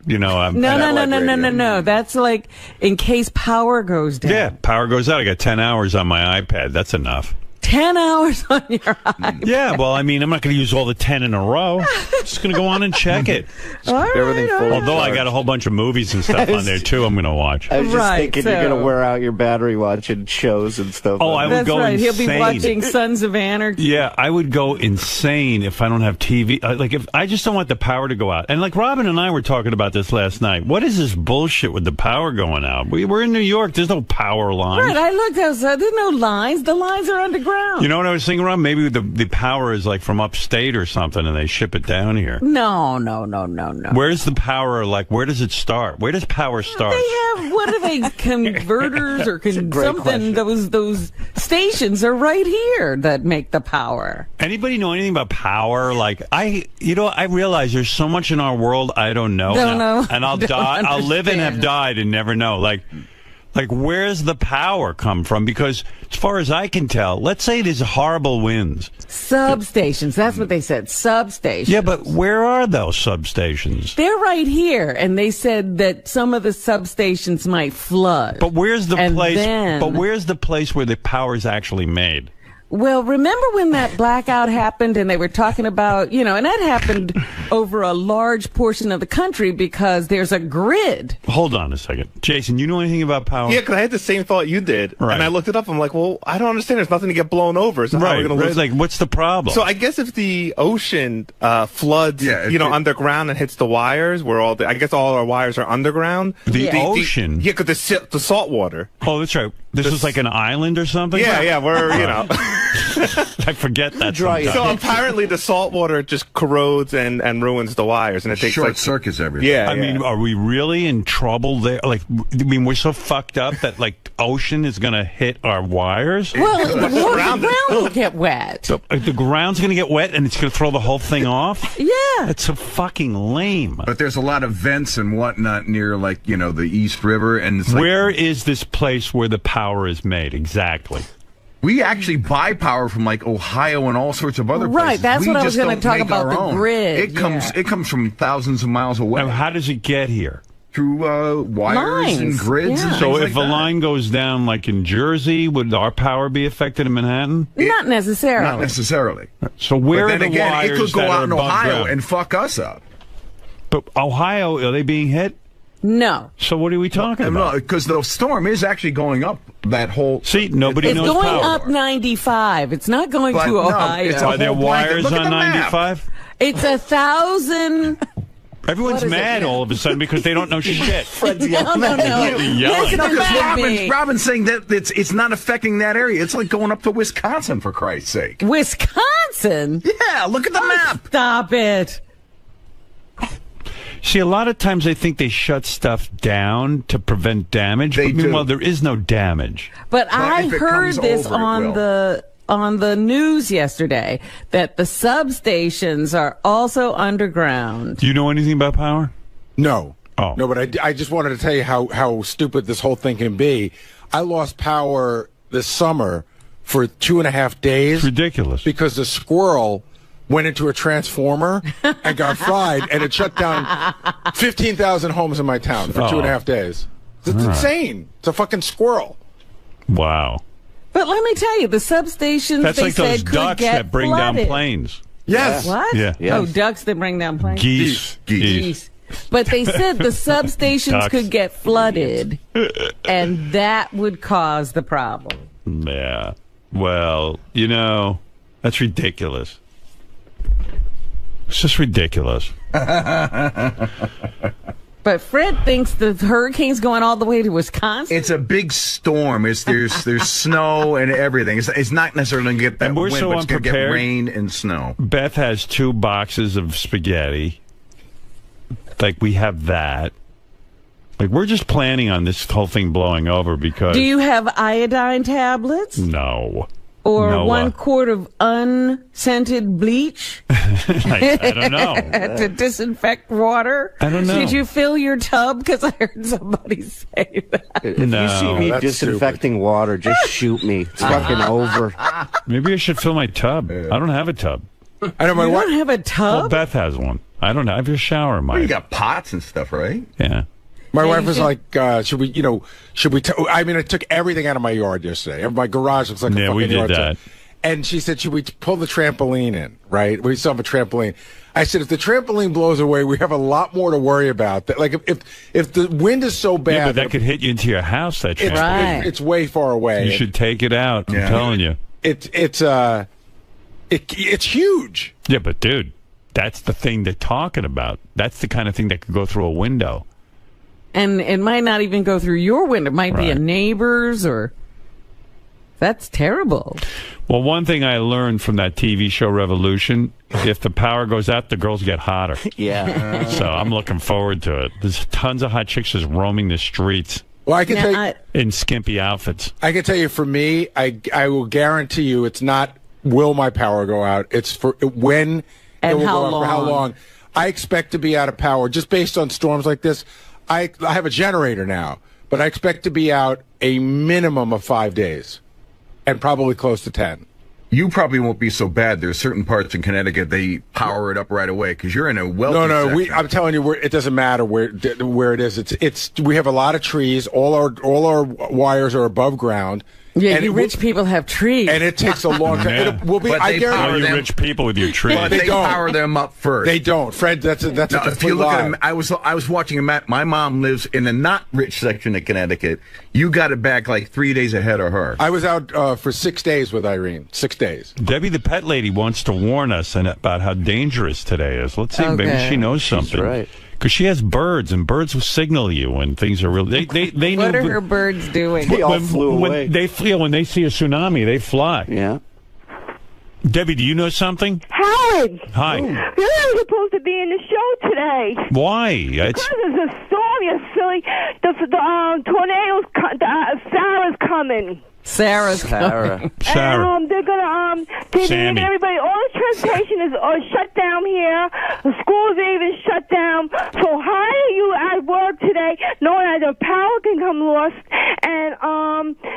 Speaker 4: I'm
Speaker 6: No. That's like in case power goes down.
Speaker 4: Yeah, power goes out. I got 10 hours on my iPad. That's enough.
Speaker 6: 10 hours on your iPad.
Speaker 4: Yeah, well, I mean, I'm not going to use all the 10 in a row. I'm just going to go on and check it. Although I got a whole bunch of movies and stuff on there, too, I'm going to watch.
Speaker 22: I was just thinking you're going to wear out your battery watching shows and stuff.
Speaker 4: Oh, I would go insane.
Speaker 6: He'll be watching Sons of Anarchy.
Speaker 4: Yeah, I would go insane if I don't have TV. If I just don't want the power to go out. And like Robin and I were talking about this last night. What is this bullshit with the power going out? We're in New York. There's no power lines.
Speaker 6: Right, I looked outside. There's no lines. The lines are underground.
Speaker 4: You know what I was thinking, Rob? Maybe the power is like from upstate or something, and they ship it down here.
Speaker 6: No.
Speaker 4: Where's the power? Like, where does it start? Where does power start?
Speaker 6: They have, what are they, converters or something? Those stations are right here that make the power.
Speaker 4: Anybody know anything about power? Like, I realize there's so much in our world I don't know. And I'll die. I'll live and have died and never know. Like, where's the power come from? Because as far as I can tell, let's say there's horrible winds.
Speaker 6: Substations. That's what they said. Substations.
Speaker 4: Yeah, but where are those substations?
Speaker 6: They're right here. And they said that some of the substations might flood.
Speaker 4: But where's the place? But where's the place where the power is actually made?
Speaker 6: Well, remember when that blackout happened and they were talking about, and that happened over a large portion of the country because there's a grid.
Speaker 4: Hold on a second. Jason, you know anything about power?
Speaker 16: Yeah, because I had the same thought you did.
Speaker 4: Right.
Speaker 16: And I looked it up. I'm like, well, I don't understand. There's nothing to get blown over. So how are we going to lose?
Speaker 4: Like, what's the problem?
Speaker 16: So I guess if the ocean floods, underground and hits the wires, I guess all our wires are underground.
Speaker 4: The ocean?
Speaker 16: Yeah, because the salt water.
Speaker 4: Oh, that's right. This is like an island or something?
Speaker 16: Yeah, we're,
Speaker 4: I forget that.
Speaker 16: So apparently the salt water just corrodes and ruins the wires, and it takes
Speaker 1: short circuits everything.
Speaker 4: Yeah, I mean, are we really in trouble there? Like, I mean, we're so fucked up that like ocean is going to hit our wires.
Speaker 6: Well, the ground will get wet.
Speaker 4: So, the ground's going to get wet, and it's going to throw the whole thing off.
Speaker 6: Yeah,
Speaker 4: that's so fucking lame.
Speaker 11: But there's a lot of vents and whatnot near, like the East River, and it's like,
Speaker 4: where is this place where the power is made exactly?
Speaker 11: We actually buy power from like Ohio and all sorts of other places.
Speaker 6: Right, that's what I was going to talk about, the grid.
Speaker 11: It comes from thousands of miles away.
Speaker 4: Now, how does it get here?
Speaker 11: through wires and grids. And
Speaker 4: so
Speaker 11: things
Speaker 4: if
Speaker 11: like
Speaker 4: a
Speaker 11: that.
Speaker 4: line goes down, like in Jersey, would our power be affected in Manhattan?
Speaker 12: Not necessarily.
Speaker 11: Not necessarily.
Speaker 4: So where
Speaker 11: but
Speaker 4: are
Speaker 11: then
Speaker 4: the
Speaker 11: again,
Speaker 4: wires
Speaker 11: it could go
Speaker 4: that
Speaker 11: out
Speaker 4: are
Speaker 11: in
Speaker 4: above
Speaker 11: Ohio
Speaker 4: ground?
Speaker 11: and fuck us up.
Speaker 4: But Ohio, are they being hit?
Speaker 12: No.
Speaker 4: So what are we talking about?
Speaker 11: Because the storm is actually going up that whole.
Speaker 4: See, nobody
Speaker 12: It's
Speaker 4: knows
Speaker 12: going
Speaker 4: power.
Speaker 12: up 95. It's not going
Speaker 11: But
Speaker 12: to
Speaker 11: no,
Speaker 12: Ohio.
Speaker 11: it's a
Speaker 4: Are there
Speaker 11: whole blanket.
Speaker 4: wires
Speaker 11: Look at
Speaker 4: on
Speaker 11: the map.
Speaker 4: 95?
Speaker 12: It's 1,000.
Speaker 4: Everyone's
Speaker 12: What is it?
Speaker 4: mad all of a sudden because they don't know shit.
Speaker 12: No.
Speaker 4: Yelling.
Speaker 12: Listen to me.
Speaker 11: Robin's saying that it's not affecting that area. It's like going up to Wisconsin, for Christ's sake.
Speaker 12: Wisconsin?
Speaker 11: Yeah, look at the map.
Speaker 12: Stop it.
Speaker 4: See, a lot of times they think they shut stuff down to prevent damage, but meanwhile there is no damage.
Speaker 12: But I
Speaker 11: if it
Speaker 12: heard
Speaker 11: comes
Speaker 12: this
Speaker 11: over, it will.
Speaker 12: on the news yesterday that the substations are also underground.
Speaker 4: Do you know anything about power?
Speaker 2: No.
Speaker 4: Oh.
Speaker 2: No, but I just wanted to tell you how stupid this whole thing can be. I lost power this summer for 2.5 days.
Speaker 4: It's ridiculous.
Speaker 2: Because the squirrel went into a transformer and got fried, and it shut down 15,000 homes in my town for 2.5 days. It's
Speaker 4: All right.
Speaker 2: insane. It's a fucking squirrel.
Speaker 4: Wow.
Speaker 12: But let me tell you, the substations
Speaker 4: That's
Speaker 12: they
Speaker 4: like those
Speaker 12: said could
Speaker 4: ducks
Speaker 12: get
Speaker 4: that bring
Speaker 12: flooded.
Speaker 4: down planes.
Speaker 2: Yes.
Speaker 12: What?
Speaker 4: Yeah.
Speaker 12: Oh, ducks that bring down planes.
Speaker 4: Geese.
Speaker 12: But they said the substations
Speaker 4: Ducks.
Speaker 12: could get flooded, and that would cause the problem.
Speaker 4: Yeah. Well, you know, that's ridiculous. It's just ridiculous.
Speaker 12: But Fred thinks the hurricane's going all the way to Wisconsin.
Speaker 11: It's a big storm. There's snow and everything. It's not necessarily going to get that
Speaker 4: And we're
Speaker 11: wind,
Speaker 4: so
Speaker 11: but it's going to get
Speaker 4: unprepared.
Speaker 11: rain and snow.
Speaker 4: Beth has 2 boxes of spaghetti. Like, we have that. Like, we're just planning on this whole thing blowing over because...
Speaker 12: Do you have iodine tablets?
Speaker 4: No.
Speaker 12: Or
Speaker 4: Noah.
Speaker 12: 1 quart of unscented bleach?
Speaker 4: I don't know.
Speaker 12: To disinfect water?
Speaker 4: I don't know.
Speaker 12: Did you fill your tub? Because I heard somebody say that.
Speaker 22: If you see me disinfecting water, just shoot me. It's fucking over.
Speaker 4: Maybe I should fill my tub. I don't have a tub.
Speaker 2: I know my
Speaker 12: You
Speaker 2: wife.
Speaker 12: don't have a tub?
Speaker 4: Well, Beth has one. I don't know. I have a shower in my...
Speaker 11: Well, you got pots and stuff, right?
Speaker 4: Yeah.
Speaker 2: My
Speaker 12: Yeah,
Speaker 2: wife
Speaker 12: you
Speaker 2: was
Speaker 12: should-
Speaker 2: like, should we? I mean, I took everything out of my yard yesterday. My garage looks like a
Speaker 4: Yeah,
Speaker 2: fucking
Speaker 4: we did
Speaker 2: yard
Speaker 4: that.
Speaker 2: sale. And she said, should we pull the trampoline in? Right? We still have a trampoline. I said, if the trampoline blows away, we have a lot more to worry about. That, like, if the wind is so bad,
Speaker 4: Yeah, but that could hit you into your house, that
Speaker 2: it's,
Speaker 4: trampoline.
Speaker 2: it's way far away.
Speaker 4: You should take it out. I'm telling you.
Speaker 2: It's huge.
Speaker 4: Yeah, but dude, that's the thing they're talking about. That's the kind of thing that could go through a window.
Speaker 12: And it might not even go through your window. It might be a neighbor's or... That's terrible.
Speaker 4: Well, one thing I learned from that TV show Revolution, if the power goes out, the girls get hotter.
Speaker 22: Yeah.
Speaker 4: So I'm looking forward to it. There's tons of hot chicks just roaming the streets
Speaker 2: Well, I can tell you,
Speaker 4: in skimpy outfits.
Speaker 2: I can tell you, for me, I will guarantee you, it's not will my power go out. It's for when
Speaker 12: And
Speaker 2: it will
Speaker 12: how
Speaker 2: go out, for how
Speaker 12: long.
Speaker 2: long. I expect to be out of power just based on storms like this. I have a generator now, but I expect to be out a minimum of 5 days, and probably close to 10.
Speaker 11: You probably won't be so bad. There's certain parts in Connecticut they power it up right away because you're in a wealthy
Speaker 2: No,
Speaker 11: section.
Speaker 2: I'm telling you, it doesn't matter where it is. It's we have a lot of trees. All our wires are above ground.
Speaker 12: Yeah,
Speaker 2: And
Speaker 12: you
Speaker 2: it
Speaker 12: rich people have trees.
Speaker 2: and it takes a long time.
Speaker 4: Yeah.
Speaker 2: It will be.
Speaker 11: But
Speaker 2: I
Speaker 11: they
Speaker 2: guarantee
Speaker 11: power
Speaker 4: You
Speaker 11: them.
Speaker 4: rich people with your trees.
Speaker 11: But
Speaker 2: They
Speaker 11: they
Speaker 2: don't.
Speaker 11: power them up first.
Speaker 2: They don't, Fred. That's a
Speaker 11: Now,
Speaker 2: complete
Speaker 11: if you look
Speaker 2: lie.
Speaker 11: at them, I was watching a map. My mom lives in the not rich section of Connecticut. You got it back like 3 days ahead of her.
Speaker 2: I was out for 6 days with Irene. 6 days.
Speaker 4: Debbie, the pet lady, wants to warn us about how dangerous today is. Let's see, maybe
Speaker 12: Okay.
Speaker 4: she knows something.
Speaker 22: right.
Speaker 4: Because she has birds, and birds will signal you when things are real. They
Speaker 12: What
Speaker 4: know
Speaker 12: are her birds doing?
Speaker 22: They all flew away.
Speaker 4: When they see a tsunami, they fly.
Speaker 22: Yeah.
Speaker 4: Debbie, do you know something?
Speaker 8: Howard!
Speaker 4: Hi.
Speaker 8: You're not supposed to be in the show today.
Speaker 4: Why? It's,
Speaker 8: Because there's a storm, you silly. The tornadoes, Sarah's coming.
Speaker 12: Sarah's
Speaker 22: Sarah.
Speaker 4: Sarah.
Speaker 8: And they're gonna they
Speaker 4: Sammy.
Speaker 8: need everybody. All the transportation is shut down here. The schools are even shut down. So how are you at work today, knowing that the power can come lost? And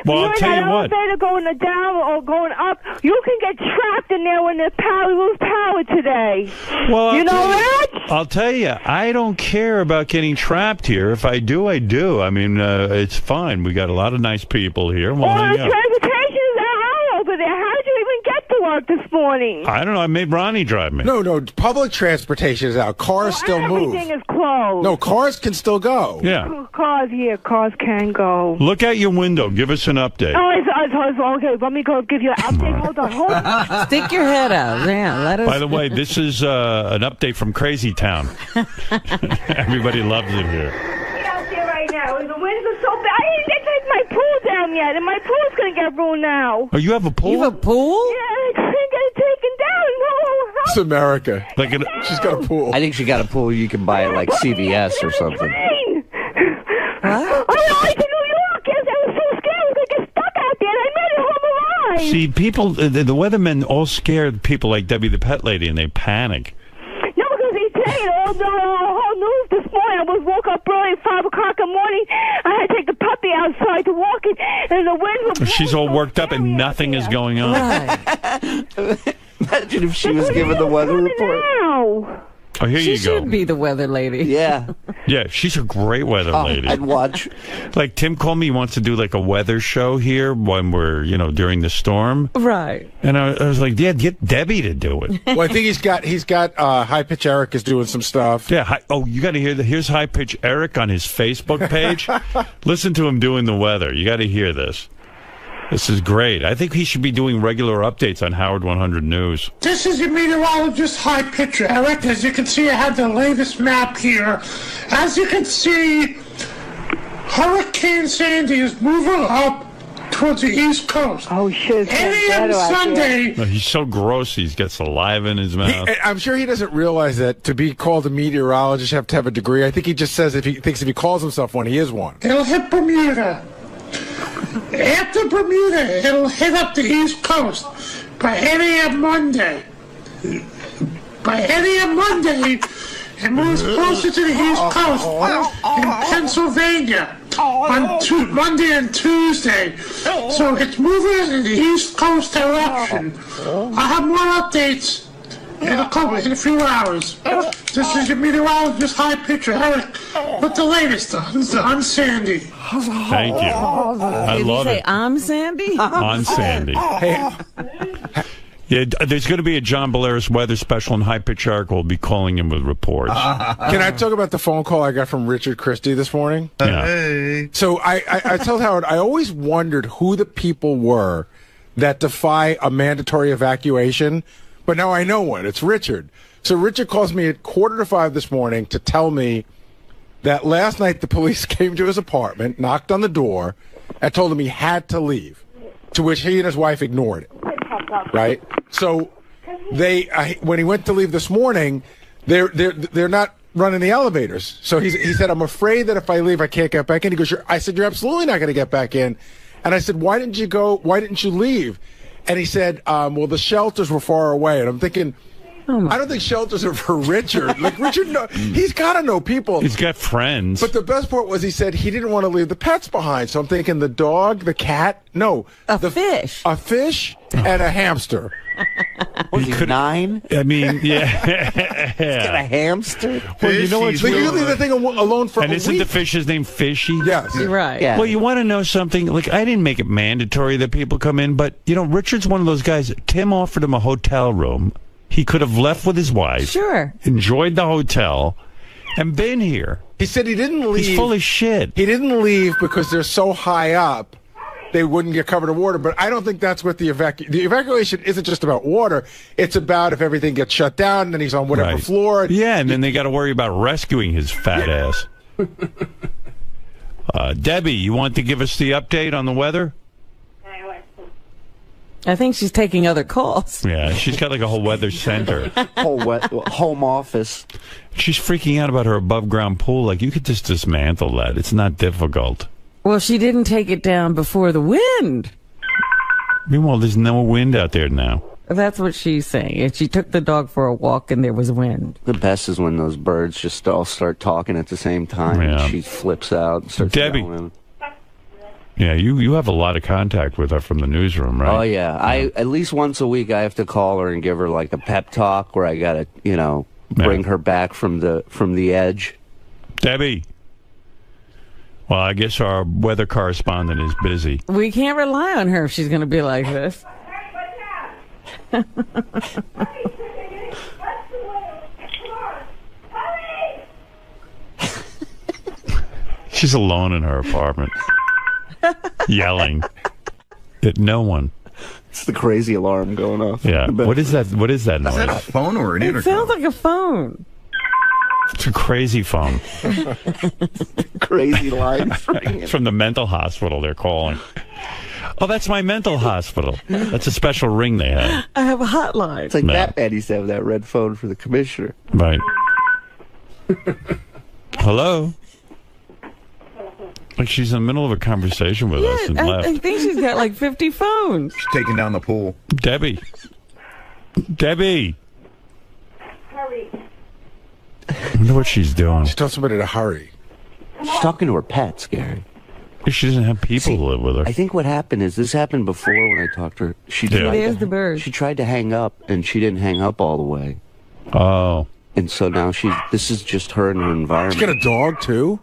Speaker 4: Well, I'll
Speaker 8: You're
Speaker 4: tell
Speaker 8: in
Speaker 4: you
Speaker 8: that
Speaker 4: what.
Speaker 8: elevator going down or going up, you can get trapped in there when the power lose power today.
Speaker 4: Well,
Speaker 8: you know that?
Speaker 4: I'll tell you, I don't care about getting trapped here. If I do, I do. I mean, it's fine. We got a lot of nice people here. We'll
Speaker 8: All
Speaker 4: hang
Speaker 8: the
Speaker 4: out.
Speaker 8: transportation is all over there. How did you even get to work this morning?
Speaker 4: I don't know. I made Ronnie drive me.
Speaker 7: No, public transportation is out. Cars still move.
Speaker 8: Everything is closed.
Speaker 7: No, cars can still go.
Speaker 4: Yeah.
Speaker 8: Cars can go.
Speaker 4: Look out your window. Give us an update.
Speaker 8: Oh, it's okay. Let me go give you an update. Hold on.
Speaker 6: Stick your head out. Yeah, let us.
Speaker 4: By the way, this is an update from Crazy Town. Everybody loves it here.
Speaker 8: Get out there right now. The winds are so bad. I didn't get to take my pool down yet, and my pool's going to get ruined now.
Speaker 4: Oh, you have a pool?
Speaker 6: You have a pool?
Speaker 8: Yeah, I couldn't get it taken down. No,
Speaker 7: It's America. She's got a pool.
Speaker 22: I think she got a pool you can buy at like CVS or something.
Speaker 8: I went to New York. Yes, I was so scared I was going to get stuck out there, and I made it home alive.
Speaker 4: See, people, the weathermen all scared people like Debbie the Pet Lady, and they panic.
Speaker 8: No, because he said all the whole news this morning. I woke up early at 5 o'clock in the morning. I had to take the puppy outside to walk it, and the wind was...
Speaker 4: She's all worked up, and nothing is going on.
Speaker 22: Imagine if she was given the weather report.
Speaker 8: Now.
Speaker 4: Oh, here
Speaker 6: She
Speaker 4: you go.
Speaker 6: should be the weather lady.
Speaker 22: Yeah.
Speaker 4: Yeah, she's a great weather lady.
Speaker 22: I'd watch.
Speaker 4: Like, Tim called me, he wants to do like a weather show here when we're, during the storm.
Speaker 6: Right.
Speaker 4: And I was like, yeah, get Debbie to do it.
Speaker 7: Well, I think he's got High Pitch Eric is doing some stuff.
Speaker 4: Yeah. You got to hear here's High Pitch Eric on his Facebook page. Listen to him doing the weather. You got to hear this. This is great. I think he should be doing regular updates on Howard 100 News.
Speaker 5: This is your meteorologist, High Pitcher Eric. As you can see, I have the latest map here. As you can see, Hurricane Sandy is moving up towards the East Coast.
Speaker 8: Oh, shit.
Speaker 5: And Sunday...
Speaker 4: No, he's so gross, he gets saliva in his mouth.
Speaker 7: I'm sure he doesn't realize that to be called a meteorologist, you have to have a degree. I think he just says if he calls himself one, he is one.
Speaker 5: It'll hit Bermuda. After Bermuda, it'll hit up the East Coast by 8 a.m. Monday. By 8 a.m. Monday, it moves closer to the East Coast in Pennsylvania on Monday and Tuesday. So it's moving in the East Coast direction. I'll have more updates in a few hours. This is your meteorologist, High Pitcher Eric, with the latest on Sandy.
Speaker 4: Thank you. I
Speaker 6: Did
Speaker 4: love
Speaker 6: you say
Speaker 4: it.
Speaker 6: I'm Sandy?
Speaker 4: On Sandy. Yeah, there's going to be a John Belaris weather special, and High Pitch Eric will be calling him with reports.
Speaker 7: Can I talk about the phone call I got from Richard Christie this morning?
Speaker 4: Yeah.
Speaker 18: Hey.
Speaker 7: So I told Howard, I always wondered who the people were that defy a mandatory evacuation, but now I know one. It's Richard. So Richard calls me at 4:45 this morning to tell me that last night the police came to his apartment, knocked on the door, and told him he had to leave, to which he and his wife ignored it. Right? So when he went to leave this morning, they're not running the elevators. So he said, I'm afraid that if I leave, I can't get back in. He goes, I said, you're absolutely not going to get back in. And I said, why didn't you leave? And he said, well, the shelters were far away. And I'm thinking, I don't think shelters are for Richard. Like, Richard, he's got to know people.
Speaker 4: He's got friends.
Speaker 7: But the best part was he said he didn't want to leave the pets behind. So I'm thinking the dog, the cat,
Speaker 6: fish.
Speaker 7: A fish and a hamster.
Speaker 22: Was he 9?
Speaker 4: I mean, yeah.
Speaker 22: He's got a hamster?
Speaker 4: Well, you know what's
Speaker 7: But you leave the thing alone for
Speaker 4: and
Speaker 7: a
Speaker 4: isn't
Speaker 7: week.
Speaker 4: the fish's name Fishy?
Speaker 7: Yes.
Speaker 6: Right.
Speaker 22: Yeah.
Speaker 4: Well, you want to know something? Like, I didn't make it mandatory that people come in, but, Richard's one of those guys. Tim offered him a hotel room. He could have left with his wife.
Speaker 6: Sure.
Speaker 4: Enjoyed the hotel and been here.
Speaker 7: He said he didn't leave.
Speaker 4: He's full of shit.
Speaker 7: He didn't leave because they're so high up they wouldn't get covered in water. But I don't think that's what the evacuation isn't just about water. It's about if everything gets shut down, then he's on whatever floor.
Speaker 4: Yeah, and then they got to worry about rescuing his fat ass. Debbie, you want to give us the update on the weather?
Speaker 6: I think she's taking other calls.
Speaker 4: Yeah, she's got like a whole weather center.
Speaker 22: Home office.
Speaker 4: She's freaking out about her above ground pool. Like, you could just dismantle that. It's not difficult.
Speaker 6: Well, she didn't take it down before the wind.
Speaker 4: Meanwhile, there's no wind out there now.
Speaker 6: That's what she's saying. And she took the dog for a walk and there was wind.
Speaker 22: The best is when those birds just all start talking at the same time.
Speaker 4: Yeah.
Speaker 22: And she flips out and starts
Speaker 4: Debbie.
Speaker 22: yelling.
Speaker 4: Yeah, you have a lot of contact with her from the newsroom, right?
Speaker 22: Oh yeah, I at least once a week I have to call her and give her like a pep talk where I gotta, bring her back from the edge.
Speaker 4: Debbie. Well, I guess our weather correspondent is busy.
Speaker 6: We can't rely on her if she's going to be like this.
Speaker 4: She's alone in her apartment, yelling at no one.
Speaker 22: It's the crazy alarm going off.
Speaker 4: Yeah. What is that? What is that noise?
Speaker 11: Is that a phone or an
Speaker 6: It
Speaker 11: intercom?
Speaker 6: sounds like a phone.
Speaker 4: It's a crazy phone.
Speaker 22: Crazy line.
Speaker 4: It's from the mental hospital they're calling. Oh, that's my mental hospital. That's a special ring they have.
Speaker 6: I have a hotline.
Speaker 22: It's like Batman used to have that red phone for the commissioner.
Speaker 4: Right. Hello? Like she's in the middle of a conversation with us and left.
Speaker 6: I think she's got like 50 phones.
Speaker 11: She's taking down the pool.
Speaker 4: Debbie. Debbie.
Speaker 8: Hurry.
Speaker 4: I wonder what she's doing.
Speaker 2: She told somebody to hurry.
Speaker 22: She's talking to her pets, Gary.
Speaker 4: She doesn't have people to live with her.
Speaker 22: I think what happened is this happened before when I talked to her.
Speaker 6: There's the bird.
Speaker 22: She tried to hang up, and she didn't hang up all the way.
Speaker 4: Oh.
Speaker 22: And so now this is just her and her environment.
Speaker 2: She's got a dog, too?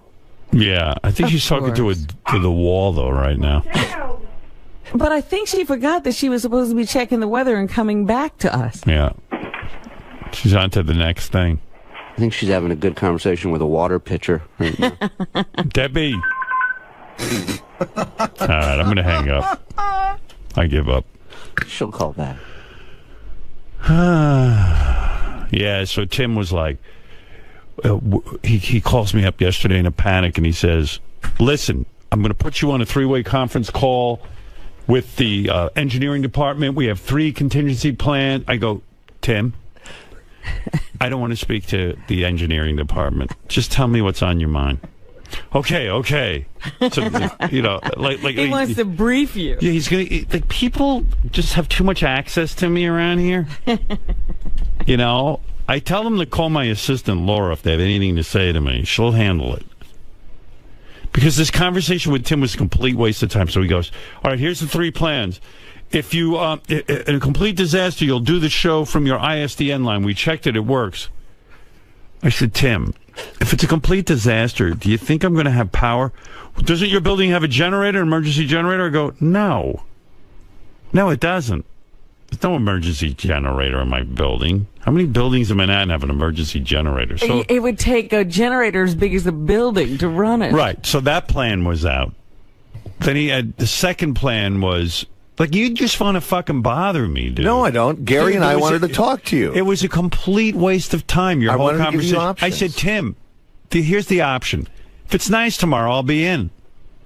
Speaker 4: Yeah. I think she's talking to the wall, though, right now.
Speaker 6: But I think she forgot that she was supposed to be checking the weather and coming back to us.
Speaker 4: Yeah. She's on to the next thing.
Speaker 22: I think she's having a good conversation with a water pitcher right now.
Speaker 4: Debbie. All right, I'm going to hang up. I give up.
Speaker 22: She'll call back.
Speaker 4: Yeah, so Tim was like, he calls me up yesterday in a panic, and he says, listen, I'm going to put you on a 3-way conference call with the engineering department. We have 3 contingency plans. I go, Tim, I don't want to speak to the engineering department. Just tell me what's on your mind. Okay. So, like
Speaker 6: he wants to brief you.
Speaker 4: Yeah, he's gonna. Like, people just have too much access to me around here. I tell them to call my assistant Laura if they have anything to say to me. She'll handle it. Because this conversation with Tim was a complete waste of time. So he goes, all right, here's the 3 plans. If you, in a complete disaster, you'll do the show from your ISDN line. We checked it. It works. I said, Tim, if it's a complete disaster, do you think I'm going to have power? Doesn't your building have a generator, an emergency generator? I go, no. No, it doesn't. There's no emergency generator in my building. How many buildings in Manhattan have an emergency generator? So
Speaker 6: it would take a generator as big as the building to run it.
Speaker 4: Right. So that plan was out. Then he had the second plan was, like, you just want to fucking bother me, dude.
Speaker 3: No, I don't. Gary and I wanted to talk to you.
Speaker 4: It was a complete waste of time, your
Speaker 3: I
Speaker 4: whole
Speaker 3: wanted to give you
Speaker 4: conversation. I
Speaker 3: options.
Speaker 4: said, Tim, here's the option. If it's nice tomorrow, I'll be in.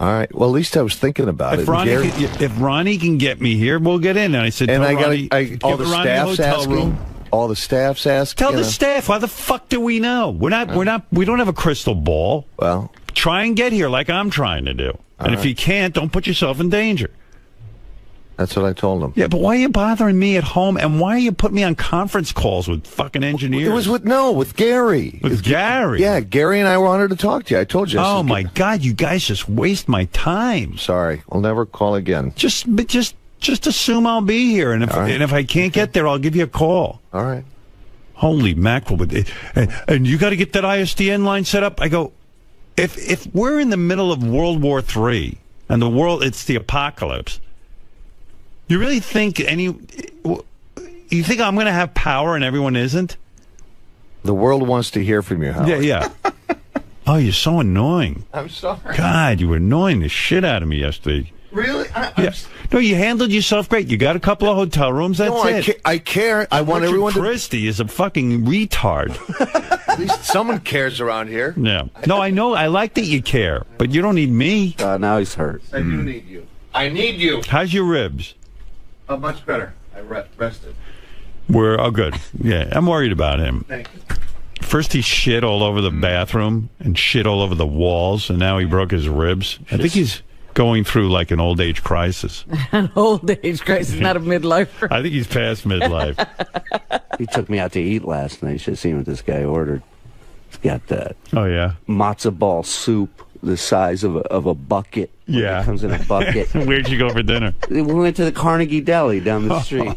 Speaker 3: All right. Well, at least I was thinking about
Speaker 4: If
Speaker 3: it.
Speaker 4: if Ronnie can get me here, we'll get in. And I said,
Speaker 3: and
Speaker 4: tell
Speaker 3: I
Speaker 4: Ronnie,
Speaker 3: got all
Speaker 4: give
Speaker 3: the
Speaker 4: Ronnie a
Speaker 3: staff's
Speaker 4: hotel
Speaker 3: asking.
Speaker 4: room.
Speaker 3: All the staff's asking.
Speaker 4: Tell the staff. Why the fuck do we know? We don't have a crystal ball.
Speaker 3: Well,
Speaker 4: try and get here like I'm trying to do. And if
Speaker 3: right.
Speaker 4: you can't, don't put yourself in danger.
Speaker 3: That's what I told him.
Speaker 4: Yeah, but why are you bothering me at home? And why are you putting me on conference calls with fucking engineers?
Speaker 3: It was with Gary.
Speaker 4: With Gary?
Speaker 3: Yeah, Gary and I wanted to talk to you. I told you.
Speaker 4: Oh, my God. You guys just waste my time.
Speaker 3: Sorry. I'll never call again.
Speaker 4: Just assume I'll be here. And if I can't get there, I'll give you a call.
Speaker 3: All right.
Speaker 4: Holy mackerel. And you got to get that ISDN line set up. I go, if we're in the middle of World War III and it's the apocalypse, you really think you think I'm going to have power and everyone isn't?
Speaker 3: The world wants to hear from you, Howard.
Speaker 4: Yeah. Oh, you're so annoying.
Speaker 3: I'm sorry.
Speaker 4: God, you were annoying the shit out of me yesterday.
Speaker 3: Really?
Speaker 4: No, you handled yourself great. You got a couple of hotel rooms. That's it.
Speaker 3: I care. I want everyone to.
Speaker 4: Christie is a fucking retard.
Speaker 3: At least someone cares around here.
Speaker 4: Yeah. No, I know. I like that you care, but you don't need me.
Speaker 22: Now he's hurt.
Speaker 3: I do need you. I need you.
Speaker 4: How's your ribs?
Speaker 3: Much better. I rested.
Speaker 4: Good. Yeah, I'm worried about him.
Speaker 3: Thank you.
Speaker 4: First he shit all over the bathroom and shit all over the walls, and now he broke his ribs. I think he's going through like an old age crisis.
Speaker 6: An old age crisis, not a midlife crisis.
Speaker 4: I think he's past midlife.
Speaker 22: He took me out to eat last night. You should have seen what this guy ordered. He's got
Speaker 4: Oh, yeah?
Speaker 22: matzo ball soup the size of a bucket.
Speaker 4: Yeah.
Speaker 22: It comes in a bucket.
Speaker 4: Where'd you go for dinner?
Speaker 22: We went to the Carnegie Deli down the street.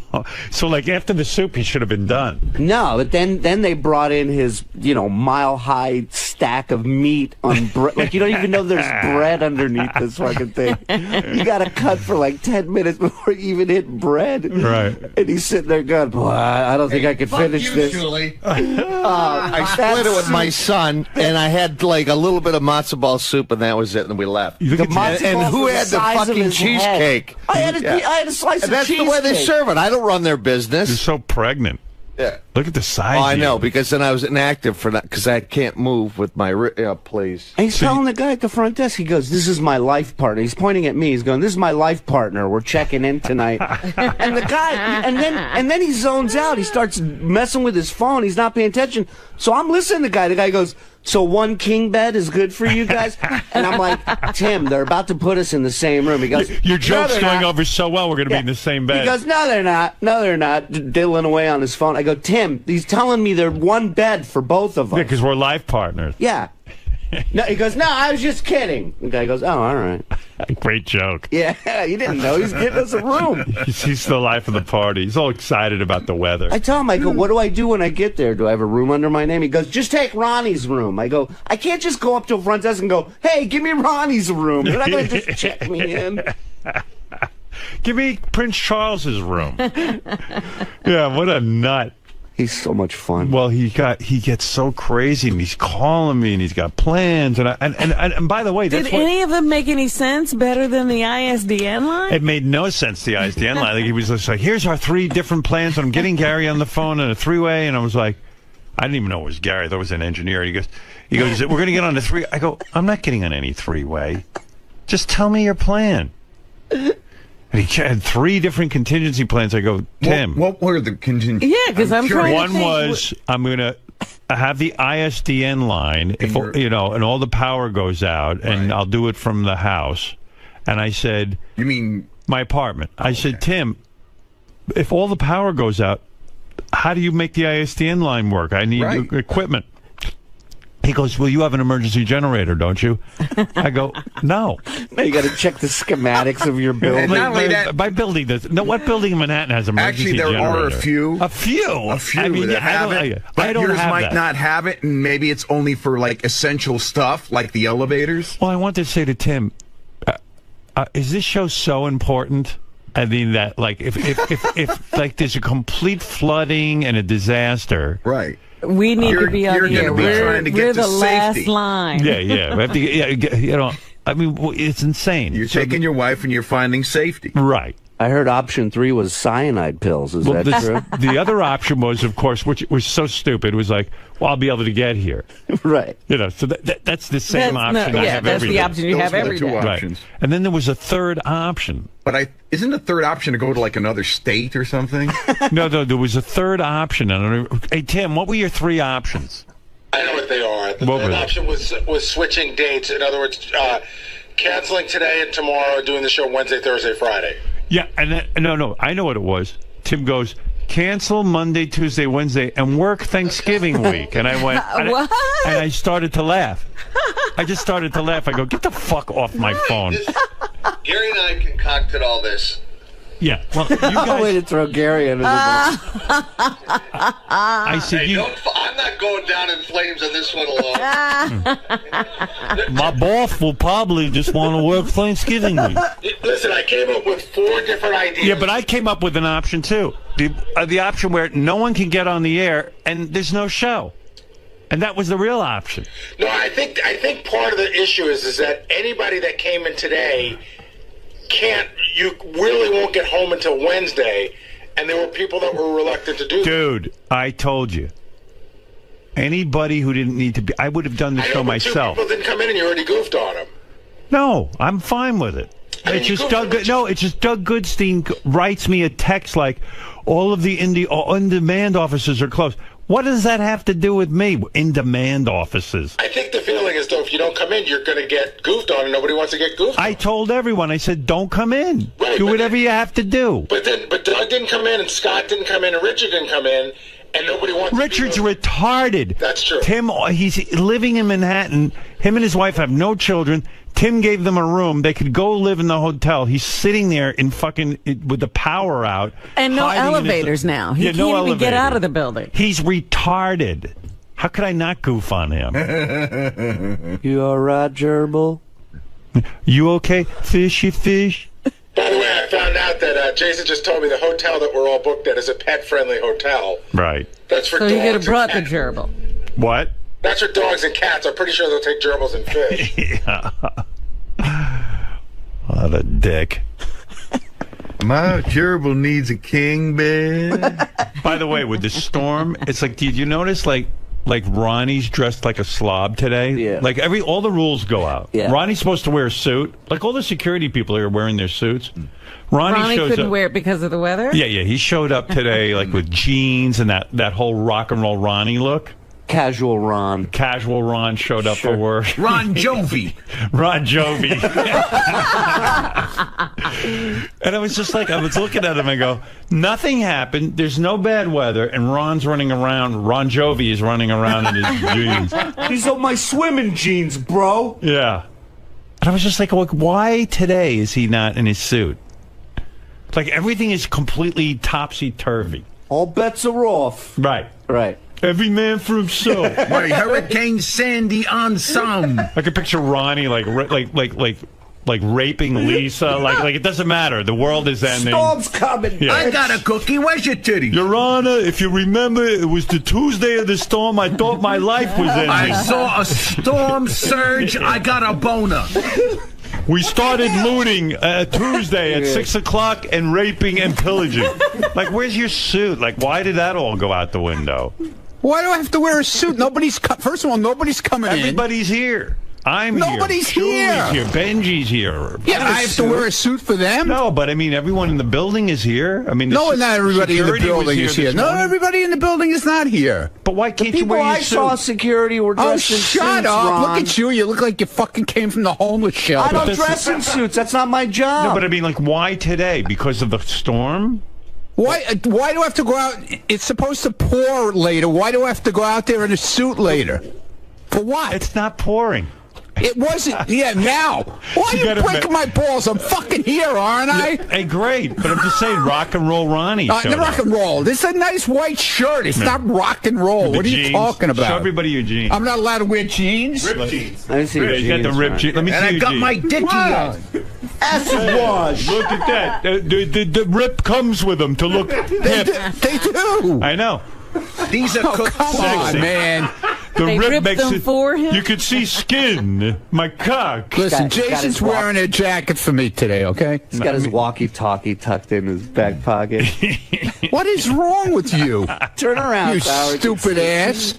Speaker 4: So, like, after the soup, he should have been done.
Speaker 22: No, but then they brought in his, mile-high stack of meat on bread. Like, you don't even know there's bread underneath this fucking thing. You got to cut for like 10 minutes before you even hit bread.
Speaker 4: Right.
Speaker 22: And he's sitting there going, boy, I don't think I could finish this.
Speaker 3: I split it with my son, and I had like a little bit of matzo ball soup, and that was it, and we left. And who had the fucking cheesecake?
Speaker 22: I had a slice of
Speaker 3: That's
Speaker 22: cheesecake.
Speaker 3: the way they serve it. I don't run their business.
Speaker 4: You're so pregnant.
Speaker 3: Yeah.
Speaker 4: Look at the size.
Speaker 3: Oh, I
Speaker 4: of
Speaker 3: know,
Speaker 4: you.
Speaker 3: because then I was inactive for that, because I can't move with my, please.
Speaker 22: And he's telling the guy at the front desk, he goes, this is my life partner. He's pointing at me. He's going, this is my life partner. We're checking in tonight. And the guy, and then he zones out. He starts messing with his phone. He's not paying attention. So I'm listening to the guy. The guy goes, so one king bed is good for you guys? And I'm like, Tim, they're about to put us in the same room. He goes,
Speaker 4: Your joke's
Speaker 22: no,
Speaker 4: going over so well, we're going to be in the same bed.
Speaker 22: He goes, no, they're not. No, they're not. Diddling away on his phone. I go, Tim, he's telling me they're one bed for both of us.
Speaker 4: Yeah, because we're life partners.
Speaker 22: Yeah. No, he goes, no, I was just kidding. The guy goes, oh, all right.
Speaker 4: Great joke.
Speaker 22: Yeah, you didn't know. He's getting us a room.
Speaker 4: He's the life of the party. He's all excited about the weather.
Speaker 22: I tell him, I go, what do I do when I get there? Do I have a room under my name? He goes, just take Ronnie's room. I go, I can't just go up to a front desk and go, hey, give me Ronnie's room. They're not going to just check me in.
Speaker 4: Give me Prince Charles's room. Yeah, what a nut.
Speaker 22: He's so much fun.
Speaker 4: Well, he gets so crazy, and he's calling me, and he's got plans, and by the way,
Speaker 6: Did any of them make any sense better than the ISDN line?
Speaker 4: It made no sense, the ISDN line. Like, he was just like, here's our 3 different plans, and I'm getting Gary on the phone in a 3-way, and I was like, I didn't even know it was Gary. I thought it was an engineer. He goes, we're going to get on a 3. I go, I'm not getting on any 3-way. Just tell me your plan. And he had 3 different contingency plans. I go, Tim.
Speaker 11: What were the contingency?
Speaker 6: Yeah, because I'm trying
Speaker 4: One
Speaker 6: to think.
Speaker 4: was, I'm going to have the ISDN line, if and all the power goes out, and I'll do it from the house. And I said,
Speaker 11: you mean
Speaker 4: my apartment? I said, Tim, if all the power goes out, how do you make the ISDN line work? I need equipment. He goes, well, you have an emergency generator, don't you? I go, no.
Speaker 22: Now you got to check the schematics of your building.
Speaker 11: Not only that,
Speaker 4: my building does. No, what building in Manhattan has emergency
Speaker 11: actually, there
Speaker 4: generator?
Speaker 11: are a few.
Speaker 4: A few. I mean,
Speaker 11: that have it. But
Speaker 4: I don't
Speaker 11: yours
Speaker 4: have
Speaker 11: might
Speaker 4: that.
Speaker 11: not have it, and maybe it's only for like essential stuff, like the elevators.
Speaker 4: Well, I want to say to Tim, is this show so important? I mean, that like if like there's a complete flooding and a disaster,
Speaker 11: right?
Speaker 6: We need to be on the air.
Speaker 11: Trying to get
Speaker 6: We're
Speaker 11: to
Speaker 6: the last
Speaker 11: safety.
Speaker 6: line.
Speaker 4: Yeah. We have to, I mean, it's insane.
Speaker 11: You're taking your wife and you're finding safety.
Speaker 4: Right.
Speaker 22: I heard option 3 was cyanide pills. Is that true?
Speaker 4: The other option was, of course, which was so stupid, was like, well, I'll be able to get here.
Speaker 22: Right.
Speaker 4: So that's the same option I have
Speaker 6: that's
Speaker 4: every
Speaker 6: the
Speaker 4: day.
Speaker 6: option you have every day.
Speaker 4: Right. And then there was a third option.
Speaker 11: But isn't the third option to go to like another state or something?
Speaker 4: No, there was a third option. I don't know. Hey, Tim, what were your 3 options?
Speaker 2: I know what they are. The
Speaker 4: What
Speaker 2: third
Speaker 4: were they?
Speaker 2: option was switching dates. In other words, canceling today and tomorrow, doing the show Wednesday, Thursday, Friday.
Speaker 4: Yeah, and then, no, I know what it was. Tim goes, cancel Monday, Tuesday, Wednesday, and work Thanksgiving week. And I went,
Speaker 6: What?
Speaker 4: And I started to laugh. I just started to laugh. I go, get the fuck off my phone.
Speaker 2: Gary and I concocted all this.
Speaker 4: Yeah, well, you guys...
Speaker 22: Way to throw Gary under the bus.
Speaker 4: I said,
Speaker 2: I'm not going down in flames on this one alone.
Speaker 4: my boss will probably just want to work Thanksgiving week.
Speaker 2: Listen, I came up with 4 different ideas.
Speaker 4: Yeah, but I came up with an option, too. The option where no one can get on the air and there's no show. And that was the real option.
Speaker 2: No, I think part of the issue is that anybody that came in today you really won't get home until Wednesday, and there were people that were reluctant to do that.
Speaker 4: Dude, I told you. Anybody who didn't need to be, I would have done the show myself.
Speaker 2: 2 people didn't come in and you already goofed on them.
Speaker 4: No, I'm fine with it. It's just Doug Goodstein writes me a text like, all of the in-demand offices are closed. What does that have to do with me? In-demand offices.
Speaker 2: I think the feeling is, though, if you don't come in, you're going to get goofed on, and nobody wants to get goofed on.
Speaker 4: I told everyone, I said, don't come in.
Speaker 2: Right,
Speaker 4: do whatever you have to do.
Speaker 2: But Doug didn't come in, and Scott didn't come in, and Richard didn't come in, and nobody wants
Speaker 4: Richard's
Speaker 2: to do it.
Speaker 4: retarded.
Speaker 2: That's true.
Speaker 4: Tim, he's living in Manhattan. Him and his wife have no children. Tim gave them a room. They could go live in the hotel. He's sitting there with the power out.
Speaker 6: And no elevators now. He can't even get out of the building.
Speaker 4: He's retarded. How could I not goof on him?
Speaker 22: You all right, Gerbil?
Speaker 4: You okay, fishy fish?
Speaker 2: By the way, I found out that Jason just told me the hotel that we're all booked at is a pet-friendly hotel.
Speaker 4: Right.
Speaker 2: That's for
Speaker 6: so
Speaker 2: dogs.
Speaker 6: you could have brought the gerbil.
Speaker 4: What?
Speaker 2: That's for dogs and cats. I'm pretty sure they'll take gerbils and fish.
Speaker 4: What a dick.
Speaker 11: My gerbil needs a king bed.
Speaker 4: By the way, with the storm, it's like, did you notice, like Ronnie's dressed like a slob today?
Speaker 22: Yeah.
Speaker 4: Like all the rules go out.
Speaker 22: Yeah.
Speaker 4: Ronnie's supposed to wear a suit. Like all the security people are wearing their suits. Ronnie shows
Speaker 6: couldn't
Speaker 4: up.
Speaker 6: wear it because of the weather?
Speaker 4: Yeah. He showed up today like with jeans and that whole rock and roll Ronnie look.
Speaker 22: Casual Ron.
Speaker 4: Casual Ron showed up for work.
Speaker 11: Ron Jovi.
Speaker 4: Ron Jovi. And I was just like, I was looking at him and go, nothing happened. There's no bad weather. And Ron's running around. Ron Jovi is running around in his jeans.
Speaker 22: These are my swimming jeans, bro.
Speaker 4: Yeah. And I was just like, why today is he not in his suit? Like everything is completely topsy-turvy.
Speaker 22: All bets are off.
Speaker 4: Right.
Speaker 22: Right.
Speaker 4: Every man for himself.
Speaker 11: My Hurricane Sandy ensemble.
Speaker 4: I could picture Ronnie like raping Lisa. Like it doesn't matter. The world is ending.
Speaker 22: Storm's coming.
Speaker 4: Yeah.
Speaker 11: I got a cookie. Where's your titty?
Speaker 4: Your Honor, if you remember, it was the Tuesday of the storm. I thought my life was ending.
Speaker 11: I saw a storm surge. I got a boner.
Speaker 4: We started looting Tuesday at 6 o'clock and raping and pillaging. Like, where's your suit? Like, why did that all go out the window?
Speaker 9: Why do I have to wear a suit? First of all, nobody's coming in.
Speaker 4: Everybody's here. I'm
Speaker 9: Nobody's
Speaker 4: here.
Speaker 9: here.
Speaker 4: Julie's here. Benji's here.
Speaker 9: Yeah, I have to wear a suit for them?
Speaker 4: No, but I mean, everyone in the building is here. I mean,
Speaker 9: No, not everybody in the
Speaker 4: security was
Speaker 9: building is here.
Speaker 4: this
Speaker 9: No,
Speaker 4: morning.
Speaker 9: everybody in the building is not here.
Speaker 4: But why can't you
Speaker 22: People
Speaker 4: wear your
Speaker 22: I saw
Speaker 4: suit?
Speaker 22: security were dressed in suits,
Speaker 9: shut up.
Speaker 22: Ron.
Speaker 9: Look at you. You look like you fucking came from the homeless shelter.
Speaker 22: I don't dress in suits. That's not my job.
Speaker 4: No, but I mean, like, why today? Because of the storm?
Speaker 9: Why do I have to go out? It's supposed to pour later. Why do I have to go out there in a suit later? For what?
Speaker 4: It's not pouring.
Speaker 9: It wasn't. Yeah, now. Why are you breaking my balls? I'm fucking here, aren't I?
Speaker 4: Hey, great. But I'm just saying, rock and roll Ronnie.
Speaker 9: The rock and roll. This is a nice white shirt. It's not rock and roll.
Speaker 4: The
Speaker 9: What are you
Speaker 4: jeans.
Speaker 9: talking about?
Speaker 4: Show everybody your jeans.
Speaker 9: I'm not allowed to wear jeans.
Speaker 4: Ripped jeans.
Speaker 22: I see your
Speaker 4: You got the
Speaker 22: jeans,
Speaker 4: ripped
Speaker 22: Ron.
Speaker 4: jeans. Let me see
Speaker 11: And I
Speaker 4: your
Speaker 11: got
Speaker 4: jeans.
Speaker 11: my dicky on.
Speaker 22: Acid wash.
Speaker 4: Look at that. The rip comes with them to look hip.
Speaker 9: They do.
Speaker 4: I know.
Speaker 11: These are cooked.
Speaker 9: Come on, man.
Speaker 4: The
Speaker 6: They
Speaker 4: rip
Speaker 6: ripped
Speaker 4: makes
Speaker 6: them
Speaker 4: it.
Speaker 6: for him?
Speaker 4: You could see skin. My cock.
Speaker 9: Listen,
Speaker 22: He's got
Speaker 9: Jason's
Speaker 22: his walk-
Speaker 9: wearing a jacket for me today, okay?
Speaker 22: He's got his walkie-talkie tucked in his back pocket.
Speaker 9: What is wrong with you?
Speaker 22: Turn around,
Speaker 9: You
Speaker 22: Howard.
Speaker 9: stupid ass.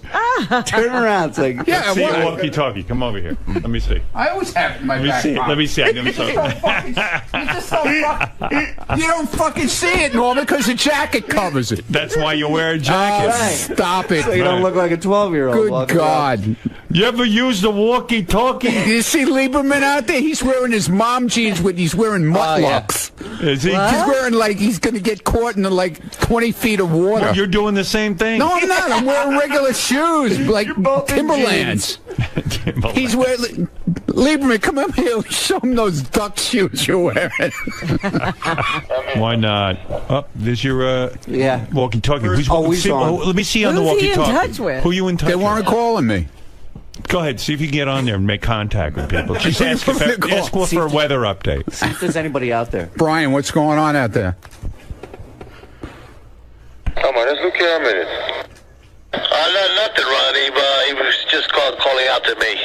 Speaker 22: Turn around. It's like,
Speaker 9: Yeah,
Speaker 4: See
Speaker 9: what?
Speaker 4: your walkie-talkie. Come over here. Let me see.
Speaker 9: I always have it in my
Speaker 4: Let me
Speaker 9: back
Speaker 4: see.
Speaker 9: pocket.
Speaker 4: Let me see. I'm gonna show
Speaker 9: You don't fucking see it, Norman, because the jacket covers it.
Speaker 4: That's why you wear a jacket.
Speaker 9: Stop it.
Speaker 22: so you don't look like a 12-year-old.
Speaker 9: Good
Speaker 22: walking around.
Speaker 9: God.
Speaker 4: You ever use the walkie-talkie?
Speaker 9: You see Lieberman out there? He's wearing his mom jeans he's wearing muttlocks.
Speaker 4: Is he?
Speaker 9: He's wearing he's going to get caught in 20 feet of water.
Speaker 4: Well, you're doing the same thing.
Speaker 9: No, I'm not. I'm wearing regular shoes, like Timberlands. He's wearing... Lieberman, come up here. Show him those duck shoes you're wearing.
Speaker 4: Why not? Oh, there's your walkie-talkie. Who's
Speaker 22: he's on.
Speaker 4: let me see on the
Speaker 6: Who's he
Speaker 4: walkie-talkie.
Speaker 6: in touch with?
Speaker 4: Who you in touch
Speaker 9: They
Speaker 4: with?
Speaker 9: weren't calling me.
Speaker 4: Go ahead. See if you can get on there and make contact with people. Just ask for a weather update.
Speaker 22: See if there's anybody out there.
Speaker 9: Brian, what's going on out there?
Speaker 13: Come on, let's look here a minute. Nothing, Ronnie. He was just calling out to me.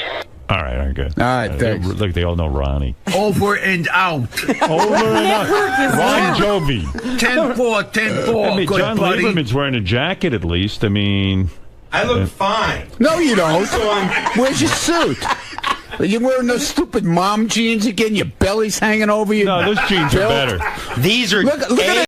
Speaker 4: All right, good.
Speaker 9: All right, thanks.
Speaker 4: Look, they all know Ronnie.
Speaker 11: Over and out.
Speaker 4: Over and out. Ron Jovi.
Speaker 11: 10-4, 10-4.
Speaker 4: I mean,
Speaker 11: Good
Speaker 4: John
Speaker 11: buddy.
Speaker 4: Lieberman's wearing a jacket at least. I mean...
Speaker 18: I look fine.
Speaker 9: No, you don't. Where's your suit? You're wearing those stupid mom jeans again? Your belly's hanging over you.
Speaker 4: No, those jeans are better.
Speaker 11: These are
Speaker 9: Look at